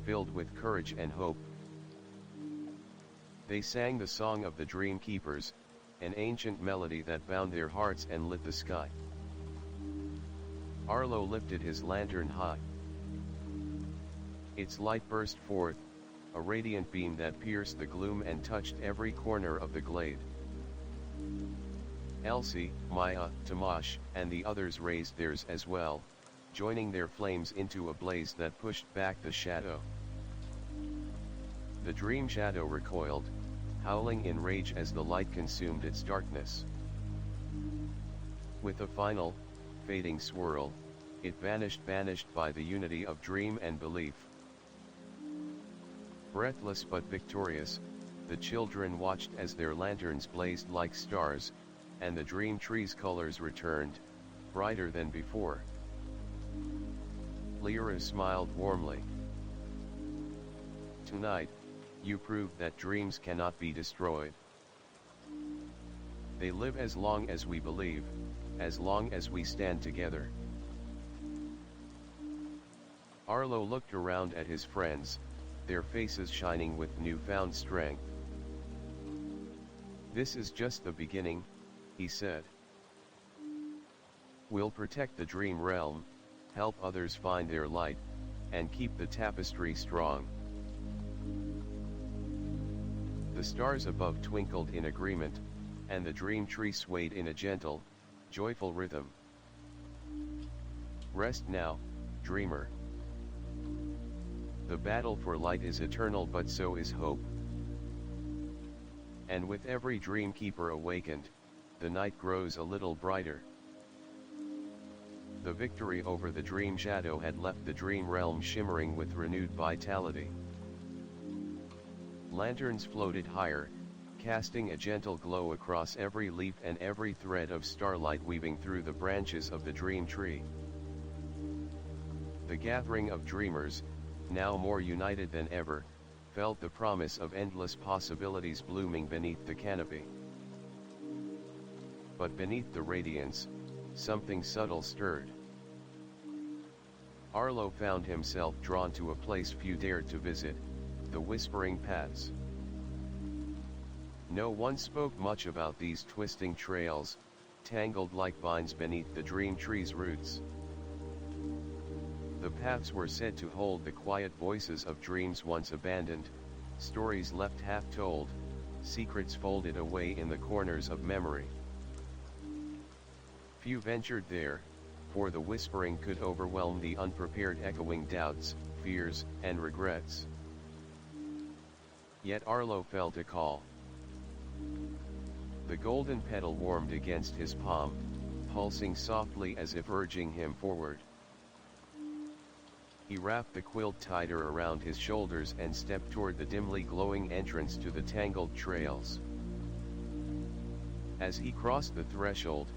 filled with courage and hope. They sang the song of the Dream Keepers, an ancient melody that bound their hearts and lit the sky. Arlo lifted his lantern high. Its light burst forth, a radiant beam that pierced the gloom and touched every corner of the glade. Elsie, Maya, Tamash, and the others raised theirs as well, joining their flames into a blaze that pushed back the shadow. The dream shadow recoiled, howling in rage as the light consumed its darkness. With a final, fading swirl, it vanished, banished by the unity of dream and belief. Breathless but victorious, the children watched as their lanterns blazed like stars, and the dream tree's colors returned, brighter than before. Lyra smiled warmly. "Tonight, you proved that dreams cannot be destroyed. They live as long as we believe, as long as we stand together." Arlo looked around at his friends, their faces shining with newfound strength. "This is just the beginning," he said. "We'll protect the dream realm, help others find their light, and keep the tapestry strong." The stars above twinkled in agreement, and the dream tree swayed in a gentle, joyful rhythm. "Rest now, dreamer. The battle for light is eternal, but so is hope." And with every dream keeper awakened, the night grows a little brighter. The victory over the dream shadow had left the dream realm shimmering with renewed vitality. Lanterns floated higher, casting a gentle glow across every leaf and every thread of starlight weaving through the branches of the dream tree. The gathering of dreamers, now more united than ever, felt the promise of endless possibilities blooming beneath the canopy. But beneath the radiance, something subtle stirred. Arlo found himself drawn to a place few dared to visit, the Whispering Paths. No one spoke much about these twisting trails, tangled like vines beneath the dream tree's roots. The paths were said to hold the quiet voices of dreams once abandoned, stories left half-told, secrets folded away in the corners of memory. Few ventured there, for the whispering could overwhelm the unprepared, echoing doubts, fears, and regrets. Yet Arlo felt a call. The golden petal warmed against his palm, pulsing softly as if urging him forward. He wrapped the quilt tighter around his shoulders and stepped toward the dimly glowing entrance to the tangled trails. As he crossed the threshold,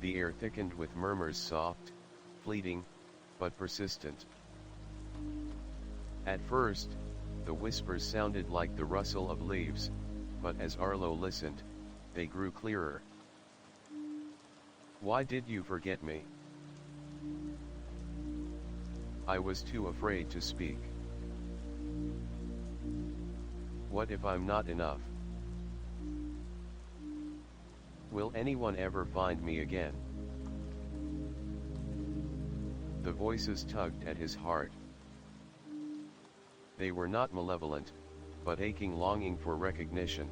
the air thickened with murmurs soft, fleeting, but persistent. At first, the whispers sounded like the rustle of leaves, but as Arlo listened, they grew clearer. "Why did you forget me? I was too afraid to speak. What if I'm not enough? Will anyone ever find me again?" The voices tugged at his heart. They were not malevolent, but aching longing for recognition.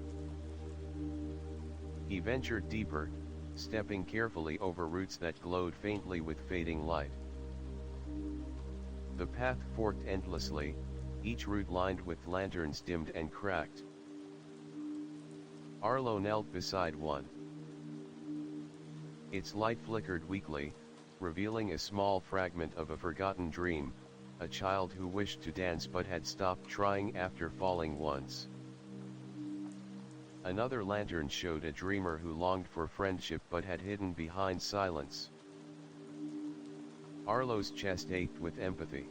He ventured deeper, stepping carefully over roots that glowed faintly with fading light. The path forked endlessly, each root lined with lanterns dimmed and cracked. Arlo knelt beside one. Its light flickered weakly, revealing a small fragment of a forgotten dream, a child who wished to dance but had stopped trying after falling once. Another lantern showed a dreamer who longed for friendship but had hidden behind silence. Arlo's chest ached with empathy.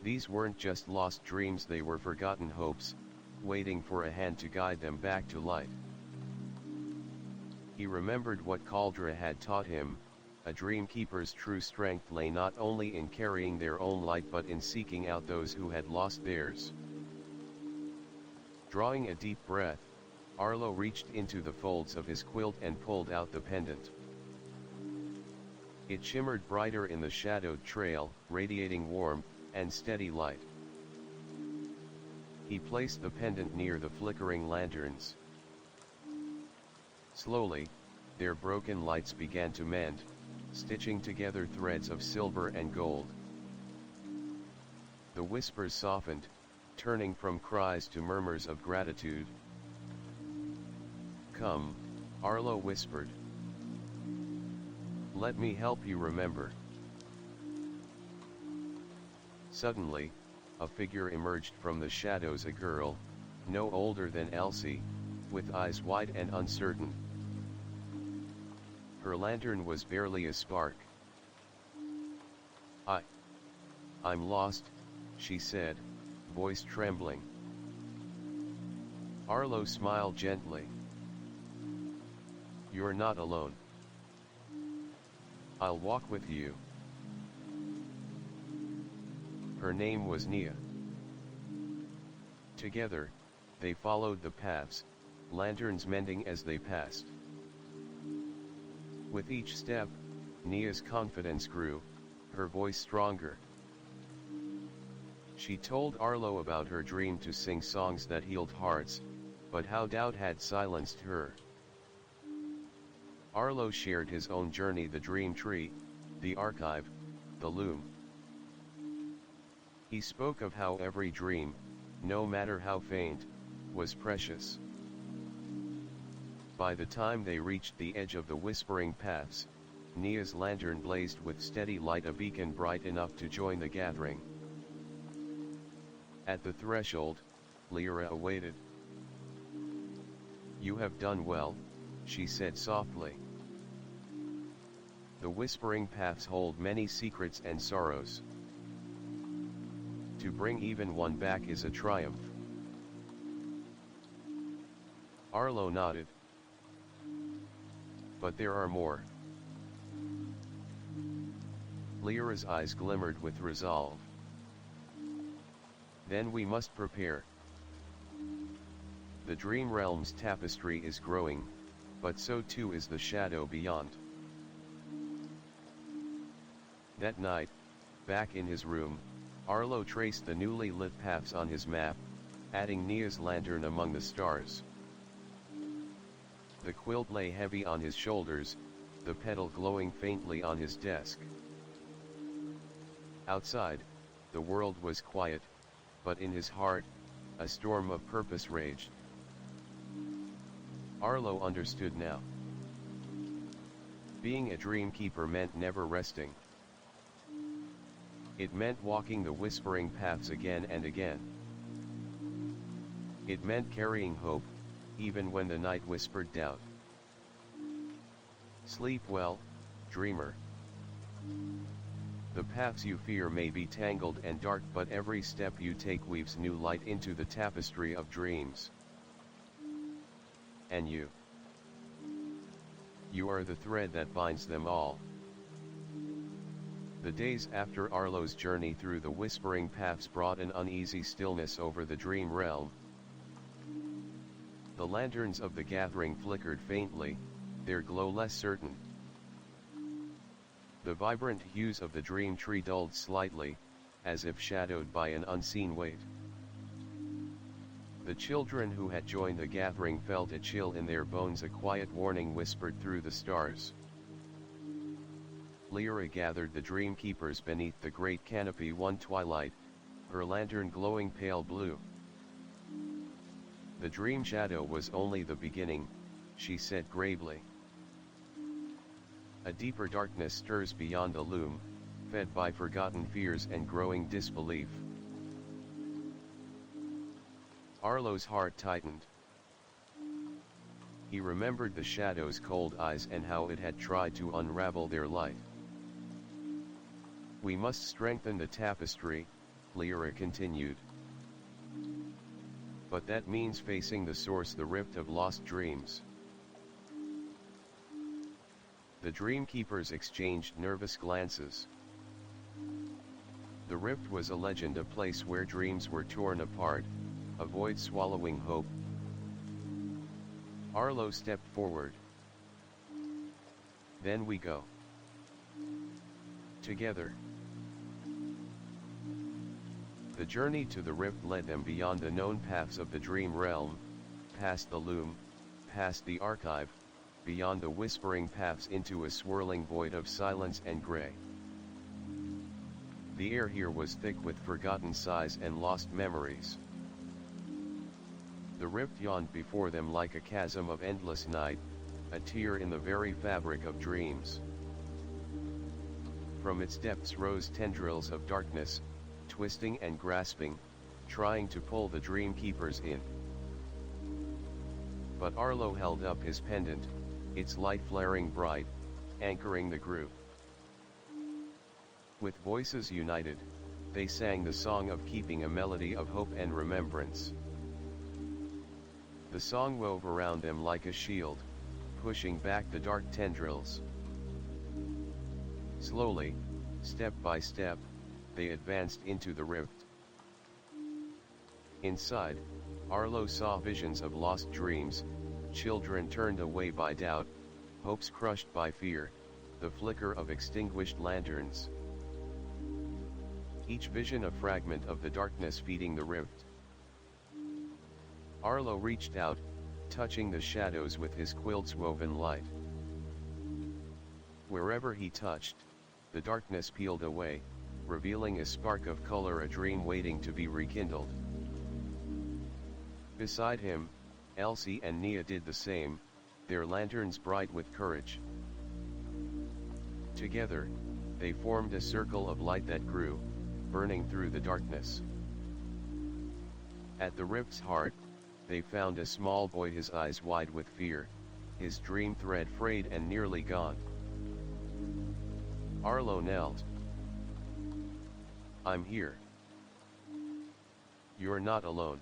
These weren't just lost dreams, they were forgotten hopes, waiting for a hand to guide them back to light. He remembered what Caldra had taught him: a dream keeper's true strength lay not only in carrying their own light but in seeking out those who had lost theirs. Drawing a deep breath, Arlo reached into the folds of his quilt and pulled out the pendant. It shimmered brighter in the shadowed trail, radiating warmth and steady light. He placed the pendant near the flickering lanterns. Slowly, their broken lights began to mend, stitching together threads of silver and gold. The whispers softened, turning from cries to murmurs of gratitude. "Come," Arlo whispered. "Let me help you remember." Suddenly, a figure emerged from the shadows, a girl, no older than Elsie, with eyes wide and uncertain. Her lantern was barely a spark. I'm lost," she said, voice trembling. Arlo smiled gently. "You're not alone. I'll walk with you." Her name was Nia. Together, they followed the paths, lanterns mending as they passed. With each step, Nia's confidence grew, her voice stronger. She told Arlo about her dream to sing songs that healed hearts, but how doubt had silenced her. Arlo shared his own journey: the dream tree, the archive, the loom. He spoke of how every dream, no matter how faint, was precious. By the time they reached the edge of the whispering paths, Nia's lantern blazed with steady light, a beacon bright enough to join the gathering. At the threshold, Lyra awaited. "You have done well," she said softly. "The whispering paths hold many secrets and sorrows. To bring even one back is a triumph." Arlo nodded. "But there are more." Lyra's eyes glimmered with resolve. "Then we must prepare. The dream realm's tapestry is growing, but so too is the shadow beyond." That night, back in his room, Arlo traced the newly lit paths on his map, adding Nia's lantern among the stars. The quilt lay heavy on his shoulders, the petal glowing faintly on his desk. Outside, the world was quiet, but in his heart, a storm of purpose raged. Arlo understood now. Being a dream keeper meant never resting. It meant walking the whispering paths again and again. It meant carrying hope, even when the night whispered doubt. Sleep well, dreamer. The paths you fear may be tangled and dark, but every step you take weaves new light into the tapestry of dreams. And you. You are the thread that binds them all. The days after Arlo's journey through the whispering paths brought an uneasy stillness over the dream realm. The lanterns of the gathering flickered faintly, their glow less certain. The vibrant hues of the dream tree dulled slightly, as if shadowed by an unseen weight. The children who had joined the gathering felt a chill in their bones, a quiet warning whispered through the stars. Lyra gathered the dream keepers beneath the great canopy one twilight, her lantern glowing pale blue. The dream shadow was only the beginning, she said gravely. A deeper darkness stirs beyond the loom, fed by forgotten fears and growing disbelief. Arlo's heart tightened. He remembered the shadow's cold eyes and how it had tried to unravel their light. We must strengthen the tapestry, Lyra continued. But that means facing the source, the rift of lost dreams. The dream keepers exchanged nervous glances. The rift was a legend, a place where dreams were torn apart, a void swallowing hope. Arlo stepped forward. Then we go. Together. The journey to the rift led them beyond the known paths of the dream realm, past the loom, past the archive, beyond the whispering paths into a swirling void of silence and gray. The air here was thick with forgotten sighs and lost memories. The rift yawned before them like a chasm of endless night, a tear in the very fabric of dreams. From its depths rose tendrils of darkness, twisting and grasping, trying to pull the dream keepers in. But Arlo held up his pendant, its light flaring bright, anchoring the group. With voices united, they sang the song of keeping, a melody of hope and remembrance. The song wove around them like a shield, pushing back the dark tendrils. Slowly, step by step, they advanced into the rift. Inside, Arlo saw visions of lost dreams, children turned away by doubt, hopes crushed by fear, the flicker of extinguished lanterns. Each vision a fragment of the darkness feeding the rift. Arlo reached out, touching the shadows with his quilt's woven light. Wherever he touched, the darkness peeled away, revealing a spark of color, a dream waiting to be rekindled. Beside him, Elsie and Nia did the same, their lanterns bright with courage. Together, they formed a circle of light that grew, burning through the darkness. At the rift's heart, they found a small boy, his eyes wide with fear, his dream thread frayed and nearly gone. Arlo knelt. I'm here. You're not alone.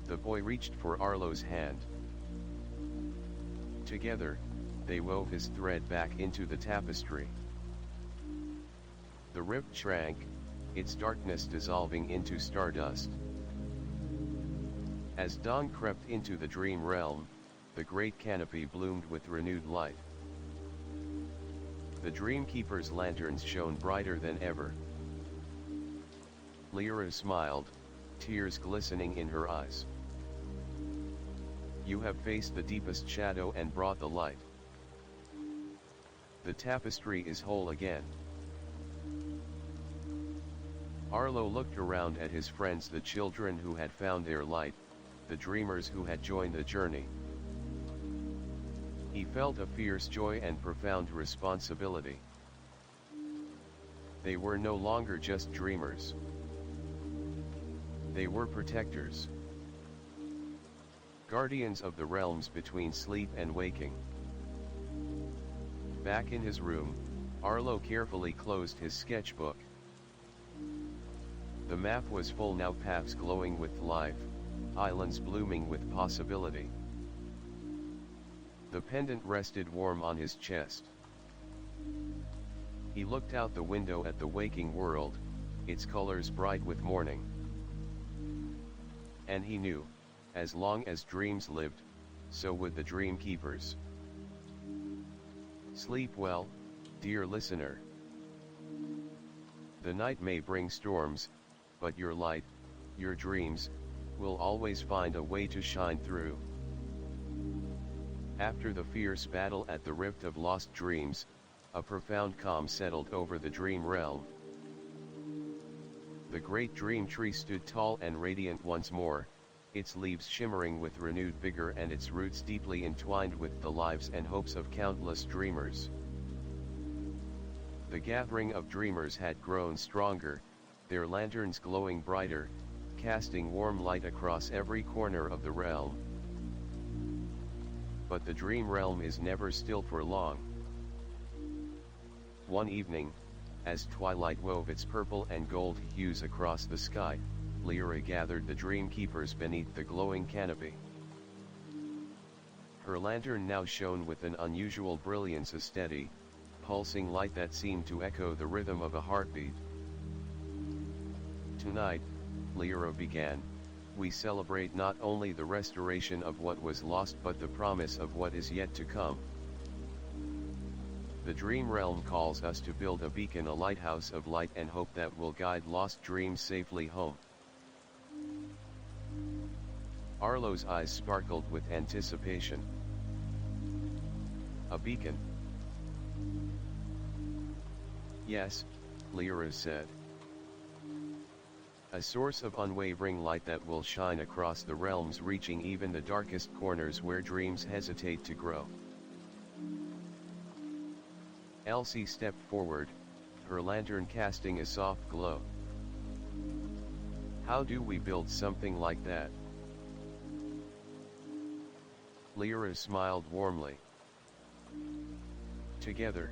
The boy reached for Arlo's hand. Together, they wove his thread back into the tapestry. The rift shrank, its darkness dissolving into stardust. As dawn crept into the dream realm, the great canopy bloomed with renewed light. The Dreamkeeper's lanterns shone brighter than ever. Lyra smiled, tears glistening in her eyes. You have faced the deepest shadow and brought the light. The tapestry is whole again. Arlo looked around at his friends, the children who had found their light, the dreamers who had joined the journey. He felt a fierce joy and profound responsibility. They were no longer just dreamers. They were protectors. guardians of the realms between sleep and waking. Back in his room, Arlo carefully closed his sketchbook. The map was full now, paths glowing with life, islands blooming with possibility. The pendant rested warm on his chest. He looked out the window at the waking world, its colors bright with morning. And he knew, as long as dreams lived, so would the dream keepers. Sleep well, dear listener. The night may bring storms, but your light, your dreams, will always find a way to shine through. After the fierce battle at the Rift of Lost Dreams, a profound calm settled over the dream realm. The great dream tree stood tall and radiant once more, its leaves shimmering with renewed vigor and its roots deeply entwined with the lives and hopes of countless dreamers. The gathering of dreamers had grown stronger, their lanterns glowing brighter, casting warm light across every corner of the realm. But the dream realm is never still for long. One evening, as twilight wove its purple and gold hues across the sky, Lyra gathered the dream keepers beneath the glowing canopy. Her lantern now shone with an unusual brilliance, a steady, pulsing light that seemed to echo the rhythm of a heartbeat. Tonight, Lyra began, we celebrate not only the restoration of what was lost but the promise of what is yet to come. The dream realm calls us to build a beacon, a lighthouse of light and hope that will guide lost dreams safely home. Arlo's eyes sparkled with anticipation. A beacon? Yes, Lyra said. A source of unwavering light that will shine across the realms, reaching even the darkest corners where dreams hesitate to grow. Elsie stepped forward, her lantern casting a soft glow. How do we build something like that? Lyra smiled warmly. Together.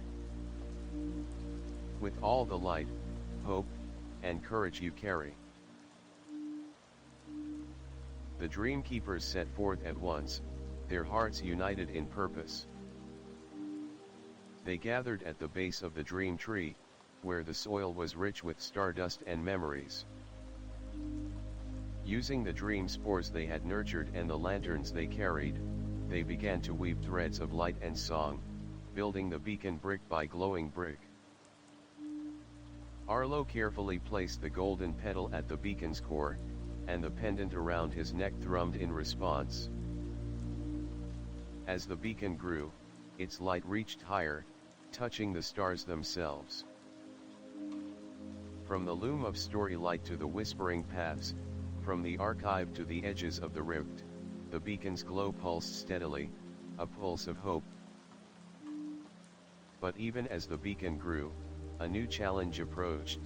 With all the light, hope, and courage you carry. The dream keepers set forth at once, their hearts united in purpose. They gathered at the base of the dream tree, where the soil was rich with stardust and memories. Using the dream spores they had nurtured and the lanterns they carried, they began to weave threads of light and song, building the beacon brick by glowing brick. Arlo carefully placed the golden petal at the beacon's core, and the pendant around his neck thrummed in response. As the beacon grew, its light reached higher, touching the stars themselves. From the loom of story light to the whispering paths, from the archive to the edges of the rift, the beacon's glow pulsed steadily, a pulse of hope. But even as the beacon grew, a new challenge approached.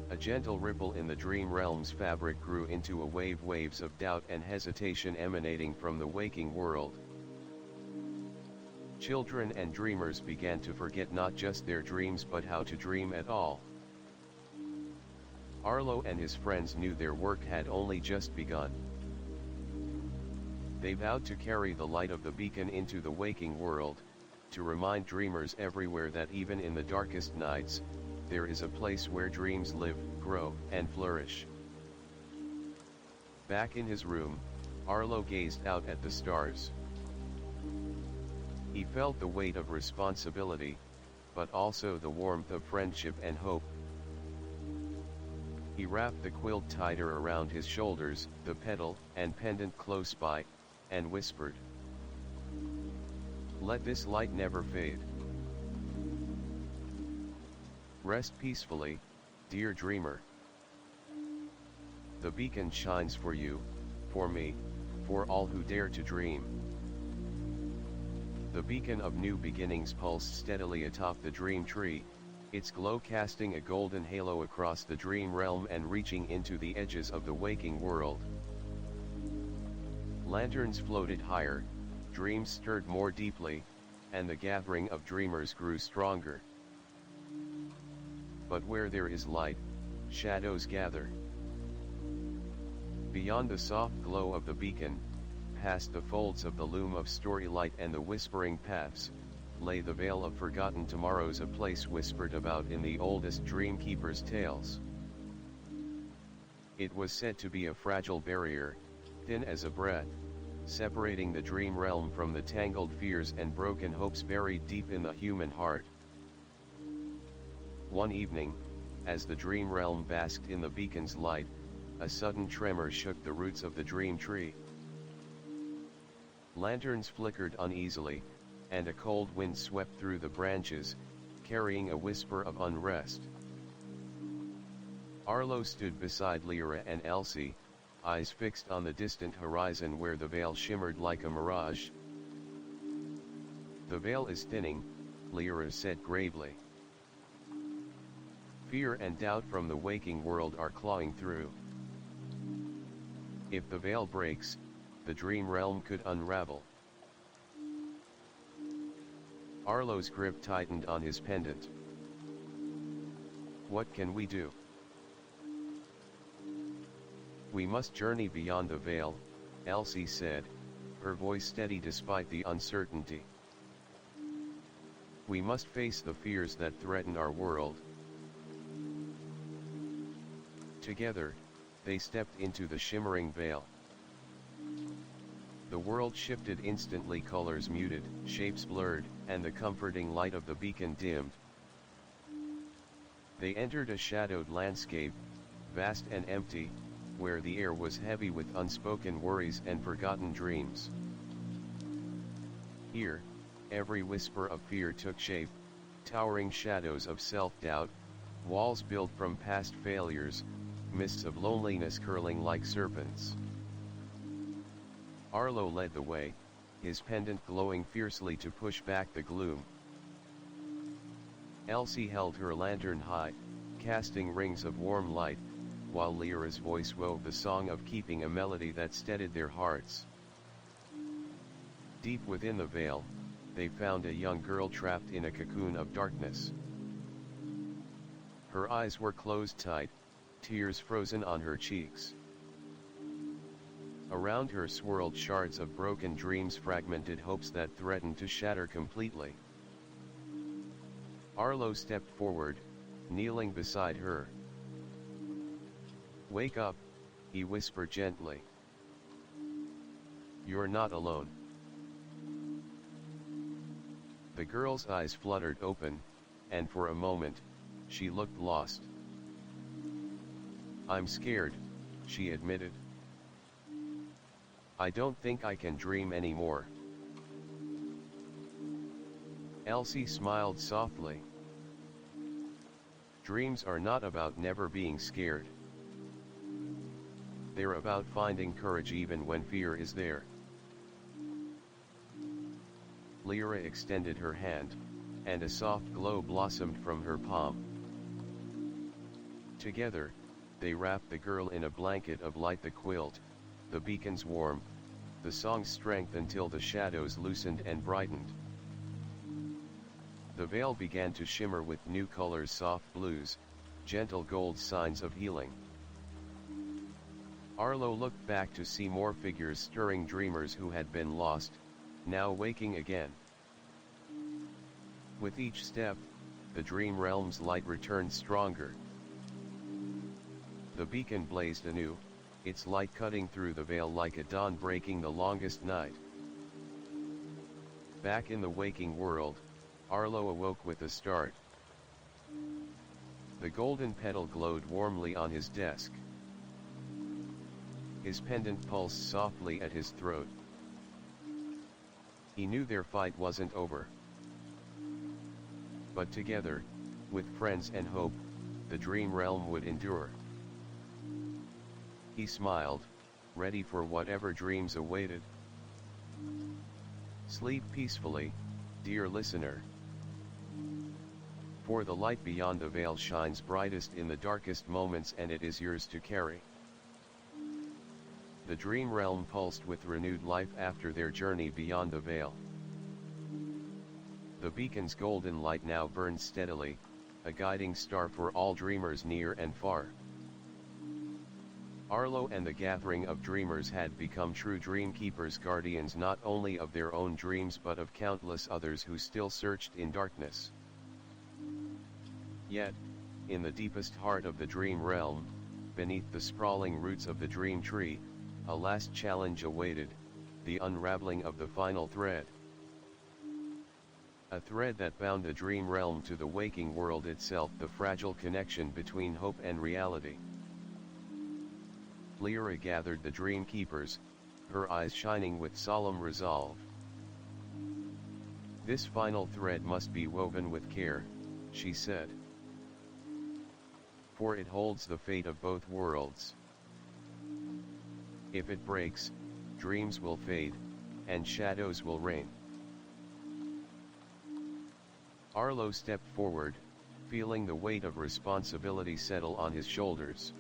A gentle ripple in the dream realm's fabric grew into a waves of doubt and hesitation emanating from the waking world. Children and dreamers began to forget not just their dreams but how to dream at all. Arlo and his friends knew their work had only just begun. They vowed to carry the light of the beacon into the waking world, to remind dreamers everywhere that even in the darkest nights, there is a place where dreams live, grow, and flourish. Back in his room, Arlo gazed out at the stars. He felt the weight of responsibility, but also the warmth of friendship and hope. He wrapped the quilt tighter around his shoulders, the petal and pendant close by, and whispered, "Let this light never fade. Rest peacefully, dear dreamer. The beacon shines for you, for me, for all who dare to dream." The beacon of new beginnings pulsed steadily atop the dream tree, its glow casting a golden halo across the dream realm and reaching into the edges of the waking world. Lanterns floated higher, dreams stirred more deeply, and the gathering of dreamers grew stronger. But where there is light, shadows gather. Beyond the soft glow of the beacon, past the folds of the loom of story light and the whispering paths, lay the veil of forgotten tomorrows, a place whispered about in the oldest dream keepers' tales. It was said to be a fragile barrier, thin as a breath, separating the dream realm from the tangled fears and broken hopes buried deep in the human heart. One evening, as the dream realm basked in the beacon's light, a sudden tremor shook the roots of the dream tree. Lanterns flickered uneasily, and a cold wind swept through the branches, carrying a whisper of unrest. Arlo stood beside Lyra and Elsie, eyes fixed on the distant horizon where the veil shimmered like a mirage. "The veil is thinning," Lyra said gravely. "Fear and doubt from the waking world are clawing through. If the veil breaks, the dream realm could unravel." Arlo's grip tightened on his pendant. "What can we do?" "We must journey beyond the veil," Elsie said, her voice steady despite the uncertainty. "We must face the fears that threaten our world." Together, they stepped into the shimmering veil. The world shifted instantly, colors muted, shapes blurred, and the comforting light of the beacon dimmed. They entered a shadowed landscape, vast and empty, where the air was heavy with unspoken worries and forgotten dreams. Here, every whisper of fear took shape, towering shadows of self-doubt, walls built from past failures, mists of loneliness curling like serpents. Arlo led the way, his pendant glowing fiercely to push back the gloom. Elsie held her lantern high, casting rings of warm light, while Lyra's voice wove the song of keeping, a melody that steadied their hearts. Deep within the veil, they found a young girl trapped in a cocoon of darkness. Her eyes were closed tight, tears frozen on her cheeks. Around her swirled shards of broken dreams, fragmented hopes that threatened to shatter completely. Arlo stepped forward, kneeling beside her. "Wake up," he whispered gently. "You're not alone." The girl's eyes fluttered open, and for a moment, she looked lost. "I'm scared," she admitted. "I don't think I can dream anymore." Elsie smiled softly. "Dreams are not about never being scared. They're about finding courage even when fear is there." Lyra extended her hand, and a soft glow blossomed from her palm. Together, they wrapped the girl in a blanket of light, the quilt, the beacon's warmth, the song's strength, until the shadows loosened and brightened. The veil began to shimmer with new colors, soft blues, gentle gold, signs of healing. Arlo looked back to see more figures, stirring dreamers who had been lost, now waking again. With each step, the dream realm's light returned stronger. The beacon blazed anew, its light cutting through the veil like a dawn breaking the longest night. Back in the waking world, Arlo awoke with a start. The golden petal glowed warmly on his desk. His pendant pulsed softly at his throat. He knew their fight wasn't over. But together, with friends and hope, the dream realm would endure. He smiled, ready for whatever dreams awaited. Sleep peacefully, dear listener. For the light beyond the veil shines brightest in the darkest moments, and it is yours to carry. The dream realm pulsed with renewed life after their journey beyond the veil. The beacon's golden light now burned steadily, a guiding star for all dreamers near and far. Arlo and the gathering of dreamers had become true dream keepers, guardians not only of their own dreams but of countless others who still searched in darkness. Yet, in the deepest heart of the dream realm, beneath the sprawling roots of the dream tree, a last challenge awaited, the unraveling of the final thread. A thread that bound the dream realm to the waking world itself, the fragile connection between hope and reality. Lyra gathered the dream keepers, her eyes shining with solemn resolve. This final thread must be woven with care, she said. For it holds the fate of both worlds. If it breaks, dreams will fade, and shadows will reign. Arlo stepped forward, feeling the weight of responsibility settle on his shoulders.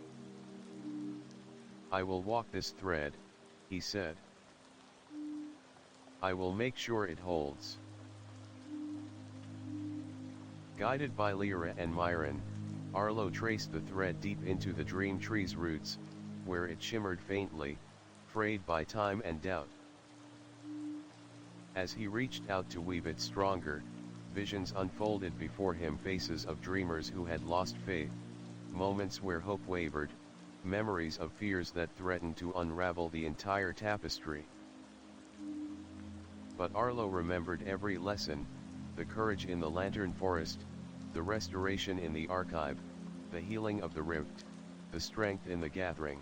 I will walk this thread, he said. I will make sure it holds. Guided by Lyra and Myron, Arlo traced the thread deep into the dream tree's roots, where it shimmered faintly, frayed by time and doubt. As he reached out to weave it stronger, visions unfolded before him, faces of dreamers who had lost faith, moments where hope wavered, memories of fears that threatened to unravel the entire tapestry. But Arlo remembered every lesson, the courage in the lantern forest, the restoration in the archive, the healing of the rift, the strength in the gathering.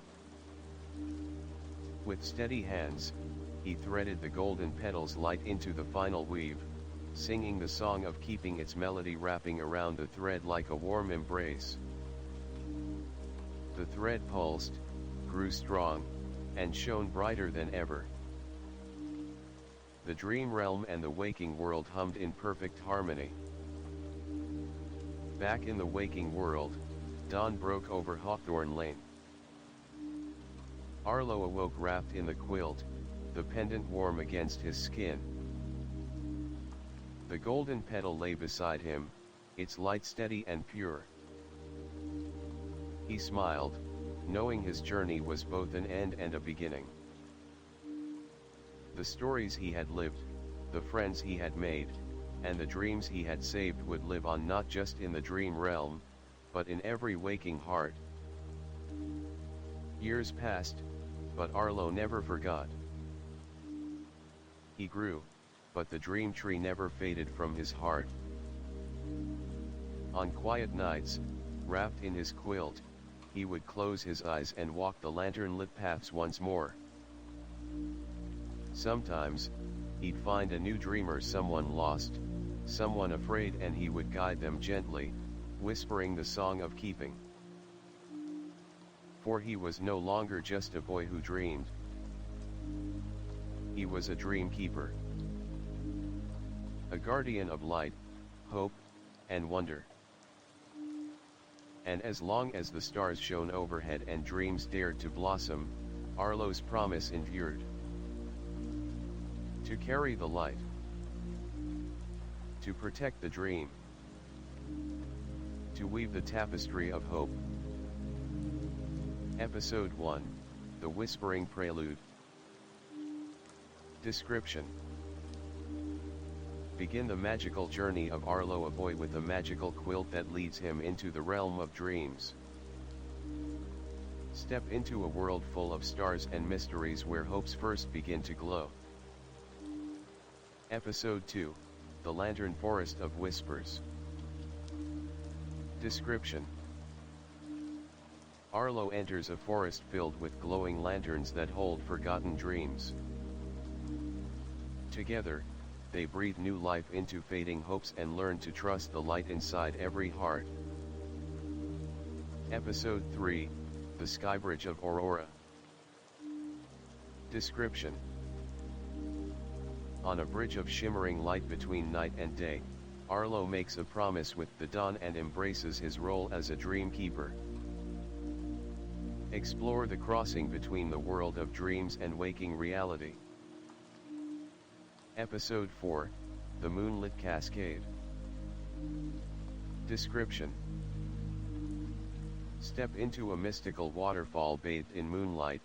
With steady hands, he threaded the golden petals light into the final weave, singing the song of keeping, its melody wrapping around the thread like a warm embrace. The thread pulsed, grew strong, and shone brighter than ever. The dream realm and the waking world hummed in perfect harmony. Back in the waking world, dawn broke over Hawthorne Lane. Arlo awoke wrapped in the quilt, the pendant warm against his skin. The golden petal lay beside him, its light steady and pure. He smiled, knowing his journey was both an end and a beginning. The stories he had lived, the friends he had made, and the dreams he had saved would live on, not just in the dream realm, but in every waking heart. Years passed, but Arlo never forgot. He grew, but the dream tree never faded from his heart. On quiet nights, wrapped in his quilt, he would close his eyes and walk the lantern-lit paths once more. Sometimes, he'd find a new dreamer, someone lost, someone afraid, and he would guide them gently, whispering the song of keeping. For he was no longer just a boy who dreamed. He was a dream keeper. A guardian of light, hope, and wonder. And as long as the stars shone overhead and dreams dared to blossom, Arlo's promise endured. To carry the light. To protect the dream. To weave the tapestry of hope. Episode 1, The Whispering Prelude. Description. Begin the magical journey of Arlo, a boy with a magical quilt that leads him into the realm of dreams. Step into a world full of stars and mysteries where hopes first begin to glow. Episode 2, The Lantern Forest of Whispers. Description. Arlo enters a forest filled with glowing lanterns that hold forgotten dreams. Together, they breathe new life into fading hopes and learn to trust the light inside every heart. Episode 3, The Skybridge of Aurora. Description. On a bridge of shimmering light between night and day, Arlo makes a promise with the dawn and embraces his role as a dream keeper. Explore the crossing between the world of dreams and waking reality. Episode 4, The Moonlit Cascade. Description: Step into a mystical waterfall bathed in moonlight,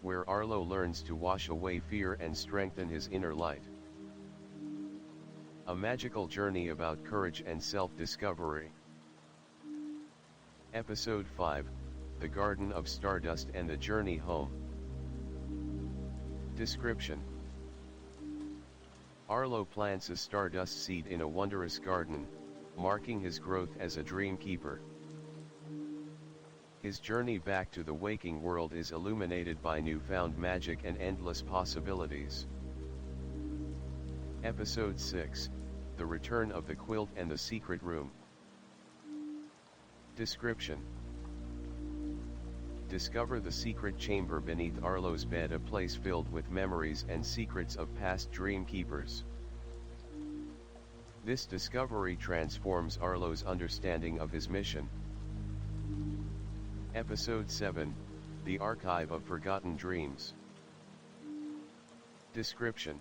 where Arlo learns to wash away fear and strengthen his inner light. A magical journey about courage and self-discovery. Episode 5, The Garden of Stardust and the Journey Home. Description: Arlo plants a stardust seed in a wondrous garden, marking his growth as a dream keeper. His journey back to the waking world is illuminated by newfound magic and endless possibilities. Episode 6, The Return of the Quilt and the Secret Room. Description: Discover the secret chamber beneath Arlo's bed, a place filled with memories and secrets of past dream keepers. This discovery transforms Arlo's understanding of his mission. Episode 7, The Archive of Forgotten Dreams. Description: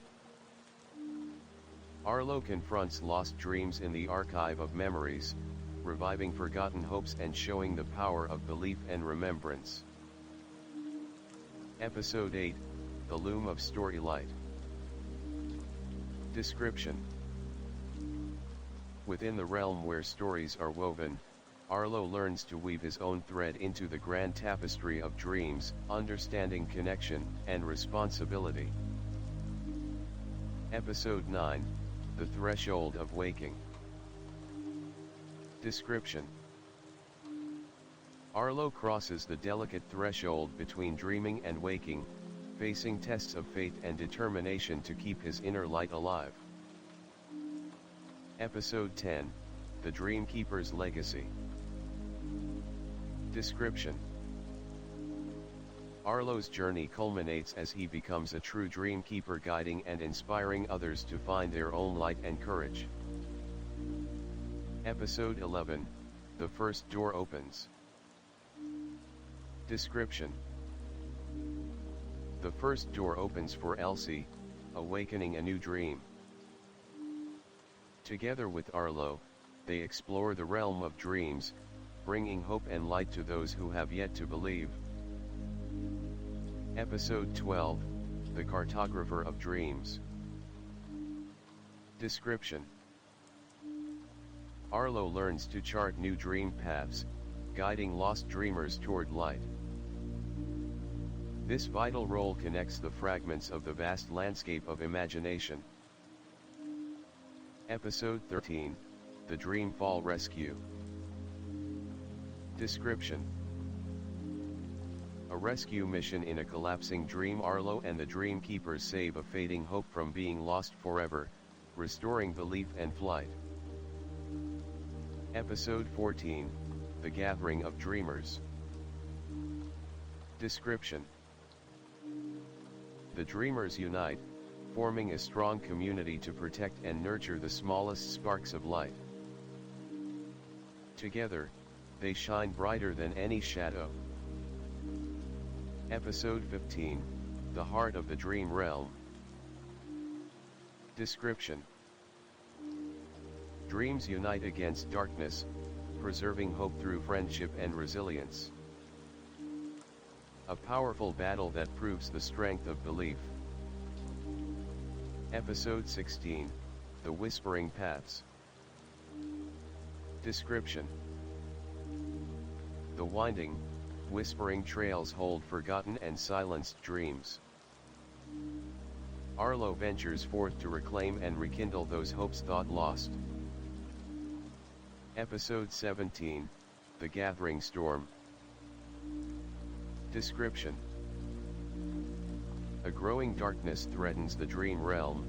Arlo confronts lost dreams in the archive of memories, reviving forgotten hopes and showing the power of belief and remembrance. Episode 8, The Loom of Storylight. Description: Within the realm where stories are woven, Arlo learns to weave his own thread into the grand tapestry of dreams, understanding connection and responsibility. Episode 9, The Threshold of Waking. Description: Arlo crosses the delicate threshold between dreaming and waking, facing tests of faith and determination to keep his inner light alive. Episode 10, The Dreamkeeper's Legacy. Description: Arlo's journey culminates as he becomes a true dreamkeeper, guiding and inspiring others to find their own light and courage. Episode 11, The First Door Opens. Description: The first door opens for Elsie, awakening a new dream. Together with Arlo, they explore the realm of dreams, bringing hope and light to those who have yet to believe. Episode 12, The Cartographer of Dreams. Description: Arlo learns to chart new dream paths, guiding lost dreamers toward light. This vital role connects the fragments of the vast landscape of imagination. Episode 13, The Dreamfall Rescue. Description: A rescue mission in a collapsing dream. Arlo and the Dreamkeepers save a fading hope from being lost forever, restoring belief and flight. Episode 14, The Gathering of Dreamers. Description: The Dreamers unite, forming a strong community to protect and nurture the smallest sparks of light. Together, they shine brighter than any shadow. Episode 15, The Heart of the Dream Realm. Description: Dreams unite against darkness, preserving hope through friendship and resilience. A powerful battle that proves the strength of belief. Episode 16, The Whispering Paths. Description: The winding, whispering trails hold forgotten and silenced dreams. Arlo ventures forth to reclaim and rekindle those hopes thought lost. Episode 17, The Gathering Storm. Description: A growing darkness threatens the dream realm,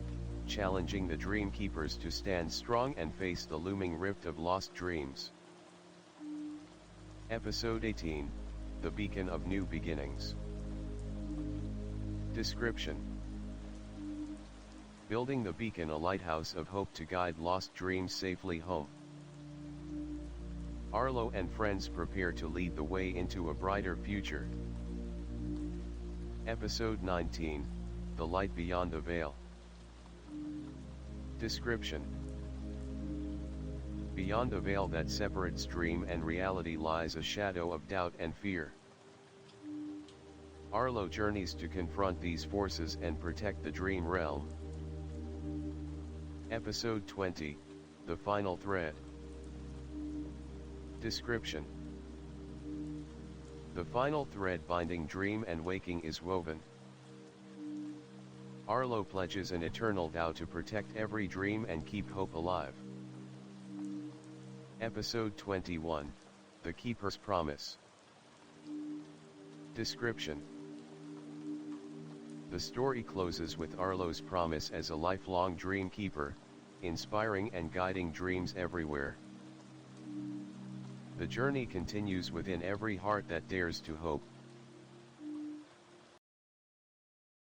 challenging the Dreamkeepers to stand strong and face the looming rift of lost dreams. Episode 18, The Beacon of New Beginnings. Description: Building the beacon, a lighthouse of hope to guide lost dreams safely home. Arlo and friends prepare to lead the way into a brighter future. Episode 19, The Light Beyond the Veil. Description: beyond the veil that separates dream and reality lies a shadow of doubt and fear. Arlo journeys to confront these forces and protect the dream realm. Episode 20, The Final Thread. Description: the final thread binding dream and waking is woven. Arlo pledges an eternal vow to protect every dream and keep hope alive. Episode 21, The Keeper's Promise. Description: the story closes with Arlo's promise as a lifelong dream keeper, inspiring and guiding dreams everywhere. The journey continues within every heart that dares to hope.